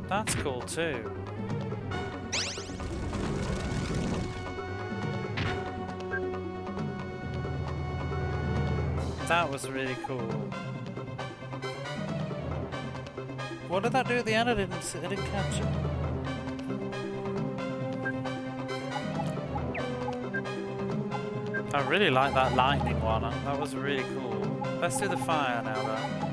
That's cool too. That was really cool. What did that do at the end? I didn't catch it. I really like that lightning one. That was really cool. Let's do the fire now, though.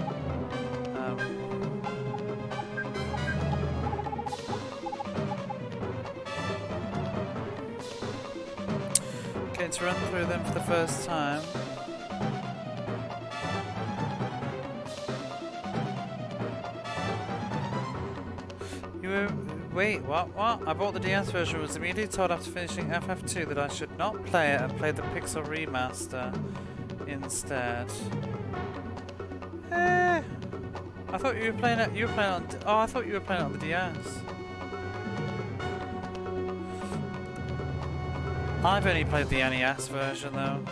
Getting to run through them for the first time. Wait, what? I bought the DS version, was immediately told after finishing FF2 that I should not play it and play the Pixel Remaster instead. I thought you were playing it. You were playing on. Oh, I thought you were playing it on the DS. I've only played the NES version though.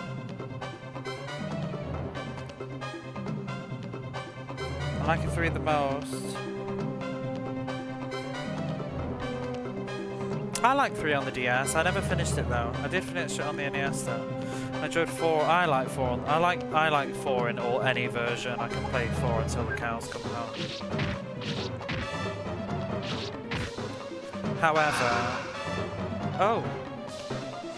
I like it 3 the most. I like 3 on the DS. I never finished it though. I did finish it on the NES though. I enjoyed 4. I like 4. I like 4 in any version. I can play 4 until the cows come home. However, oh,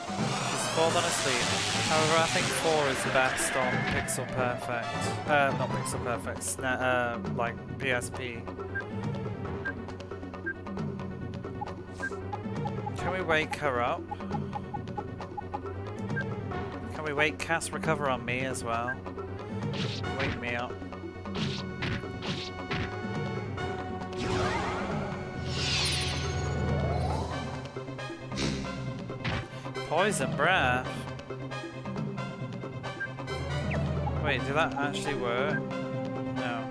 she's fallen asleep. However, I think 4 is best on Pixel Perfect. Not Pixel Perfect. Like PSP. Can we wake her up? Can we wake Cass Recover on me as well? Wake me up. Poison breath? Wait, did that actually work? No.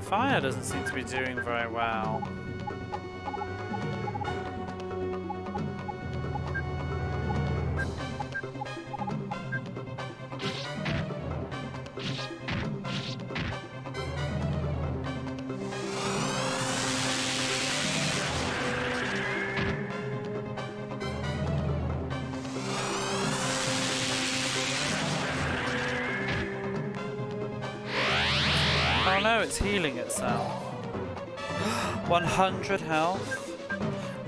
Fire doesn't seem to be doing very well. Oh no, it's healing itself. 100 health?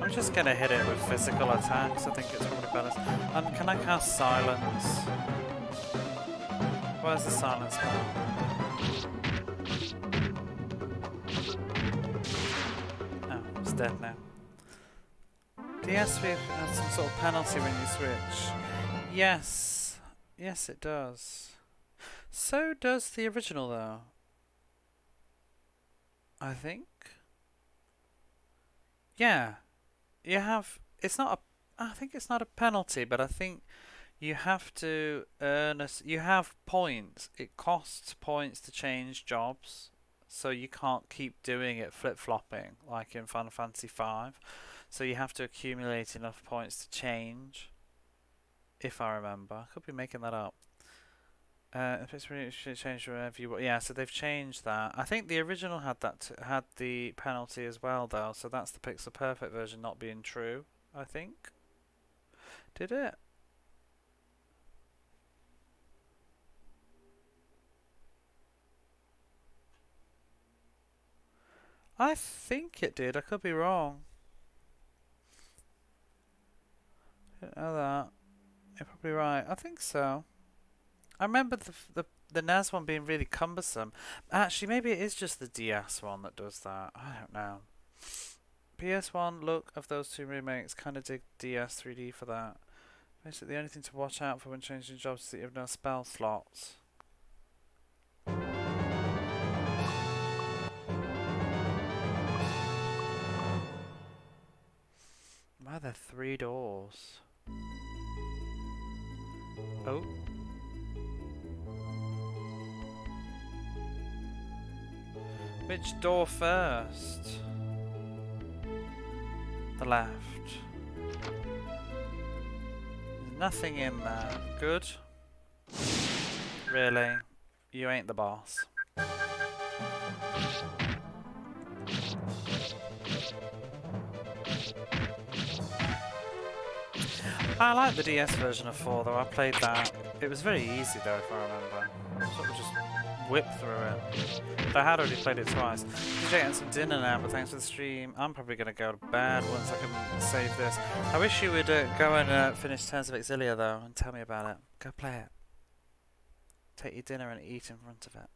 I'm just gonna hit it with physical attacks. I think it's probably better. Can I cast silence? Where's the silence now? Oh, it's dead now. DSV has some sort of penalty when you switch. Yes. Yes, it does. So does the original though. I think. Yeah. You have, it's not a, I think it's not a penalty, but I think you have to earn you have points. It costs points to change jobs, so you can't keep doing it flip-flopping like in Final Fantasy V. So you have to accumulate enough points to change, if I remember. I could be making that up. If it's really changed wherever you want. Yeah, so they've changed that. I think the original had that had the penalty as well though, so that's the Pixel Perfect version not being true, I think. Did it? I think it did. I could be wrong. I didn't know that. You're probably right. I think so. I remember the NES one being really cumbersome. Actually, maybe it is just the DS one that does that. I don't know. PS1 look of those two remakes. Kind of dig DS 3D for that. Basically, the only thing to watch out for when changing jobs is that you have no spell slots. Why are there 3 doors? Oh. Which door first? The left. There's nothing in there. Good. Really? You ain't the boss. I like the DS version of 4 though, I played that. It was very easy though, if I remember. Sort of just whip through it. But I had already played it twice. Just getting some dinner now, but thanks for the stream. I'm probably going to go to bed once I can save this. I wish you would go and finish Terms of Exilia though, and tell me about it. Go play it. Take your dinner and eat in front of it.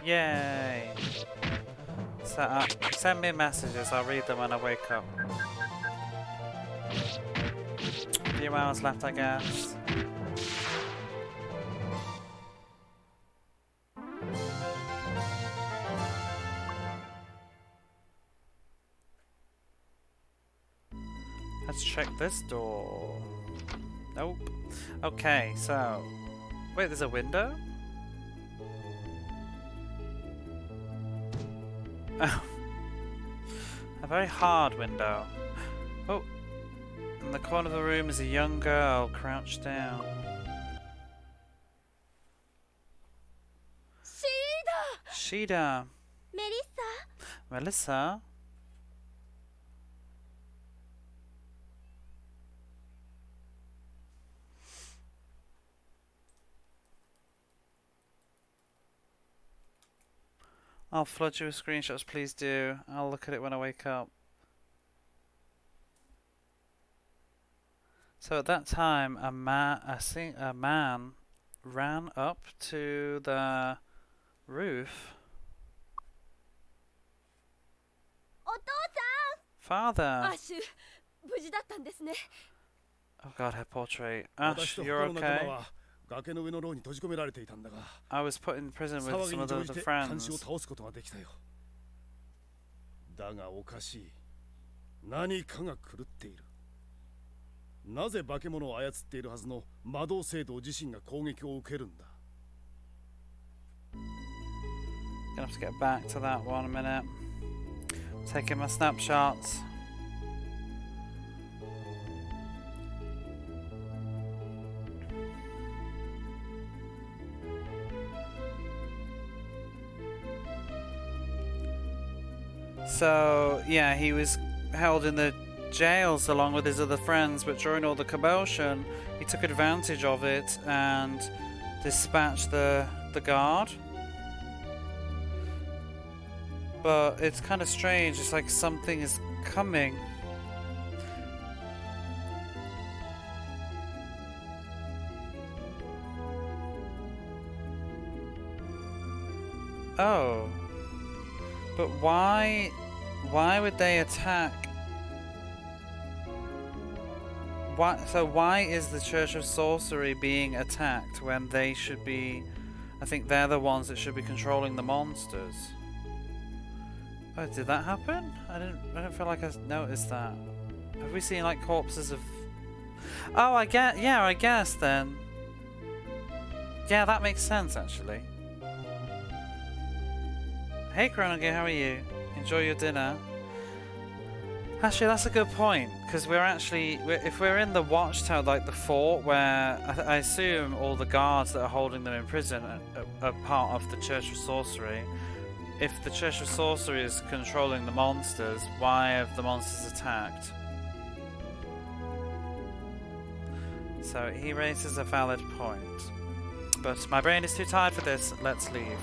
Yay! Set up. Send me messages, I'll read them when I wake up. A few hours left, I guess. Let's check this door. Nope. Okay, so... Wait, there's a window? Oh. A very hard window. Oh. In the corner of the room is a young girl crouched down. Shida! Melissa? I'll flood you with screenshots, please do. I'll look at it when I wake up. So at that time, a man ran up to the roof. Father! Oh god, her portrait. Ash, you're okay? I was put in prison with some of the friends. Gonna have to get back to that one a minute. Taking my snapshots. So, yeah, he was held in the jails along with his other friends, but during all the commotion, he took advantage of it and dispatched the guard. But it's kind of strange, it's like something is coming. Oh. But why would they attack? Why is the Church of Sorcery being attacked when they should be... I think they're the ones that should be controlling the monsters. Oh, did that happen? I don't feel like I noticed that. Have we seen like corpses of... Oh, I guess then. Yeah, that makes sense actually. Hey Chronogear, how are you? Enjoy your dinner. Actually, that's a good point, because if we're in the watchtower, like the fort, where I assume all the guards that are holding them in prison are part of the Church of Sorcery. If the Church of Sorcery is controlling the monsters, why have the monsters attacked? So he raises a valid point. But my brain is too tired for this, let's leave.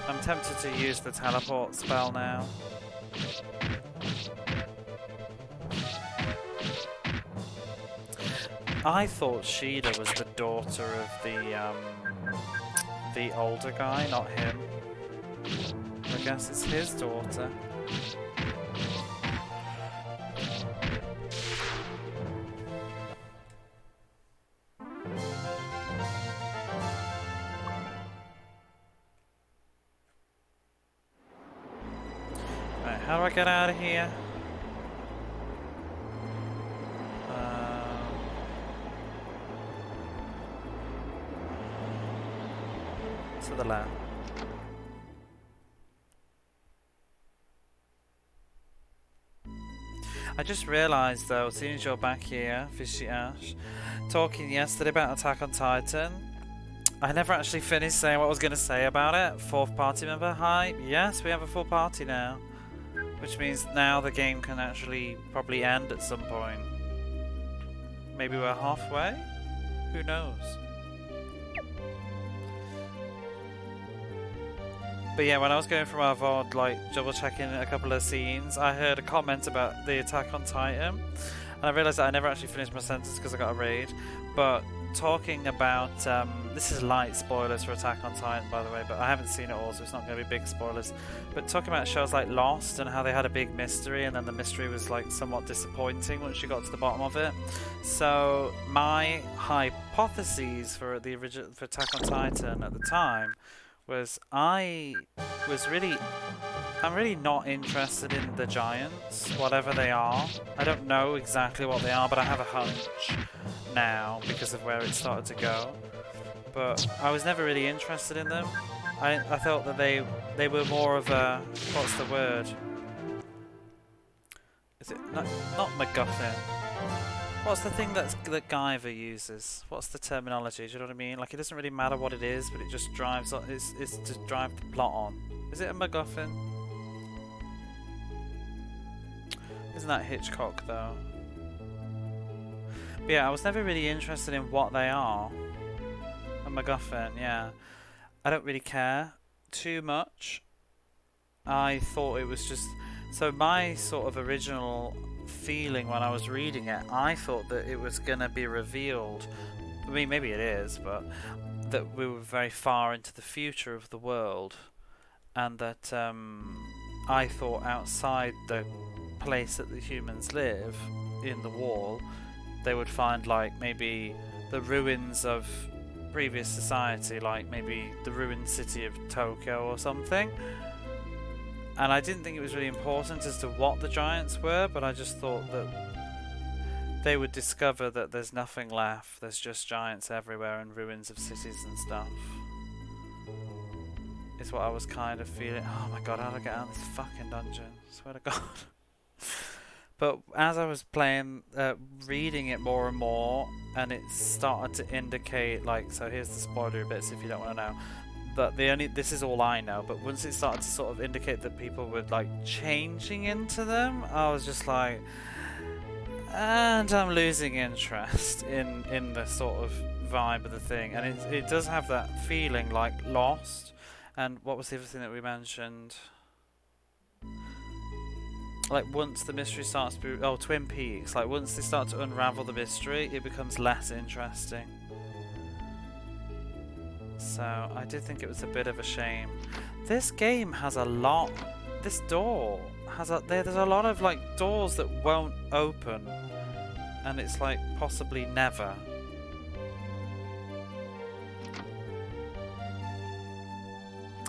I'm tempted to use the teleport spell now. I thought Shida was the daughter of the older guy, not him. I guess it's his daughter. Right, how do I get out of here? To the left. I just realised though, as soon as you're back here, Fishy Ash, talking yesterday about Attack on Titan, I never actually finished saying what I was going to say about it. Fourth party member hype. Yes, we have a full party now. Which means now the game can actually probably end at some point. Maybe we're halfway? Who knows? But yeah, when I was going through my VOD, like double checking a couple of scenes, I heard a comment about the Attack on Titan. And I realised that I never actually finished my sentence because I got a raid. But talking about, this is light spoilers for Attack on Titan by the way, but I haven't seen it all so it's not going to be big spoilers. But talking about shows like Lost and how they had a big mystery and then the mystery was like somewhat disappointing once you got to the bottom of it. So my hypotheses for the original for Attack on Titan at the time was I'm really not interested in the giants, whatever they are. I don't know exactly what they are, but I have a hunch now because of where it started to go. But I was never really interested in them. I thought that they were more of a, what's the word? Is it not MacGuffin? What's the thing that Guyver uses? What's the terminology? Do you know what I mean? Like it doesn't really matter what it is, but it just drives on. It's to drive the plot on. Is it a MacGuffin? Isn't that Hitchcock though? But yeah, I was never really interested in what they are. A MacGuffin, yeah. I don't really care too much. I thought it was just... So my sort of original feeling when I was reading it, I thought that it was going to be revealed. I mean, maybe it is, but that we were very far into the future of the world. And that I thought outside the place that the humans live, in the wall, they would find like maybe the ruins of previous society, like maybe the ruined city of Tokyo or something. And I didn't think it was really important as to what the giants were, but I just thought that they would discover that there's nothing left, there's just giants everywhere and ruins of cities and stuff. Is what I was kind of feeling. Oh my god, how do I get out of this fucking dungeon? I swear to god. But as I was playing, reading it more and more, and it started to indicate, like, so here's the spoiler bits if you don't want to know. But this is all I know, but once it started to sort of indicate that people were like changing into them, I was just like, and I'm losing interest in the sort of vibe of the thing. And it does have that feeling like Lost. And what was the other thing that we mentioned? Like once the mystery starts to be... Oh, Twin Peaks. Like once they start to unravel the mystery, it becomes less interesting. So I did think it was a bit of a shame. This game has a lot... This door has there's a lot of like doors that won't open. And it's like possibly never.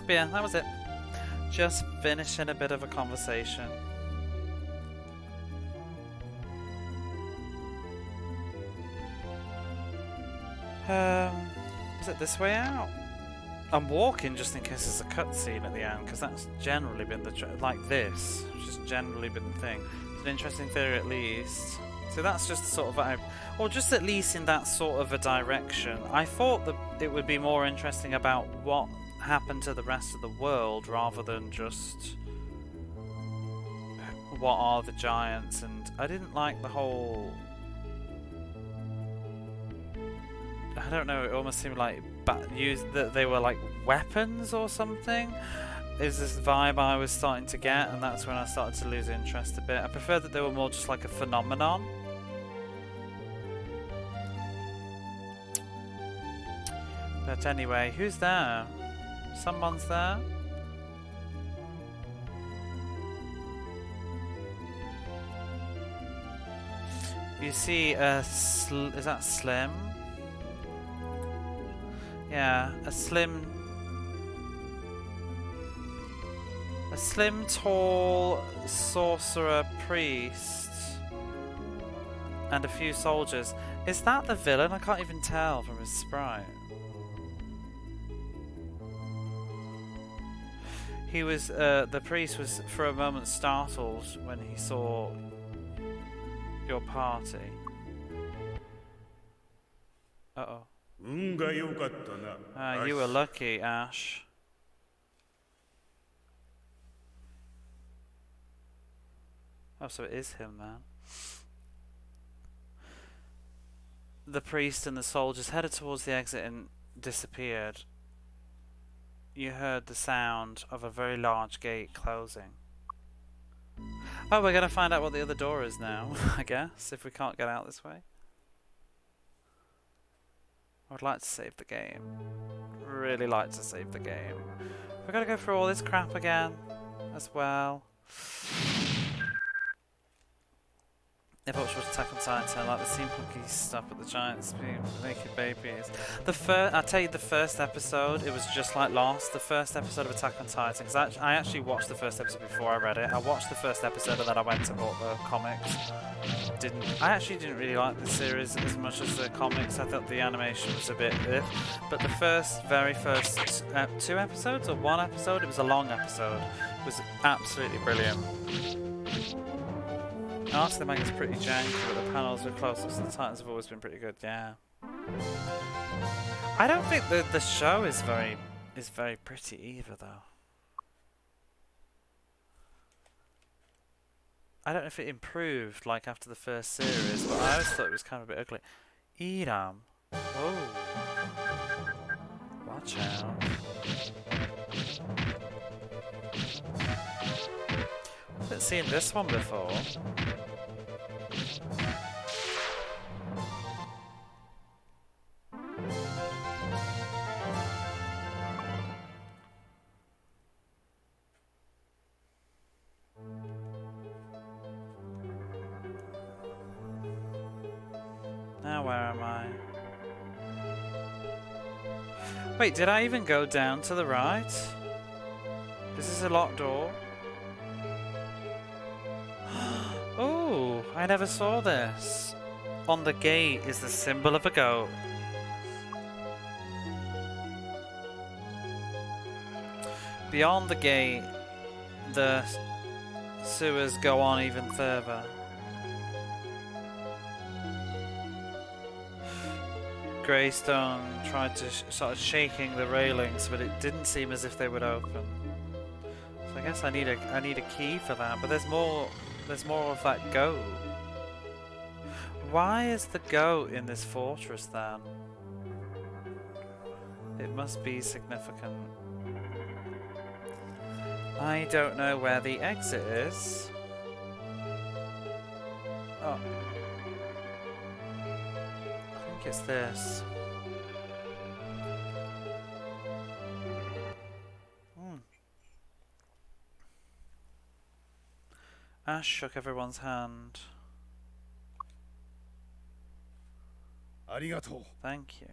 But yeah, that was it. Just finishing a bit of a conversation. Is it this way out? I'm walking just in case there's a cutscene at the end, because that's generally been the like this, which has generally been the thing. It's an interesting theory at least. So that's just sort of vibe, or just at least in that sort of a direction. I thought that it would be more interesting about what happened to the rest of the world rather than just what are the giants, and I didn't like the whole... I don't know, it almost seemed like that they were like weapons or something. Is this vibe I was starting to get, and that's when I started to lose interest a bit. I prefer that they were more just like a phenomenon. But anyway, who's there? Someone's there? You see is that Slim? Yeah, a slim, tall sorcerer priest and a few soldiers. Is that the villain? I can't even tell from his sprite. He was, the priest was for a moment startled when he saw your party. Uh-oh. You were lucky, Ash. Oh, so it is him, man. The priest and the soldiers headed towards the exit and disappeared. You heard the sound of a very large gate closing. Oh, we're gonna find out what the other door is now, I guess, if we can't get out this way. I would like to save the game. Really like to save the game. We're gonna go through all this crap again, as well. If I watched Attack on Titan, I like the steampunky stuff with the giants being naked babies. I tell you, the first episode, it was just like Lost. The first episode of Attack on Titan, because I actually watched the first episode before I read it. I watched the first episode and then I went to bought the comics. I actually didn't really like the series as much as the comics. I thought the animation was a bit but the very first 2 episodes or 1 episode, it was a long episode, it was absolutely brilliant. Art of the manga's pretty janky, but the panels are close-ups and the Titans have always been pretty good, yeah. I don't think the show is very pretty either, though. I don't know if it improved like after the first series, but I always thought it was kind of a bit ugly. Iram. Oh. Watch out. I haven't seen this one before. Now where am I? Wait, did I even go down to the right? Is this a locked door? Oh, I never saw this. On the gate is the symbol of a goat. Beyond the gate, the sewers go on even further. Greystone tried to start shaking the railings, but it didn't seem as if they would open. So I guess I need a key for that. But there's more of that goat. Why is the goat in this fortress then? It must be significant. I don't know where the exit is. Oh. I think it's this. Ash shook everyone's hand. Thank you.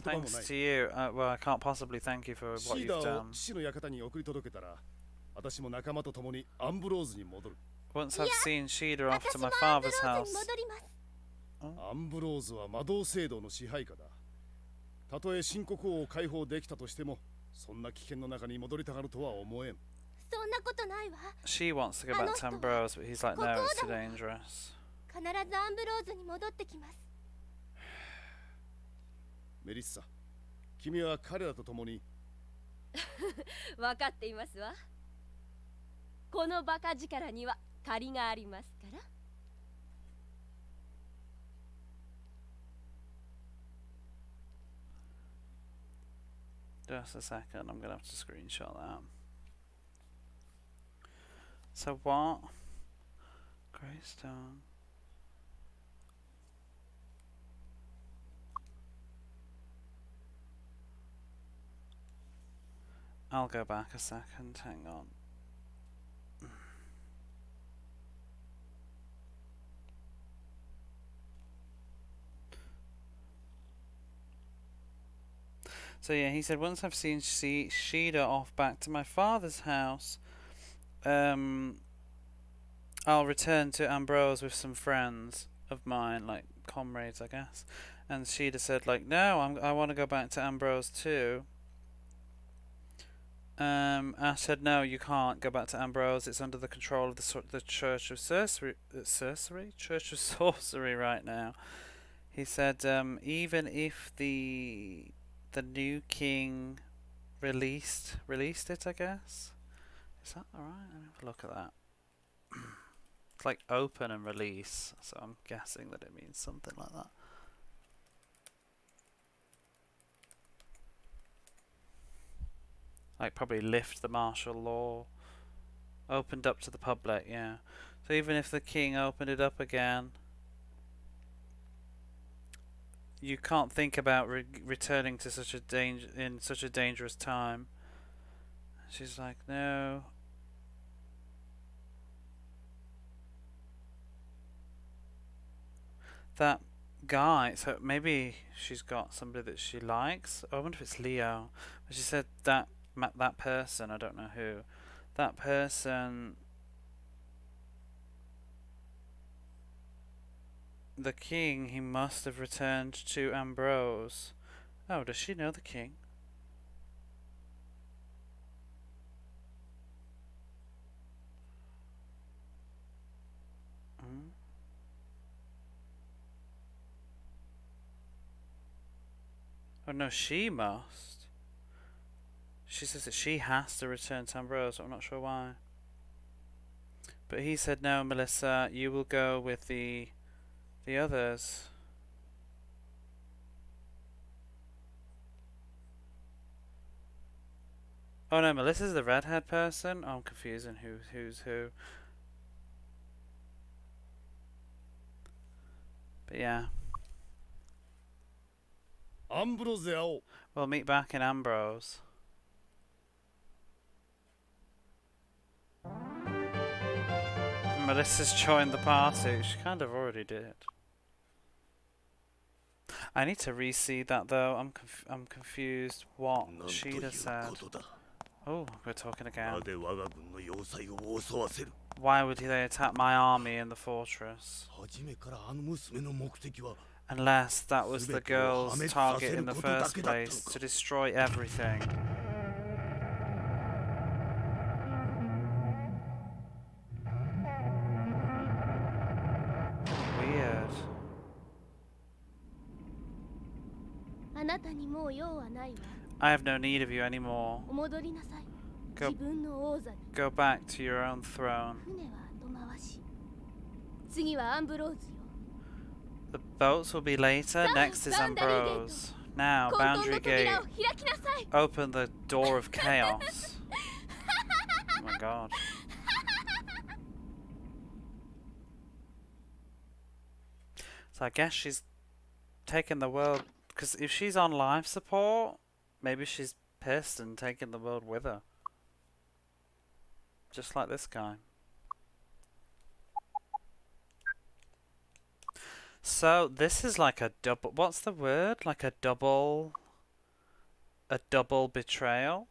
Thanks to you. Well, I can't possibly thank you for what you've done. Once I've seen Shida off to my father's house. She wants to go back to Ambrose, but he's like, no, it's too dangerous. Melissa, 君は彼らと共に分かっていますわ。このバカ力には借りがありますから。Just a second, I'm gonna have to screenshot that. So what? Greystone. I'll go back a second, hang on. So yeah, he said, once I've seen Shida off back to my father's house, I'll return to Ambrose with some friends of mine, like comrades, I guess. And Shida said, like, no, I want to go back to Ambrose too. I said, no, you can't go back to Ambrose. It's under the control of the Church of Sorcery? Church of Sorcery right now. He said, even if the new king released it, I guess. Is that alright? Let me have a look at that. It's like open and release, so I'm guessing that it means something like that. Like probably lift the martial law. Opened up to the public, yeah. So even if the king opened it up again, you can't think about returning to such a dangerous time. She's like, no. That guy, so maybe she's got somebody that she likes. I wonder if it's Leo. But she said that person, I don't know who. That person, the king, he must have returned to Ambrose. Oh, does she know the king? Oh no, she must. She says that she has to return to Ambrose. I'm not sure why. But he said, no, Melissa, you will go with the others. Oh no, Melissa's the redhead person? Oh, I'm confusing who's who. But yeah. We'll meet back in Ambrose. Melissa's joined the party. She kind of already did. I need to re-see that though. I'm confused what Sheeta said. Oh, we're talking again. Why would they attack my army in the fortress? Unless that was the girl's target in the first place, to destroy everything. Weird. I have no need of you anymore. Go back to your own throne. The boats will be later. Next is Ambrose. Now, Boundary Gate. Open the door of chaos. Oh my god. So I guess she's taking the world, because if she's on life support, maybe she's pissed and taking the world with her. Just like this guy. So this is like a double, what's the word? Like a double betrayal?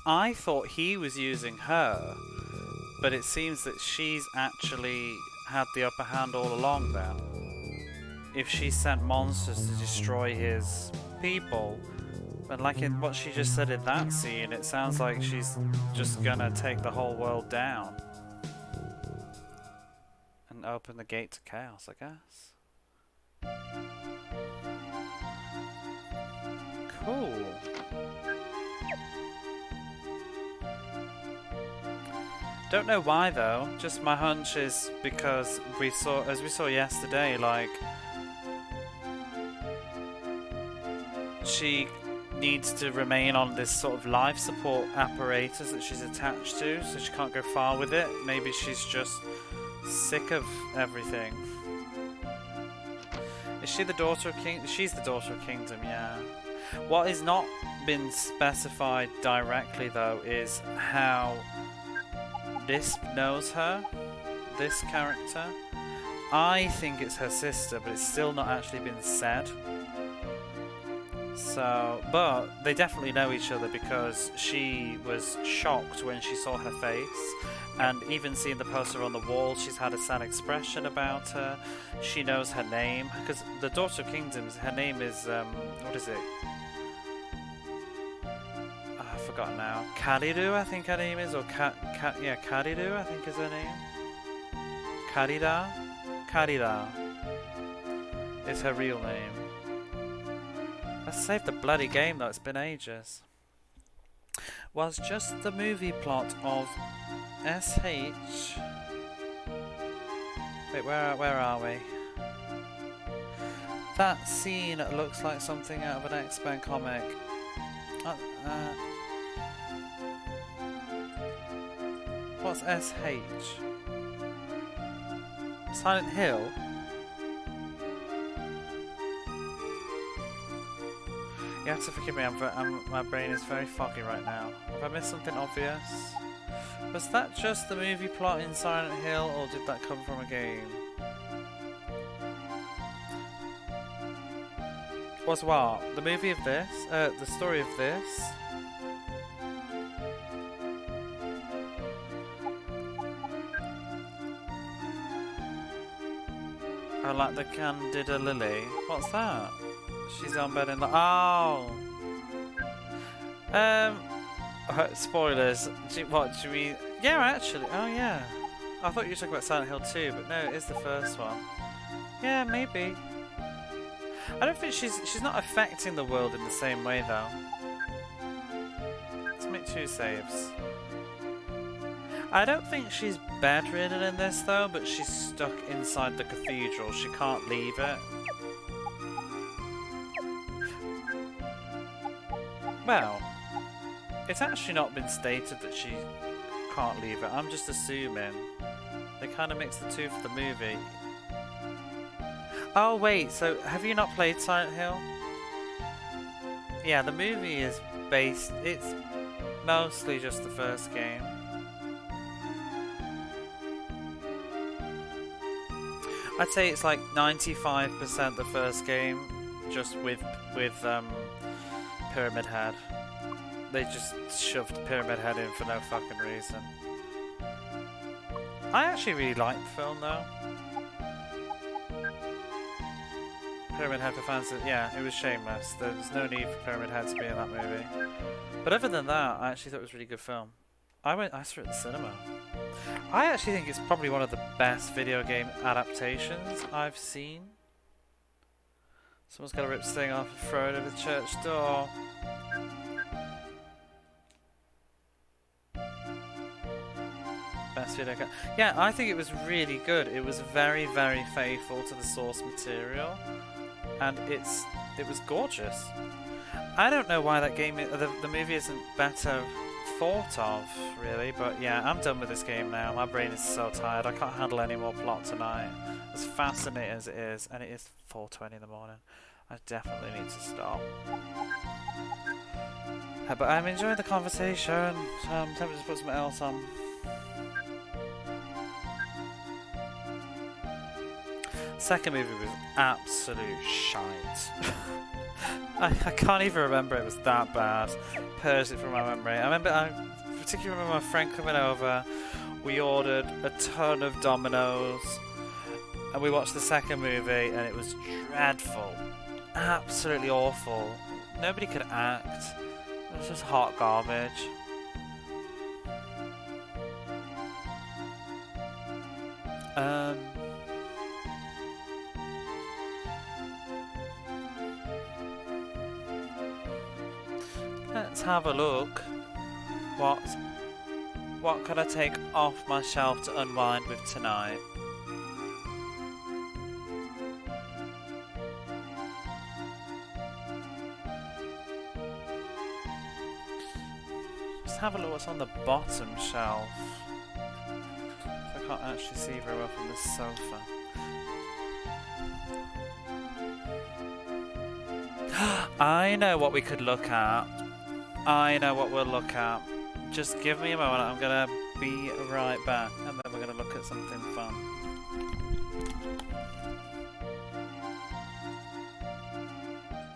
I thought he was using her, but it seems that she's actually had the upper hand all along then. If she sent monsters to destroy his people, but like in what she just said in that scene, it sounds like she's just gonna take the whole world down. And open the gate to chaos, I guess. Cool. Don't know why though, just my hunch is because as we saw yesterday, like, she needs to remain on this sort of life support apparatus that she's attached to, so she can't go far with it. Maybe she's just sick of everything. Is she the daughter of King? She's the daughter of Kingdom, yeah. What has not been specified directly though is how this knows her, this character. I think it's her sister, but it's still not actually been said. So, but they definitely know each other because she was shocked when she saw her face, and even seeing the poster on the wall, she's had a sad expression about her. She knows her name because the Daughter of Kingdoms, her name is what is it? I've forgotten now. Kariru, I think her name is, or yeah, Kariru, I think is her name. Karira is her real name. Let's save the bloody game though, it's been ages. Was just the movie plot of SH. Wait, where are we? That scene looks like something out of an X-Men comic. What's SH? Silent Hill? You have to forgive me, my brain is very foggy right now. Have I missed something obvious? Was that just the movie plot in Silent Hill, or did that come from a game? Was what? The movie of this? The story of this? I like the Candida Lily. What's that? She's on bed in the... Oh! Spoilers. What, do we... Yeah, actually. Oh, yeah. I thought you were talking about Silent Hill 2, but no, it is the first one. Yeah, maybe. I don't think she's not affecting the world in the same way, though. Let's make 2 saves. I don't think she's bedridden in this, though, but she's stuck inside the cathedral. She can't leave it. Well, it's actually not been stated that she can't leave it. I'm just assuming. They kind of mix the two for the movie. Oh wait, so have you not played Silent Hill? Yeah, the movie is based... It's mostly just the first game. I'd say it's like 95% the first game, just with Pyramid Head. They just shoved Pyramid Head in for no fucking reason. I actually really liked the film though. Pyramid Head for fans, yeah, it was shameless. There was no need for Pyramid Head to be in that movie. But other than that, I actually thought it was a really good film. I saw it at the cinema. I actually think it's probably one of the best video game adaptations I've seen. Someone's got to rip this thing off and throw it at the church door. Best video game. Yeah, I think it was really good. It was very, very faithful to the source material, and it was gorgeous. I don't know why that game, the movie isn't better thought of, really, but yeah, I'm done with this game now. My brain is so tired. I can't handle any more plot tonight. As fascinating as it is, and it is 4:20 in the morning. I definitely need to stop. But I'm enjoying the conversation, so I'm tempted to put something else on. Second movie was absolute shite. I can't even remember it was that bad. Purged it from my memory. I particularly remember my friend coming over. We ordered a ton of Dominoes, and we watched the second movie, and it was dreadful. Absolutely awful. Nobody could act. It was just hot garbage. Let's have a look. What can I take off my shelf to unwind with tonight? Just have a look what's on the bottom shelf. I can't actually see very well from this sofa. I know what we could look at. I know what we'll look at. Just give me a moment, I'm gonna be right back, and then we're gonna look at something fun.